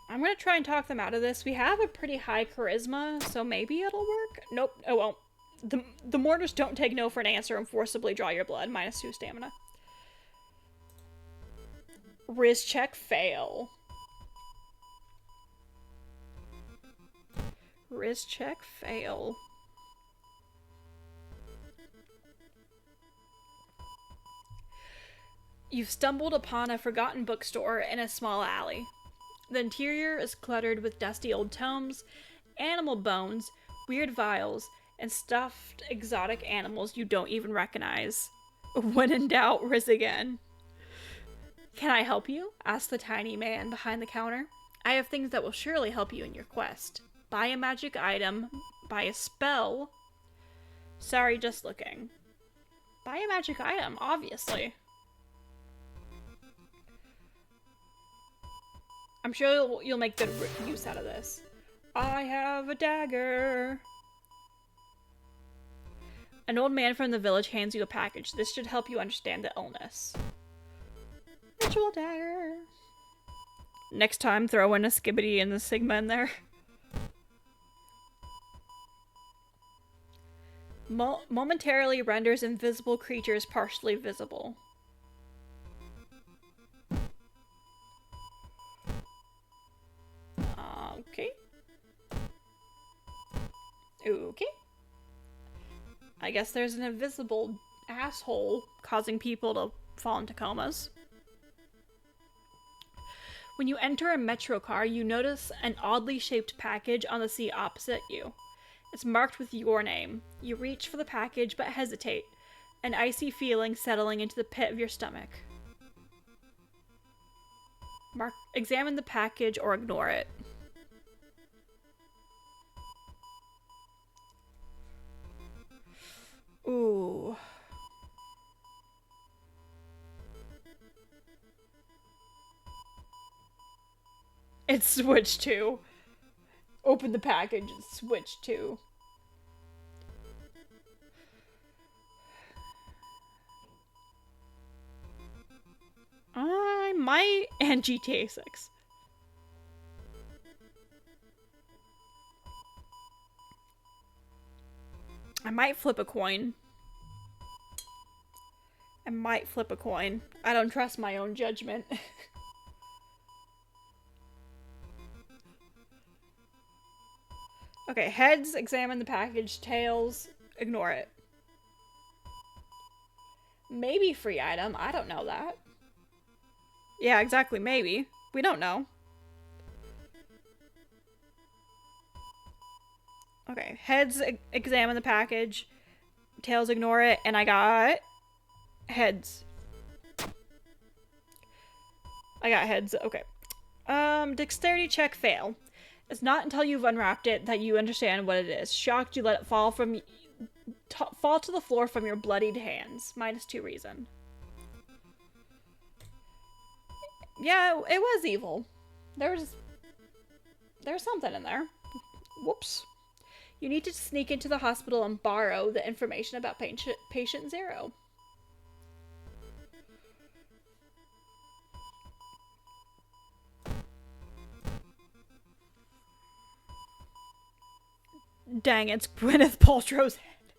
I'm gonna try and talk them out of this. We have a pretty high charisma, so maybe it'll work. Nope, it won't. The mortars don't take no for an answer and forcibly draw your blood. -2 stamina. Riz check, fail. Riz check, fail. You've stumbled upon a forgotten bookstore in a small alley. The interior is cluttered with dusty old tomes, animal bones, weird vials, and stuffed exotic animals you don't even recognize. When in doubt, riz again. Can I help you? Asked the tiny man behind the counter. I have things that will surely help you in your quest. Buy a magic item. Buy a spell. Sorry, just looking. Buy a magic item, obviously. I'm sure you'll make good use out of this. I have a dagger. An old man from the village hands you a package. This should help you understand the illness. Ritual dagger. Next time, throw in a skibbity and the sigma in there. Momentarily renders invisible creatures partially visible. Okay. Okay. I guess there's an invisible asshole causing people to fall into comas. When you enter a metro car, you notice an oddly shaped package on the seat opposite you. It's marked with your name. You reach for the package but hesitate, an icy feeling settling into the pit of your stomach. Examine the package or ignore it. Ooh. It's switched to. Open the package, it's switched to. I might, and GTA 6. I might flip a coin. I might flip a coin. I don't trust my own judgment. Okay, heads, examine the package. Tails, ignore it. Maybe free item. I don't know that. Yeah, exactly. Maybe. We don't know. Okay, heads, examine the package. Tails, ignore it. And I got heads. I got heads. Okay. Dexterity check, fail. It's not until you've unwrapped it that you understand what it is. Shocked, you let it fall to the floor from your bloodied hands. -2 reason. Yeah, it was evil. There's something in there. Whoops. You need to sneak into the hospital and borrow the information about patient 0. Dang, it's Gwyneth Paltrow's head.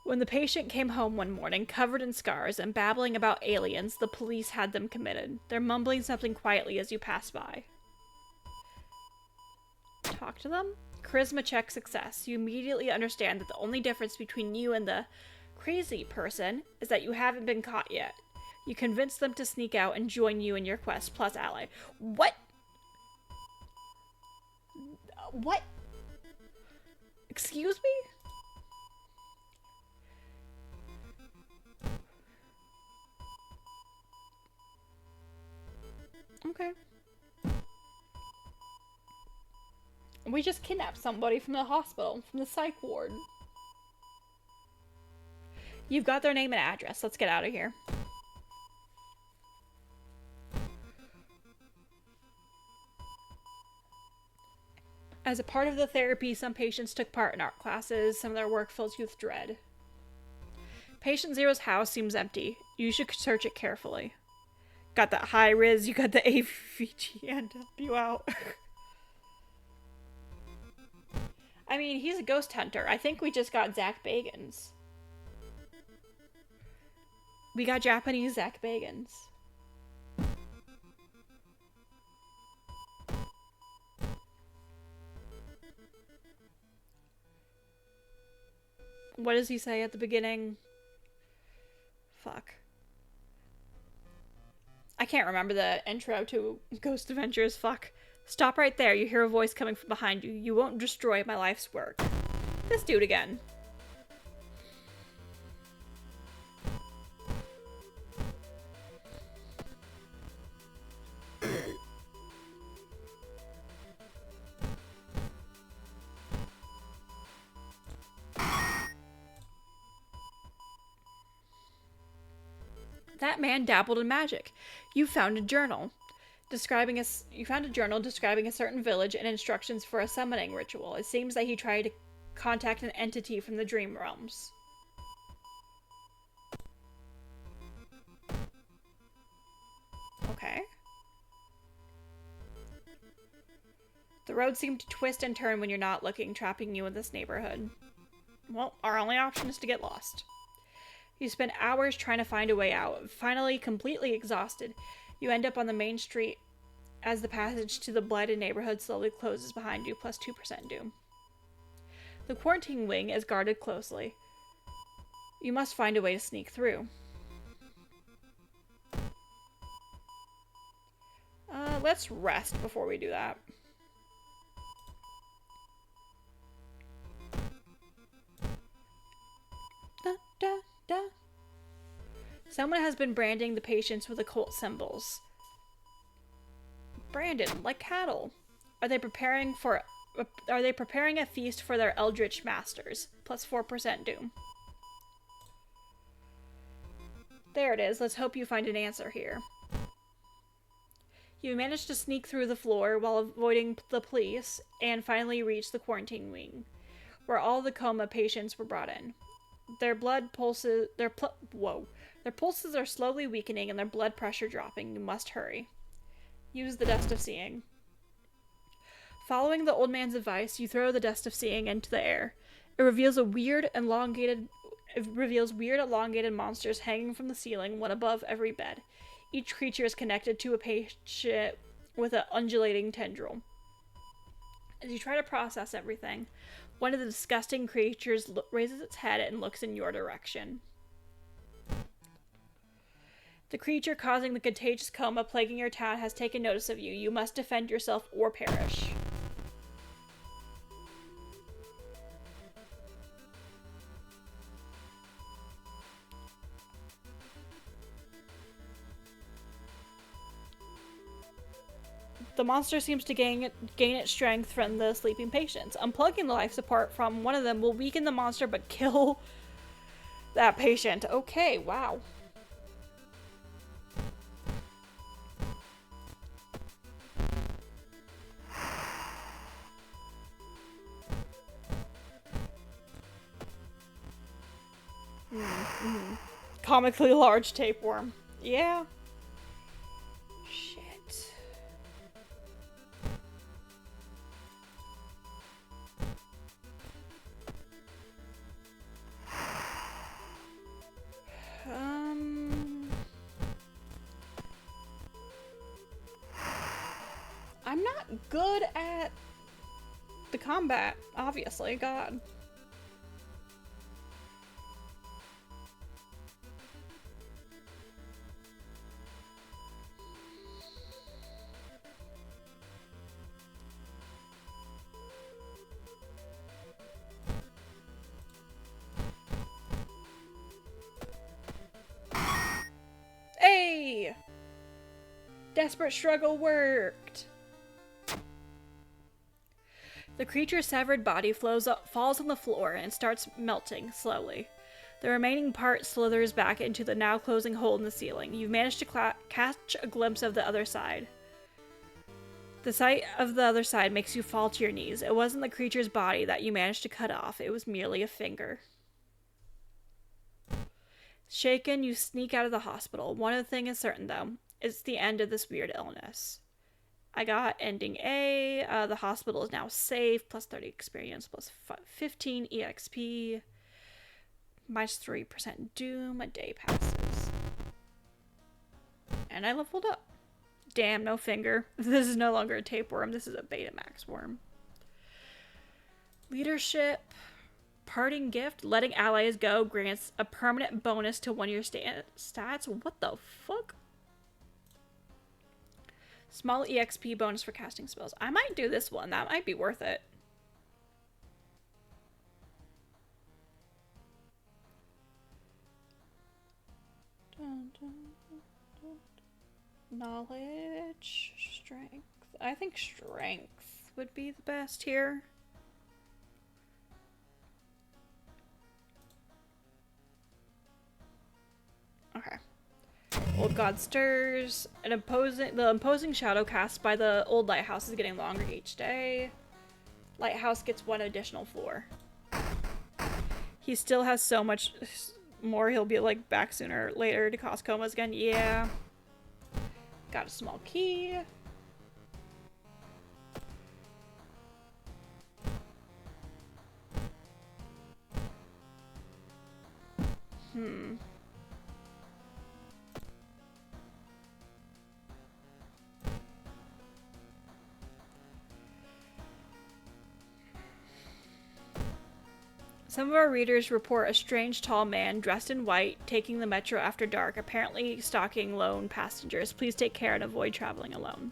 When the patient came home one morning, covered in scars and babbling about aliens the police had them committed, they're mumbling something quietly as you pass by. talk to them. Charisma check success. You immediately understand that the only difference between you and the crazy person is that you haven't been caught yet. You convince them to sneak out and join you in your quest, plus ally. What? What? Excuse me? Okay. We just kidnapped somebody from the hospital, from the psych ward. You've got their name and address. Let's get out of here. As a part of the therapy, some patients took part in art classes. Some of their work fills you with dread. Patient Zero's house seems empty. You should search it carefully. Got that high res, you got the AVGN to help you out. I mean, he's a ghost hunter. I think we just got Zach Bagans. We got Japanese Zach Bagans. What does he say at the beginning? Fuck. I can't remember the intro to Ghost Adventures. Fuck. Stop right there. You hear a voice coming from behind you. You won't destroy my life's work. This dude again. That man dabbled in magic. You found a journal describing a certain village and instructions for a summoning ritual. It seems that he tried to contact an entity from the dream realms. Okay. The road seemed to twist and turn when you're not looking, trapping you in this neighborhood. Well, our only option is to get lost. You spend hours trying to find a way out. Finally, completely exhausted, you end up on the main street as the passage to the blighted neighborhood slowly closes behind you, plus 2% doom. The quarantine wing is guarded closely. You must find a way to sneak through. Let's rest before we do that. Da, da, da. Someone has been branding the patients with occult symbols. Branded like cattle. Are they preparing a feast for their eldritch masters? Plus 4% doom. There it is. Let's hope you find an answer here. You managed to sneak through the floor while avoiding the police and finally reach the quarantine wing, where all the coma patients were brought in. Their pulses are slowly weakening and their blood pressure dropping. You must hurry. Use the Dust of Seeing. Following the old man's advice, you throw the Dust of Seeing into the air. It reveals weird, elongated monsters hanging from the ceiling, one above every bed. Each creature is connected to a patient with an undulating tendril. As you try to process everything, one of the disgusting creatures raises its head and looks in your direction. The creature causing the contagious coma plaguing your town has taken notice of you. You must defend yourself or perish. The monster seems to gain its strength from the sleeping patients. Unplugging the life support from one of them will weaken the monster but kill that patient. Okay, wow. Comically large tapeworm. Yeah. Shit. I'm not good at the combat, obviously. God. Hey! Desperate struggle worked. The creature's severed body falls on the floor and starts melting slowly. The remaining part slithers back into the now closing hole in the ceiling. You've managed to catch a glimpse of the other side. The sight of the other side makes you fall to your knees. It wasn't the creature's body that you managed to cut off. It was merely a finger. Shaken, you sneak out of the hospital. One thing is certain, though. It's the end of this weird illness. I got ending A. The hospital is now safe. Plus 30 experience. Plus 15 EXP. Minus 3% doom. A day passes. And I leveled up. Damn, no finger. This is no longer a tapeworm. This is a Betamax worm. Leadership. Parting gift. Letting allies go grants a permanent bonus to one of your stats. What the fuck? Small EXP bonus for casting spells. I might do this one. That might be worth it. Dun, dun, dun, dun. Knowledge. Strength. I think strength would be the best here. Okay. Old God stirs. The imposing shadow cast by the old lighthouse is getting longer each day. Lighthouse gets one additional floor. He still has so much more. He'll be like back sooner or later to cause comas again. Yeah. Got a small key. Some of our readers report a strange tall man dressed in white taking the metro after dark, apparently stalking lone passengers. Please take care and avoid traveling alone.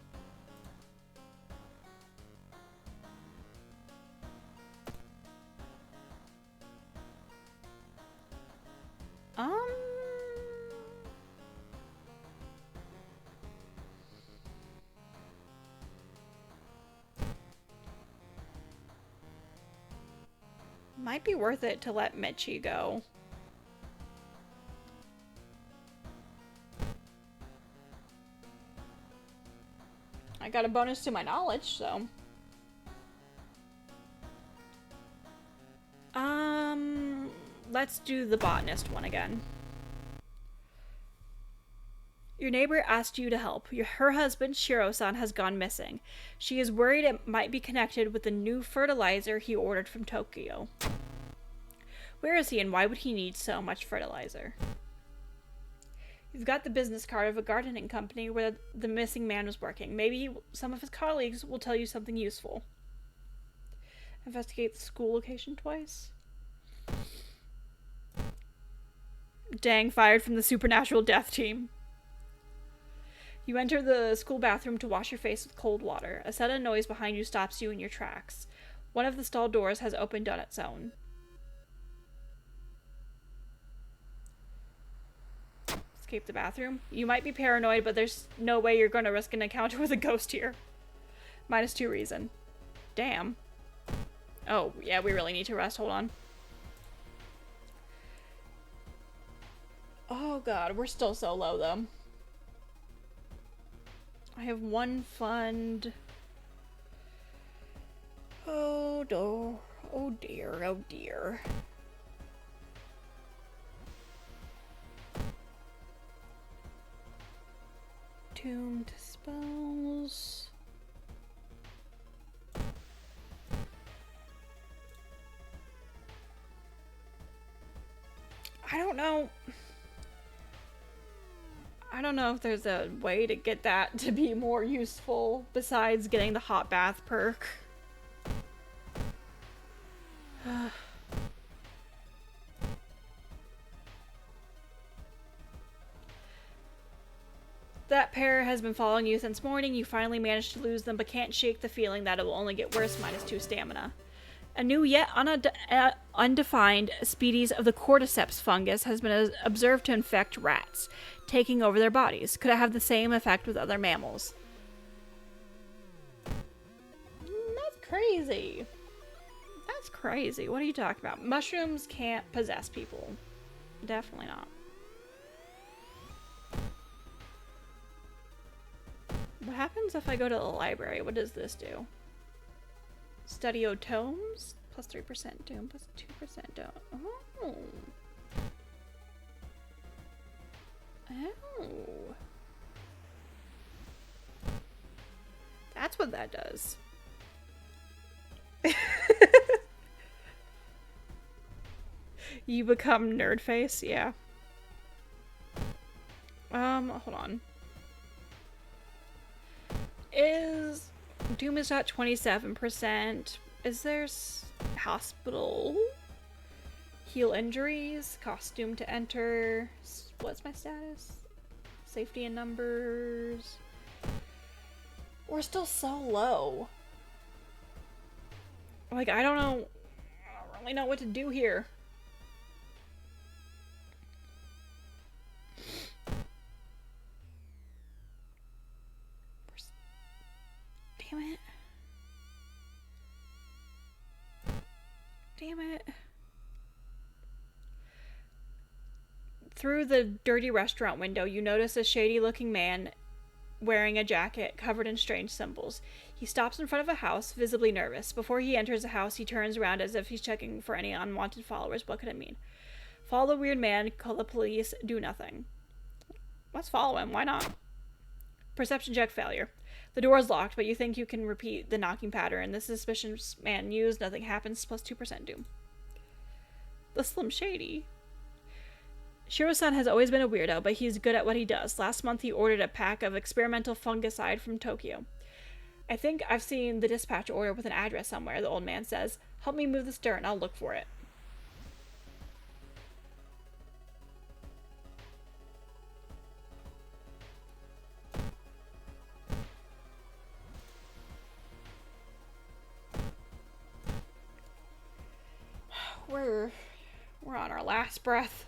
Might be worth it to let Mitchie go. I got a bonus to my knowledge, so. Let's do the botanist one again. Your neighbor asked you to help. Her husband, Shiro-san, has gone missing. She is worried it might be connected with the new fertilizer he ordered from Tokyo. Where is he and why would he need so much fertilizer? You've got the business card of a gardening company where the missing man was working. Maybe some of his colleagues will tell you something useful. Investigate the school location twice. Dang, fired from the supernatural death team. You enter the school bathroom to wash your face with cold water. A sudden noise behind you stops you in your tracks. One of the stall doors has opened on its own. Escape the bathroom. You might be paranoid, but there's no way you're going to risk an encounter with a ghost here. -2 reason. Damn. Oh, yeah, we really need to rest. Hold on. Oh god, we're still so low, though. I have one fund. Oh, no. Oh dear, oh dear. Tuned spells. I don't know. I don't know if there's a way to get that to be more useful besides getting the hot bath perk. That pair has been following you since morning. You finally managed to lose them, but can't shake the feeling that it will only get worse. -2 stamina. A new yet undefined species of the cordyceps fungus has been observed to infect rats, taking over their bodies. Could it have the same effect with other mammals? That's crazy. That's crazy. What are you talking about? Mushrooms can't possess people. Definitely not. What happens if I go to the library? What does this do? Study tomes? Plus 3% doom, plus 2% doom. Oh. Oh. That's what that does. You become nerd face? Yeah. Hold on. Doom is at 27%. Is there hospital? Heal injuries? Costume to enter? What's my status? Safety in numbers? We're still so low. Like, I don't really know what to do here. Damn it. Damn it. Through the dirty restaurant window, you notice a shady-looking man wearing a jacket covered in strange symbols. He stops in front of a house, visibly nervous. Before he enters the house, he turns around as if he's checking for any unwanted followers. What could it mean? Follow the weird man, call the police, do nothing. Let's follow him. Why not? Perception check failure. The door is locked, but you think you can repeat the knocking pattern. The suspicious man used. Nothing happens. Plus 2% doom. The Slim Shady. Shiro-san has always been a weirdo, but he's good at what he does. Last month he ordered a pack of experimental fungicide from Tokyo. I think I've seen the dispatch order with an address somewhere, the old man says. Help me move this dirt and I'll look for it. We're on our last breath.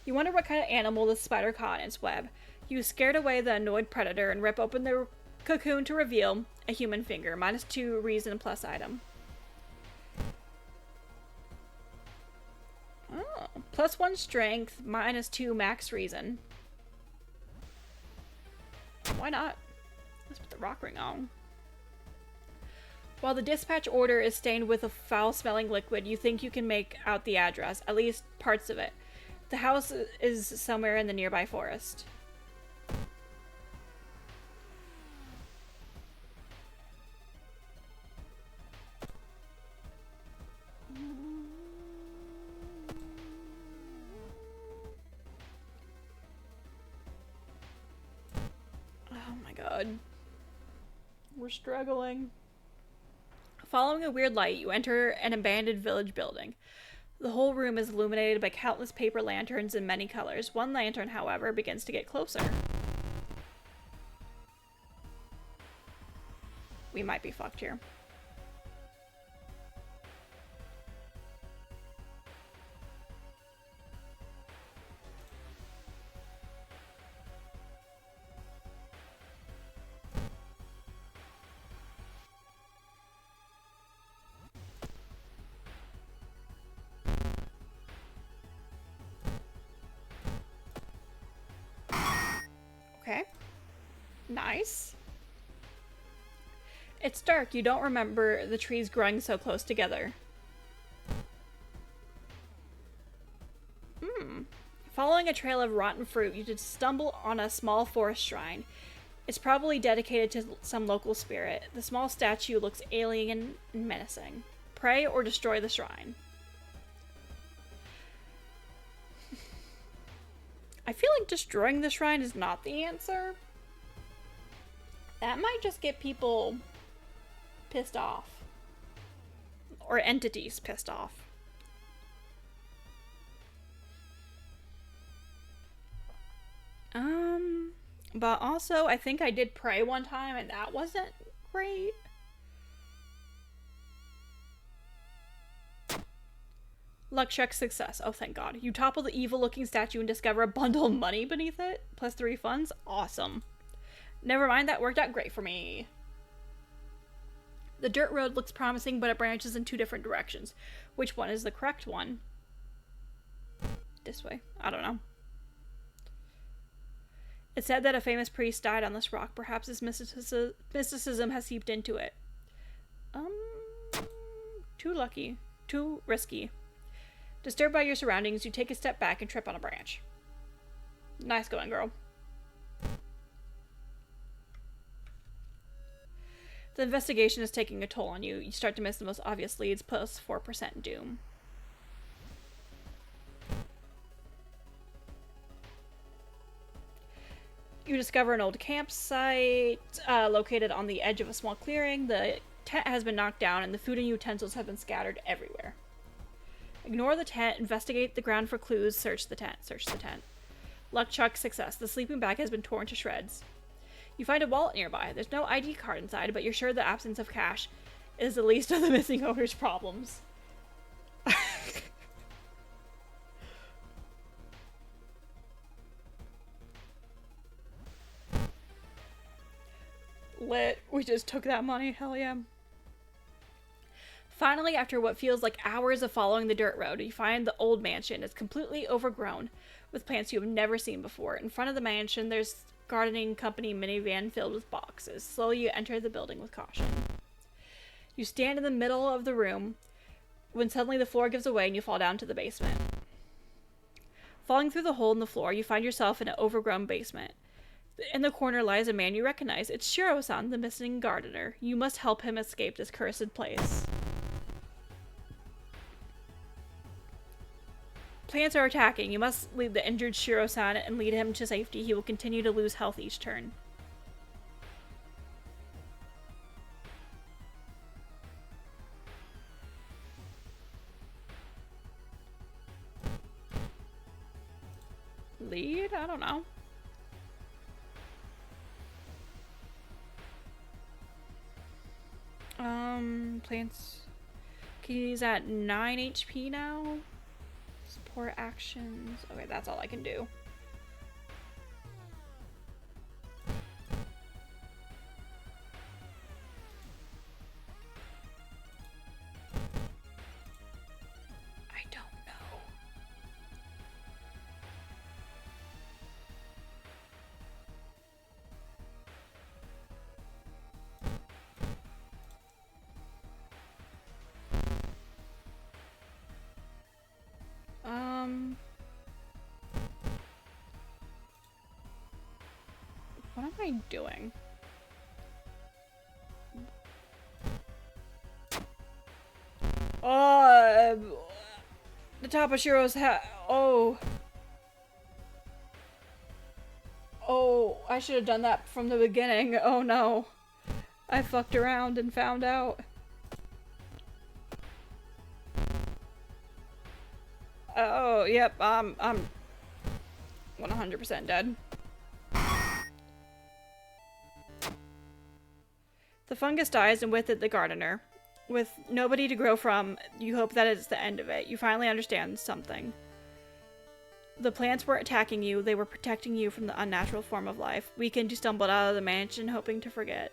You wonder what kind of animal the spider caught in its web. You scared away the annoyed predator and rip open the cocoon to reveal a human finger. -2 reason plus item. Oh, +1 strength, -2 max reason. Why not? Let's put the rock ring on. While the dispatch order is stained with a foul-smelling liquid, you think you can make out the address, at least parts of it. The house is somewhere in the nearby forest. Oh my god. We're struggling. Following a weird light, you enter an abandoned village building. The whole room is illuminated by countless paper lanterns in many colors. One lantern, however, begins to get closer. We might be fucked here. Okay. Nice. It's dark. You don't remember the trees growing so close together. Following a trail of rotten fruit, you just stumble on a small forest shrine. It's probably dedicated to some local spirit. The small statue looks alien and menacing. Pray or destroy the shrine. I feel like destroying the shrine is not the answer. That might just get people pissed off. or entities pissed off. But also, I think I did pray one time and that wasn't great. Luck check success. Oh, thank God. You topple the evil-looking statue and discover a bundle of money beneath it. Plus 3 funds. Awesome. Never mind, that worked out great for me. The dirt road looks promising, but it branches in 2 different directions. Which one is the correct one? This way. I don't know. It's said that a famous priest died on this rock. Perhaps his mysticism has seeped into it. Too lucky. Too risky. Disturbed by your surroundings, you take a step back and trip on a branch. Nice going, girl. The investigation is taking a toll on you. You start to miss the most obvious leads, plus 4% doom. You discover an old campsite located on the edge of a small clearing. The tent has been knocked down and the food and utensils have been scattered everywhere. Ignore the tent, investigate the ground for clues, search the tent. Luck check success. The sleeping bag has been torn to shreds. You find a wallet nearby. There's no ID card inside, but you're sure the absence of cash is the least of the missing owner's problems. Lit. We just took that money. Hell yeah. Finally, after what feels like hours of following the dirt road, you find the old mansion. It's completely overgrown with plants you have never seen before. In front of the mansion, there's gardening company minivan filled with boxes. Slowly, you enter the building with caution. You stand in the middle of the room when suddenly the floor gives away and you fall down to the basement. Falling through the hole in the floor, you find yourself in an overgrown basement. In the corner lies a man you recognize. It's Shiro-san, the missing gardener. You must help him escape this cursed place. Plants are attacking. You must lead the injured Shiro-san and lead him to safety. He will continue to lose health each turn. Lead? I don't know. Plants. He's at 9 HP now. Support actions. Okay, that's all I can do. I don't know. What am I doing? The top of Shiro's hat. Oh, I should have done that from the beginning. Oh no. I fucked around and found out. Oh, yep, I'm 100% dead. The fungus dies, and with it, the gardener. With nobody to grow from, you hope that it's the end of it. You finally understand something. The plants weren't attacking you, they were protecting you from the unnatural form of life. Weakened, you stumbled out of the mansion, hoping to forget.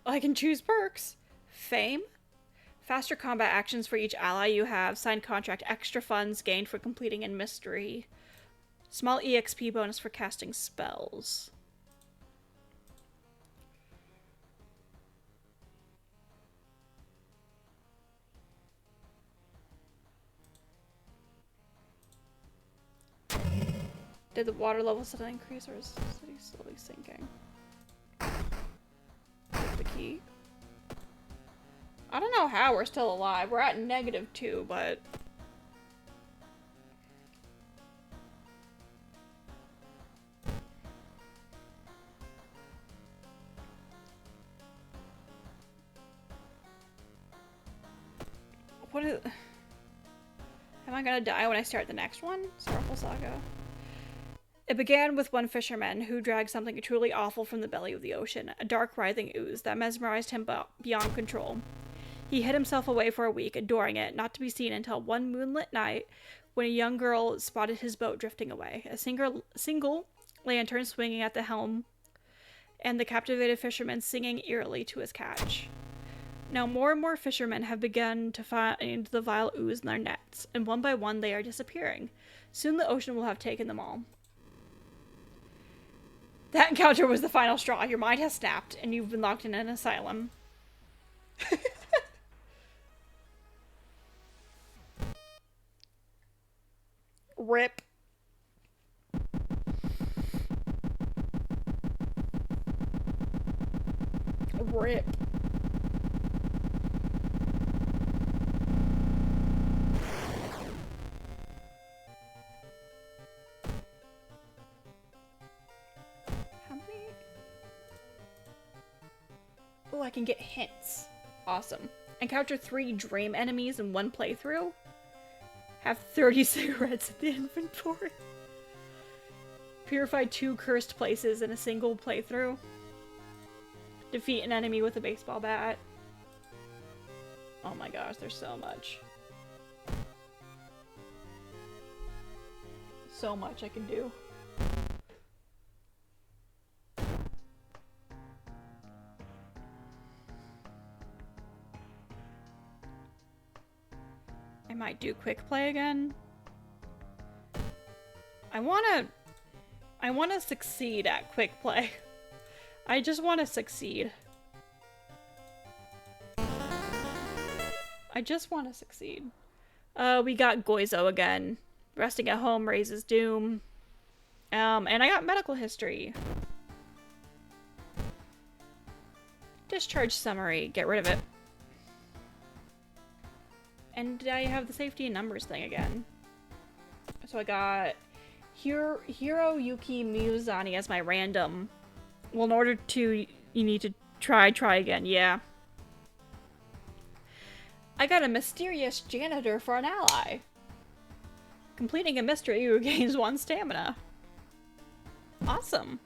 I can choose perks. Fame. Faster combat actions for each ally you have. Signed contract. Extra funds gained for completing a mystery. Small EXP bonus for casting spells. Did the water level suddenly increase, or is the city slowly sinking? The key. I don't know how we're still alive. We're at -2, but... What is... Am I gonna die when I start the next one? Sorrowful Saga. It began with one fisherman who dragged something truly awful from the belly of the ocean, a dark writhing ooze that mesmerized him beyond control. He hid himself away for a week, adoring it, not to be seen until one moonlit night when a young girl spotted his boat drifting away, a single lantern swinging at the helm, and the captivated fisherman singing eerily to his catch. Now more and more fishermen have begun to find the vile ooze in their nets, and one by one they are disappearing. Soon the ocean will have taken them all. That encounter was the final straw. Your mind has snapped, and you've been locked in an asylum. Rip. Rip. How many? Oh, I can get hints. Awesome. Encounter 3 dream enemies in one playthrough. Have 30 cigarettes in the inventory. Purify 2 cursed places in a single playthrough. Defeat an enemy with a baseball bat. Oh my gosh, there's so much. So much I can do. I might do quick play again. I wanna succeed at quick play. I just wanna succeed. I just wanna succeed. We got Goizo again. Resting at home raises doom. And I got medical history. Discharge summary. Get rid of it. And I have the safety and numbers thing again. So I got Hiroyuki Miyazani as my random. Well, in order to, you need to try again. Yeah. I got a mysterious janitor for an ally. Completing a mystery regains 1 stamina. Awesome.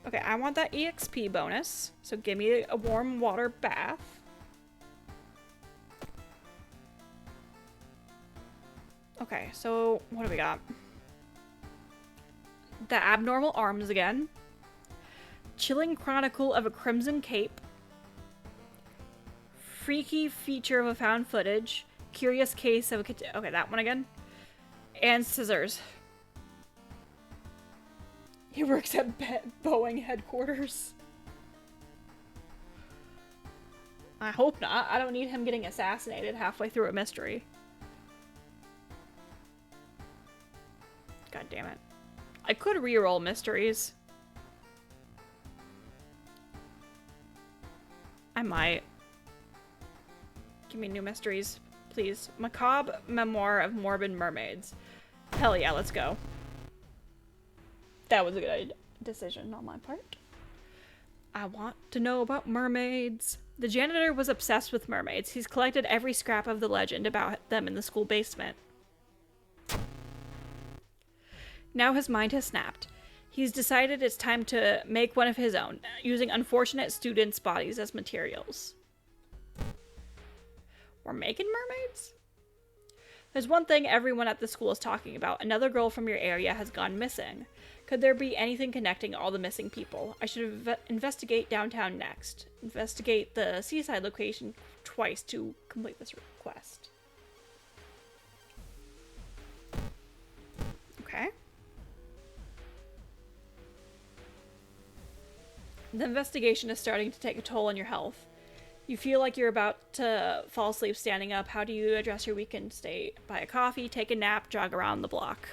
Okay, I want that EXP bonus. So give me a warm water bath. Okay, so what do we got? The abnormal arms again. Chilling Chronicle of a Crimson Cape. Freaky feature of a found footage. Curious case of a... Okay, that one again. And scissors. He works at Boeing headquarters. I hope not. I don't need him getting assassinated halfway through a mystery. God damn it. I could reroll mysteries. I might. Give me new mysteries, please. Macabre Memoir of Morbid Mermaids. Hell yeah, let's go. That was a good decision on my part. I want to know about mermaids. The janitor was obsessed with mermaids. He's collected every scrap of the legend about them in the school basement. Now his mind has snapped. He's decided it's time to make one of his own, using unfortunate students' bodies as materials. We're making mermaids? There's one thing everyone at the school is talking about. Another girl from your area has gone missing. Could there be anything connecting all the missing people? I should investigate downtown next. Investigate the seaside location twice to complete this quest. Okay. The investigation is starting to take a toll on your health. You feel like you're about to fall asleep standing up. How do you address your weakened state? Buy a coffee, take a nap, jog around the block.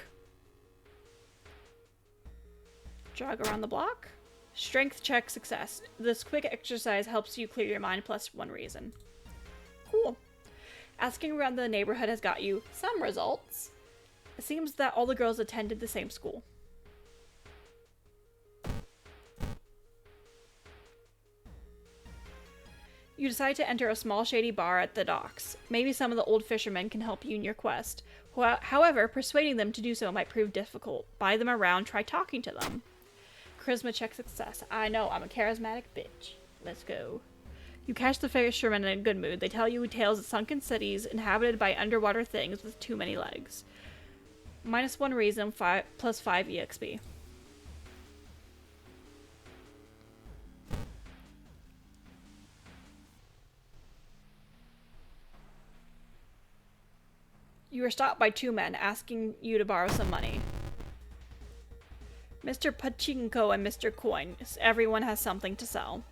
Jog around the block? Strength check success. This quick exercise helps you clear your mind plus 1 reason. Cool. Asking around the neighborhood has got you some results. It seems that all the girls attended the same school. You decide to enter a small shady bar at the docks. Maybe some of the old fishermen can help you in your quest. However, persuading them to do so might prove difficult. Buy them around, try talking to them. Charisma check success. I know, I'm a charismatic bitch. Let's go. You catch the fishermen in a good mood. They tell you tales of sunken cities inhabited by underwater things with too many legs. -1 reason, plus 5 EXP. You are stopped by 2 men asking you to borrow some money. Mr. Pachinko and Mr. Coin. Everyone has something to sell.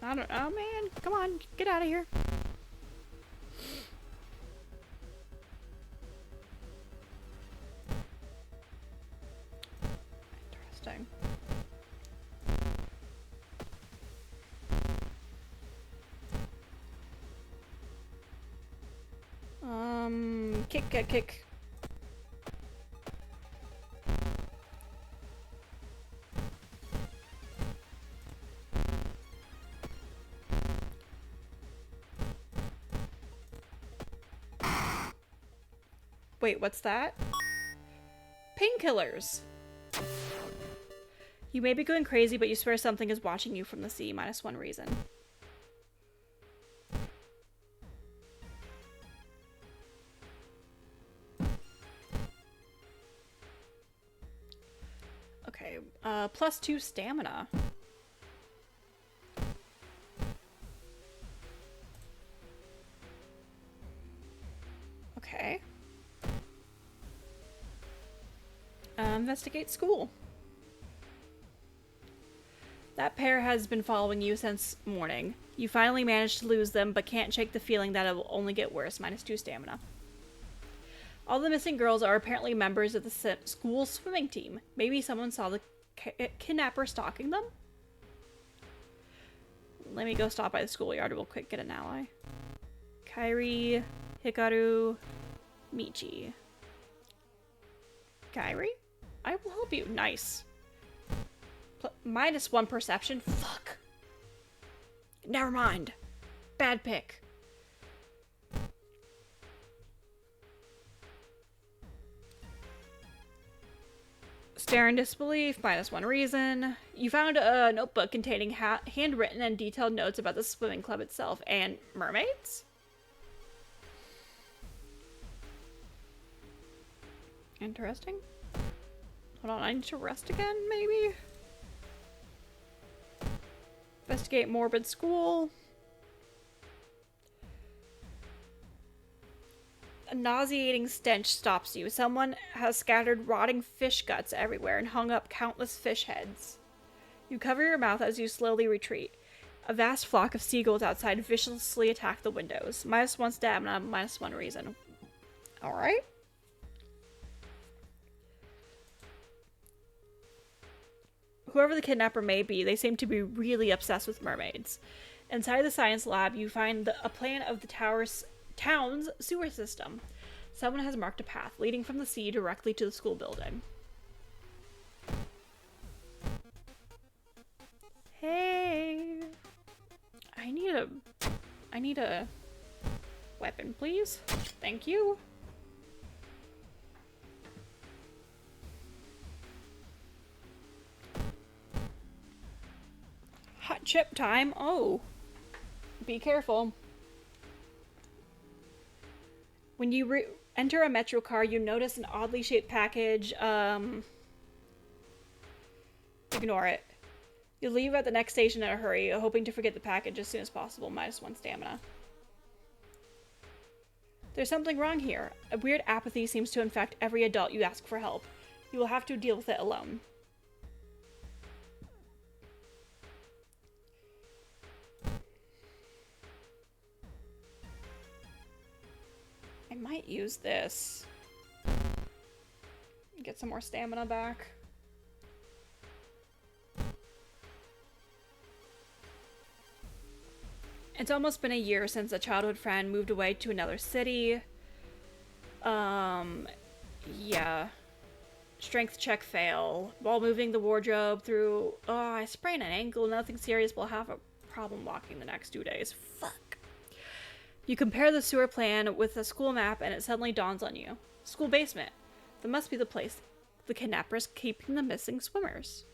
I don't. Oh man, come on, get out of here. Interesting. Kick. Wait, what's that? Painkillers! You may be going crazy, but you swear something is watching you from the sea. -1 reason. Okay, +2 stamina. Okay. Investigate school. That pair has been following you since morning. You finally managed to lose them, but can't shake the feeling that it will only get worse. -2 stamina. All the missing girls are apparently members of the school swimming team. Maybe someone saw the kidnapper stalking them? Let me go stop by the schoolyard real quick, get an ally. Kairi, Hikaru, Michi. Kairi? I will help you. Nice. -1 perception? Fuck. Never mind. Bad pick. Stare in disbelief, -1 reason. You found a notebook containing handwritten and detailed notes about the swimming club itself and mermaids? Interesting. Hold on, I need to rest again, maybe? Investigate morbid school. A nauseating stench stops you. Someone has scattered rotting fish guts everywhere and hung up countless fish heads. You cover your mouth as you slowly retreat. A vast flock of seagulls outside viciously attack the windows. -1 stamina, -1 reason. Alright. Whoever the kidnapper may be, they seem to be really obsessed with mermaids. Inside the science lab, you find a plan of the town's sewer system. Someone has marked a path leading from the sea directly to the school building. Hey! I need a weapon, please. Thank you. Hot chip time. Oh. Be careful. When you enter a metro car, you notice an oddly shaped package. Ignore it. You leave at the next station in a hurry, hoping to forget the package as soon as possible. -1 stamina. There's something wrong here. A weird apathy seems to infect every adult you ask for help. You will have to deal with it alone. might use this. Get some more stamina back. It's almost been a year since a childhood friend moved away to another city. Yeah. Strength check fail. While moving the wardrobe through... Oh, I sprained an ankle. Nothing serious, but I'll have a problem walking the next 2 days. Fuck. You compare the sewer plan with the school map and it suddenly dawns on you. School basement. That must be the place the kidnappers keeping the missing swimmers.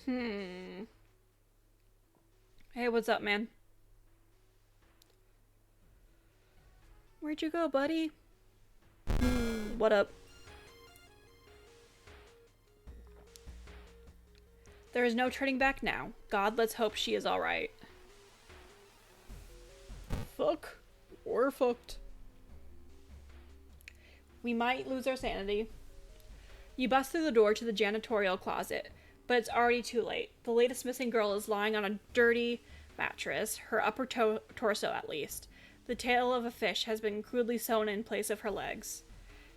Hey, what's up, man? Where'd you go, buddy? What up? There is no turning back now. God, let's hope she is alright. Fuck. We're fucked. We might lose our sanity. You bust through the door to the janitorial closet, but it's already too late. The latest missing girl is lying on a dirty mattress, her upper torso at least. The tail of a fish has been crudely sewn in place of her legs.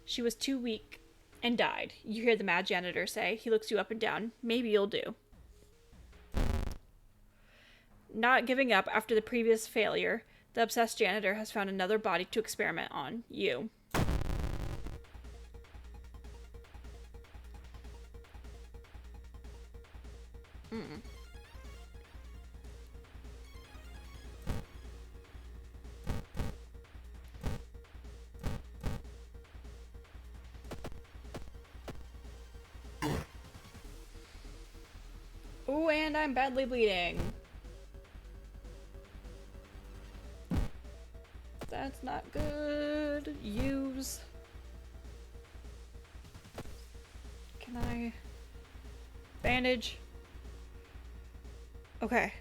She was too weak and died, you hear the mad janitor say. He looks you up and down. Maybe you'll do. Not giving up after the previous failure, the obsessed janitor has found another body to experiment on. You. Ooh, and I'm badly bleeding. That's not good. Use. Can I... bandage? Okay.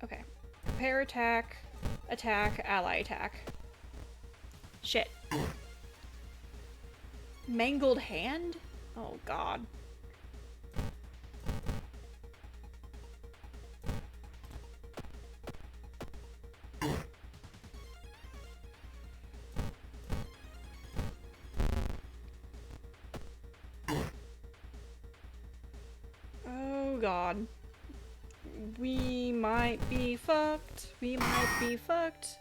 Okay. Prepare attack. Attack. Ally attack. Shit. Mangled hand? Oh god. God. We might be fucked. We might be fucked.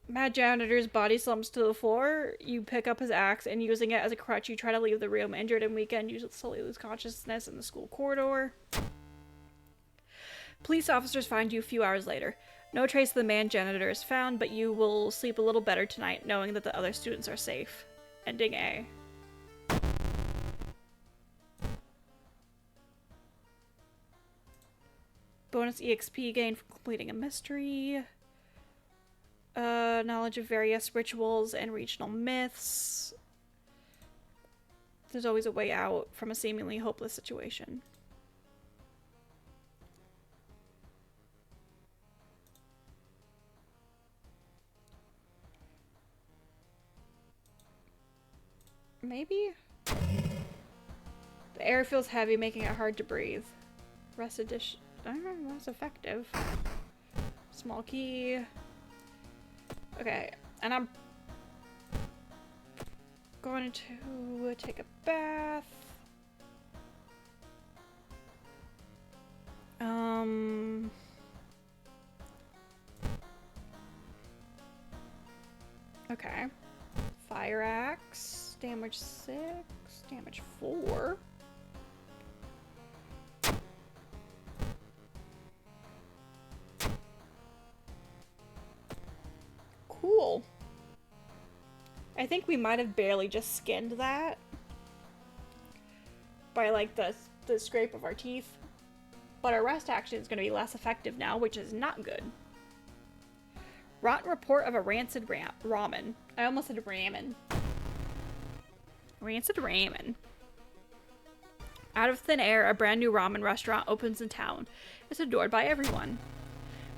Mad janitor's body slumps to the floor. You pick up his axe and using it as a crutch, you try to leave the room. Injured and weakened, you slowly lose consciousness in the school corridor. Police officers find you a few hours later. No trace of the man janitor is found, but you will sleep a little better tonight knowing that the other students are safe. Ending A. Bonus EXP gained from completing a mystery. Knowledge of various rituals and regional myths. There's always a way out from a seemingly hopeless situation. Maybe? The air feels heavy, making it hard to breathe. Rest edition. I don't know, that's effective. Small key. Okay, and I'm going to take a bath. Okay. Fire axe. Damage 6. Damage 4. Cool. I think we might have barely just skinned that by like the scrape of our teeth, but our rest action is going to be less effective now, which is not good. Rotten report of a rancid ramen. I almost said ramen. Rancid ramen. Out of thin air, a brand new ramen restaurant opens in town. It's adored by everyone.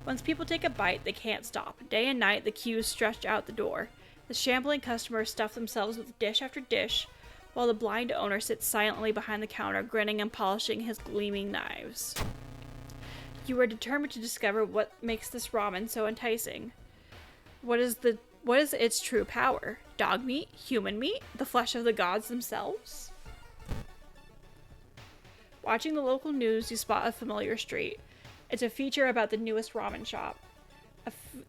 Once people take a bite, they can't stop. Day and night, the queues stretch out the door. The shambling customers stuff themselves with dish after dish, while the blind owner sits silently behind the counter, grinning and polishing his gleaming knives. You are determined to discover what makes this ramen so enticing. What is its true power? Dog meat? Human meat? The flesh of the gods themselves? Watching the local news, you spot a familiar street. It's a feature about the newest ramen shop.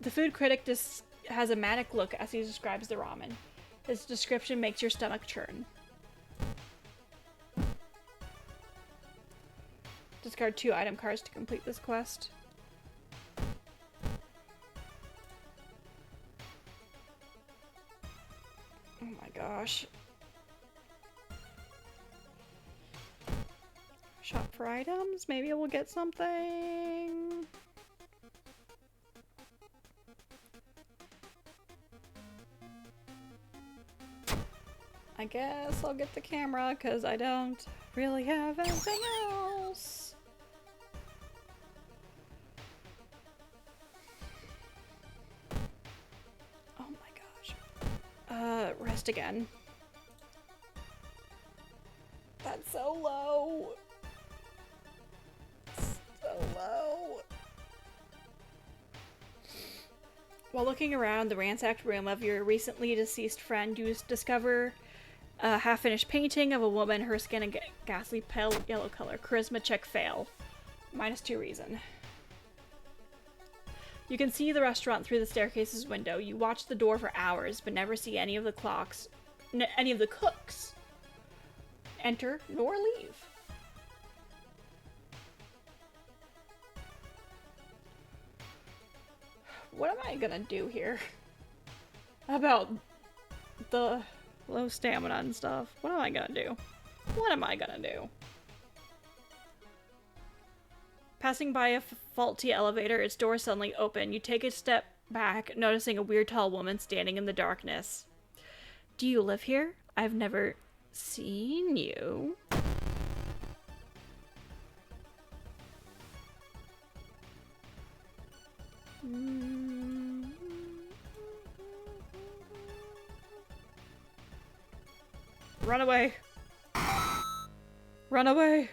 The food critic has a manic look as he describes the ramen. His description makes your stomach churn. Discard 2 item cards to complete this quest. Oh my gosh. Shop for items? Maybe we'll get something. I guess I'll get the camera because I don't really have anything else. Oh my gosh. Rest again. That's so low. So low. While looking around the ransacked room of your recently deceased friend, you discover a half-finished painting of a woman, her skin a ghastly pale yellow color. Charisma check fail. -2 reason. You can see the restaurant through the staircase's window. You watch the door for hours, but never see any of the cooks enter nor leave. What am I gonna do here? About the low stamina and stuff. What am I gonna do? What am I gonna do? Passing by a faulty elevator, its doors suddenly open. You take a step back, noticing a weird tall woman standing in the darkness. Do you live here? I've never seen you. Run away. Run away.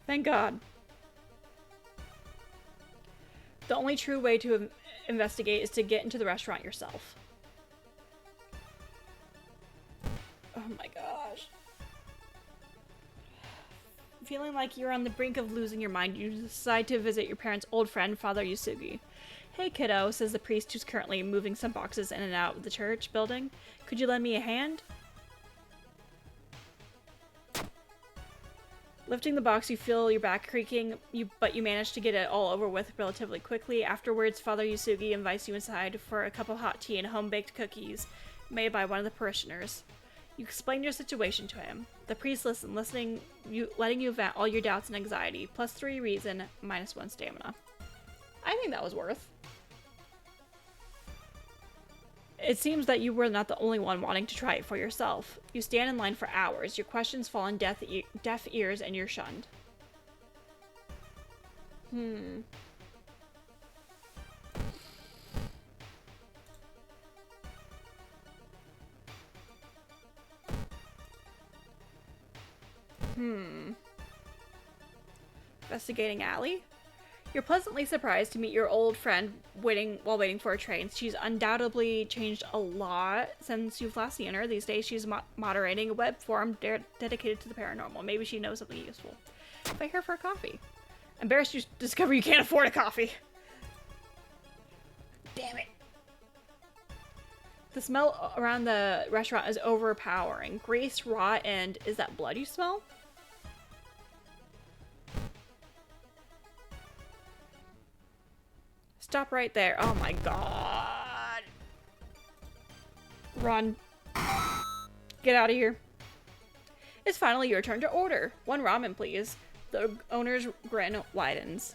Thank God. The only true way to investigate is to get into the restaurant yourself. Oh my gosh. Feeling like you're on the brink of losing your mind, you decide to visit your parents' old friend, Father Yusugi. Hey kiddo, says the priest who's currently moving some boxes in and out of the church building. Could you lend me a hand? Lifting the box, you feel your back creaking, but you manage to get it all over with relatively quickly. Afterwards, Father Yusugi invites you inside for a cup of hot tea and home-baked cookies made by one of the parishioners. You explain your situation to him. The priest listens, letting you vent all your doubts and anxiety. +3 reason, -1 stamina. I think that was worth. It seems that you were not the only one wanting to try it for yourself. You stand in line for hours. Your questions fall on deaf ears and you're shunned. Investigating Allie? You're pleasantly surprised to meet your old friend while waiting for a train. She's undoubtedly changed a lot since you've last seen her. These days she's moderating a web forum dedicated to the paranormal. Maybe she knows something useful. Invite her for a coffee. Embarrassed you discover you can't afford a coffee. Damn it. The smell around the restaurant is overpowering. Grease, rot, and is that blood you smell? Stop right there. Oh my god. Run. Get out of here. It's finally your turn to order. 1 ramen, please. The owner's grin widens.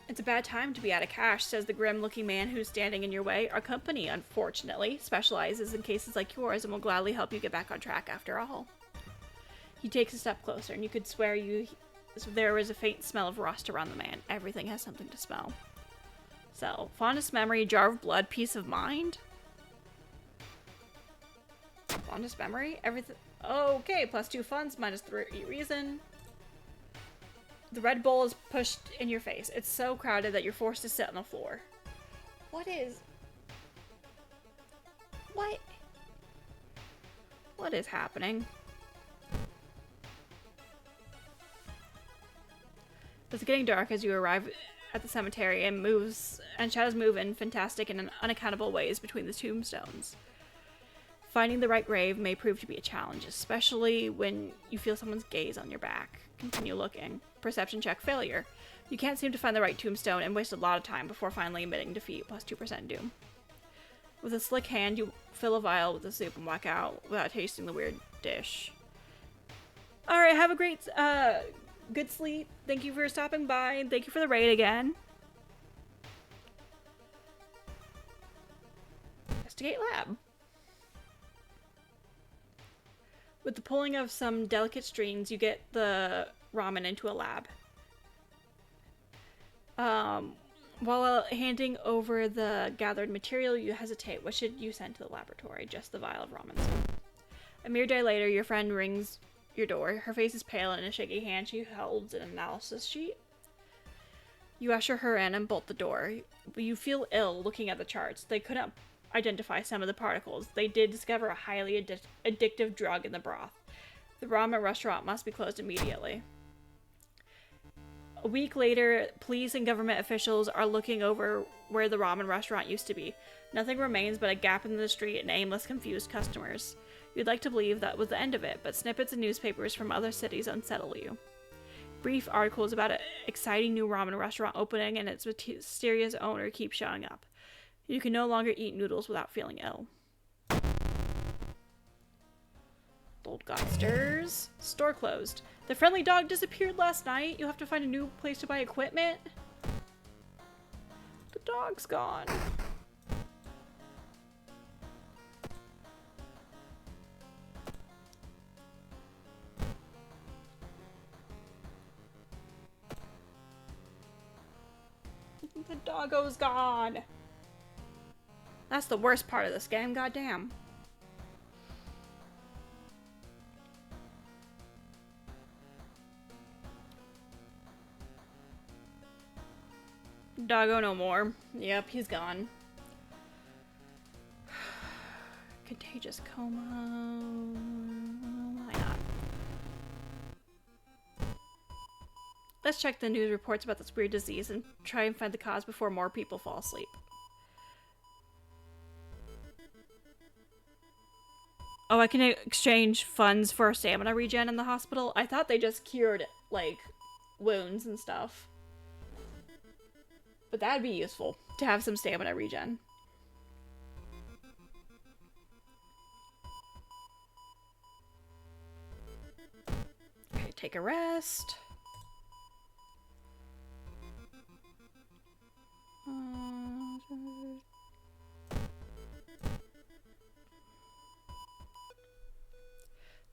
It's a bad time to be out of cash, says the grim-looking man who's standing in your way. Our company, unfortunately, specializes in cases like yours and will gladly help you get back on track after all. He takes a step closer, and you could swear there was a faint smell of rust around the man. Everything has something to smell. So, fondest memory, jar of blood, peace of mind. Fondest memory, everything. Okay, +2 funds, -3 reason. The Red Bull is pushed in your face. It's so crowded that you're forced to sit on the floor. What is... What? What is happening? It's getting dark as you arrive at the cemetery, and shadows move in fantastic and unaccountable ways between the tombstones. Finding the right grave may prove to be a challenge, especially when you feel someone's gaze on your back. Continue looking. Perception check failure. You can't seem to find the right tombstone and waste a lot of time before finally admitting defeat, +2% doom. With a slick hand, you fill a vial with the soup and walk out without tasting the weird dish. Alright, have a great, good sleep. Thank you for stopping by, and thank you for the raid again. Investigate lab. With the pulling of some delicate strings, you get the ramen into a lab. While handing over the gathered material, you hesitate. What should you send to the laboratory? Just the vial of ramen soup. A mere day later, your friend rings your door. Her face is pale, and in a shaky hand she holds an analysis sheet. You usher her in and bolt the door. You feel ill looking at the charts. They couldn't identify some of the particles. They did discover a highly addictive drug in the broth. The ramen restaurant must be closed immediately. A week later, police and government officials are looking over where the ramen restaurant used to be. Nothing remains but a gap in the street and aimless, confused customers. You'd like to believe that was the end of it, but snippets of newspapers from other cities unsettle you. Brief articles about an exciting new ramen restaurant opening and its mysterious owner keep showing up. You can no longer eat noodles without feeling ill. Old Godsters. Store closed. The friendly dog disappeared last night. You have to find a new place to buy equipment. The dog's gone. The doggo's gone. That's the worst part of this game, goddamn. Doggo no more. Yep, he's gone. Contagious coma. Why not? Let's check the news reports about this weird disease and try and find the cause before more people fall asleep. Oh, I can exchange funds for stamina regen in the hospital? I thought they just cured, like, wounds and stuff. But that'd be useful, to have some stamina regen. Okay, take a rest.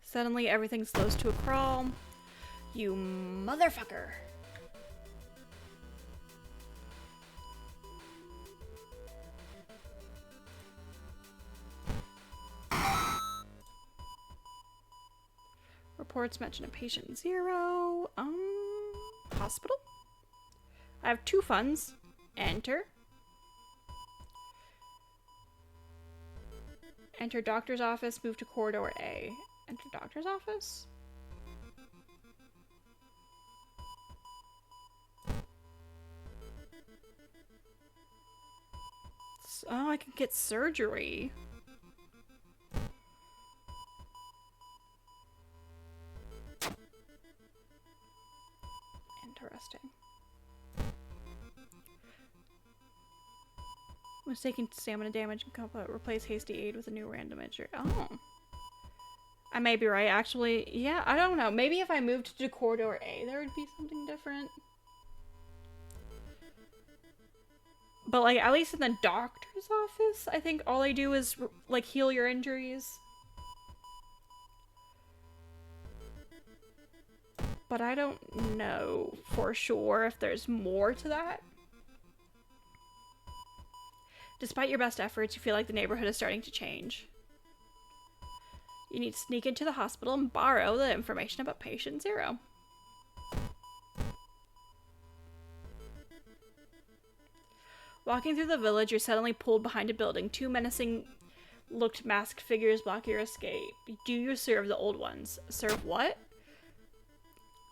Suddenly, everything slows to a crawl. You motherfucker. Reports mention a patient 0. Hospital? I have 2 funds. Enter. Enter doctor's office, move to corridor A. Enter doctor's office? Oh, I can get surgery. Interesting. Mistaken stamina damage and replace hasty aid with a new random injury. Oh. I may be right, actually. Yeah, I don't know. Maybe if I moved to corridor A, there would be something different. But, like, at least in the doctor's office, I think all I do is, like, heal your injuries. But I don't know for sure if there's more to that. Despite your best efforts, you feel like the neighborhood is starting to change. You need to sneak into the hospital and borrow the information about patient 0. Walking through the village, you're suddenly pulled behind a building. 2 menacing-looked masked figures block your escape. Do you serve the old ones? Serve what?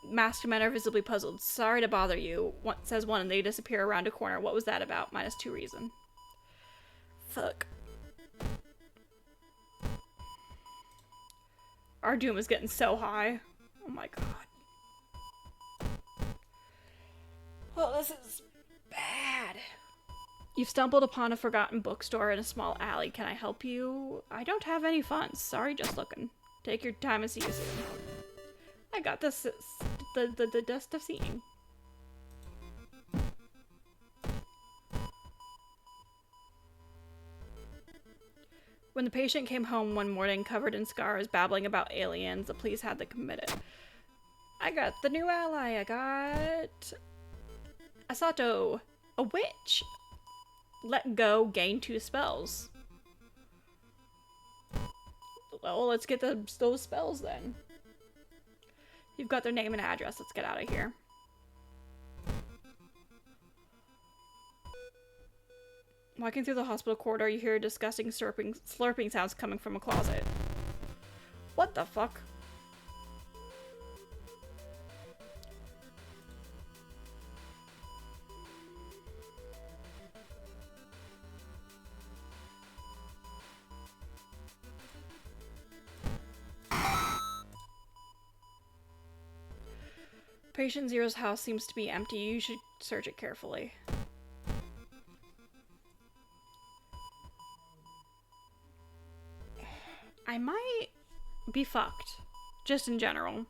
Masked men are visibly puzzled. Sorry to bother you, says one, and they disappear around a corner. What was that about? -2 reason. Fuck. Our doom is getting so high. Oh my god. Oh, this is bad. You've stumbled upon a forgotten bookstore in a small alley. Can I help you? I don't have any funds. Sorry, just looking. Take your time and see you soon. I got this. The dust of seeing. When the patient came home one morning covered in scars, babbling about aliens, the police had them committed. I got the new ally. I got Asato, a witch. Let go, gain 2 spells. Well, let's get those spells then. You've got their name and address. Let's get out of here. Walking through the hospital corridor, you hear disgusting slurping sounds coming from a closet. What the fuck? Patient Zero's house seems to be empty. You should search it carefully. I might be fucked, just in general.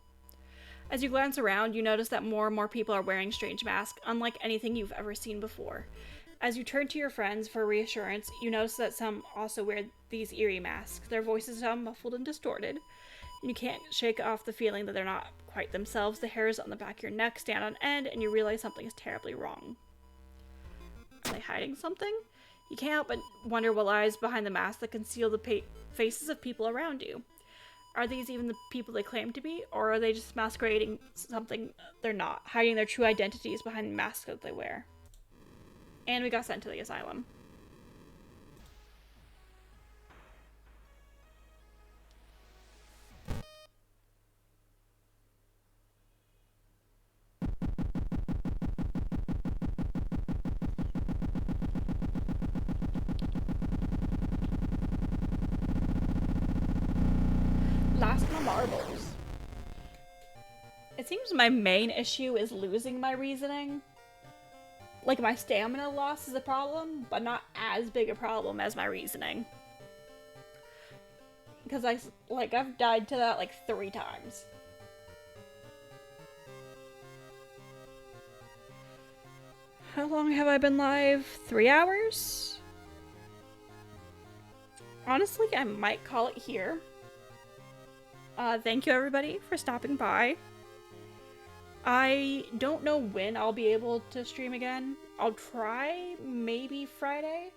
As you glance around, you notice that more and more people are wearing strange masks, unlike anything you've ever seen before. As you turn to your friends for reassurance, you notice that some also wear these eerie masks. Their voices sound muffled and distorted, and you can't shake off the feeling that they're not quite themselves. The hairs on the back of your neck stand on end, and you realize something is terribly wrong. Are they hiding something? You can't help but wonder what lies behind the masks that conceal the faces of people around you. Are these even the people they claim to be, or are they just masquerading something they're not, hiding their true identities behind the masks that they wear? And we got sent to the asylum. Last on the marbles. It seems my main issue is losing my reasoning. Like, my stamina loss is a problem, but not as big a problem as my reasoning. Because I've died to that like 3 times. How long have I been live? 3 hours? Honestly, I might call it here. Thank you everybody for stopping by. I don't know when I'll be able to stream again. I'll try maybe Friday,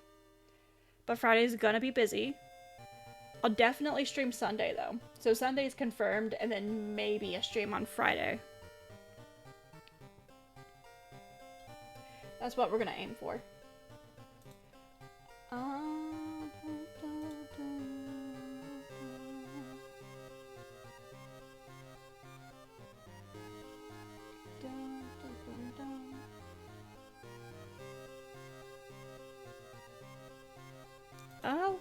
but Friday's gonna be busy. I'll definitely stream Sunday though. So Sunday's confirmed, and then maybe a stream on Friday. That's what we're gonna aim for. Oh,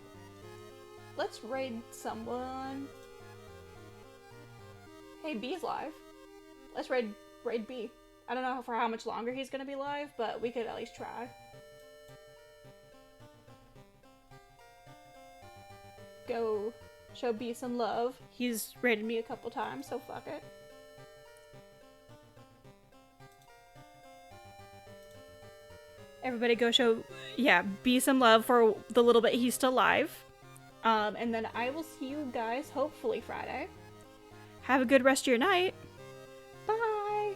let's raid someone. Hey, B's live. Let's raid B. I don't know for how much longer he's gonna be live, but we could at least try. Go show B some love. He's raided me a couple times, so fuck it. Everybody go show, B some love for the little bit he's still alive. And then I will see you guys hopefully Friday. Have a good rest of your night. Bye!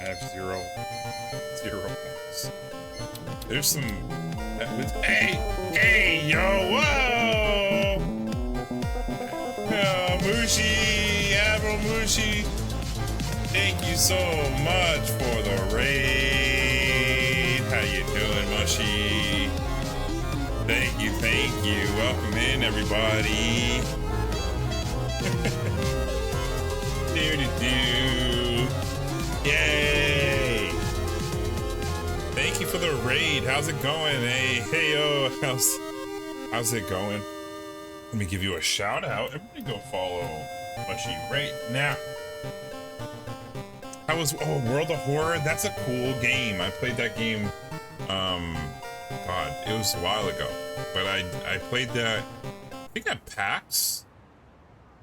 I have zero points. There's some. Hey, yo, whoa! Mushi, Admiral Mushi, thank you so much for the raid. How you doing, Mushy? Thank you. Welcome in, everybody. Do. Yay! Thank you for the raid. How's it going? Hey, yo, how's it going? Let me give you a shout out. Everybody go follow Mushy right now. World of Horror? That's a cool game. I played that game, God, it was a while ago. But I played that, I think at PAX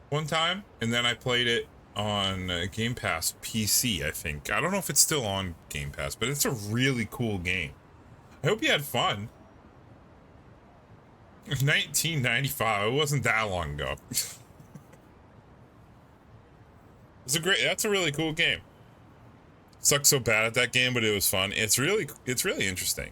one time, and then I played it on Game Pass PC, I think. I don't know if it's still on Game Pass, but it's a really cool game. I hope you had fun. 1995, it wasn't that long ago. That's a really cool game. Sucked so bad at that game, but it was fun. It's really interesting.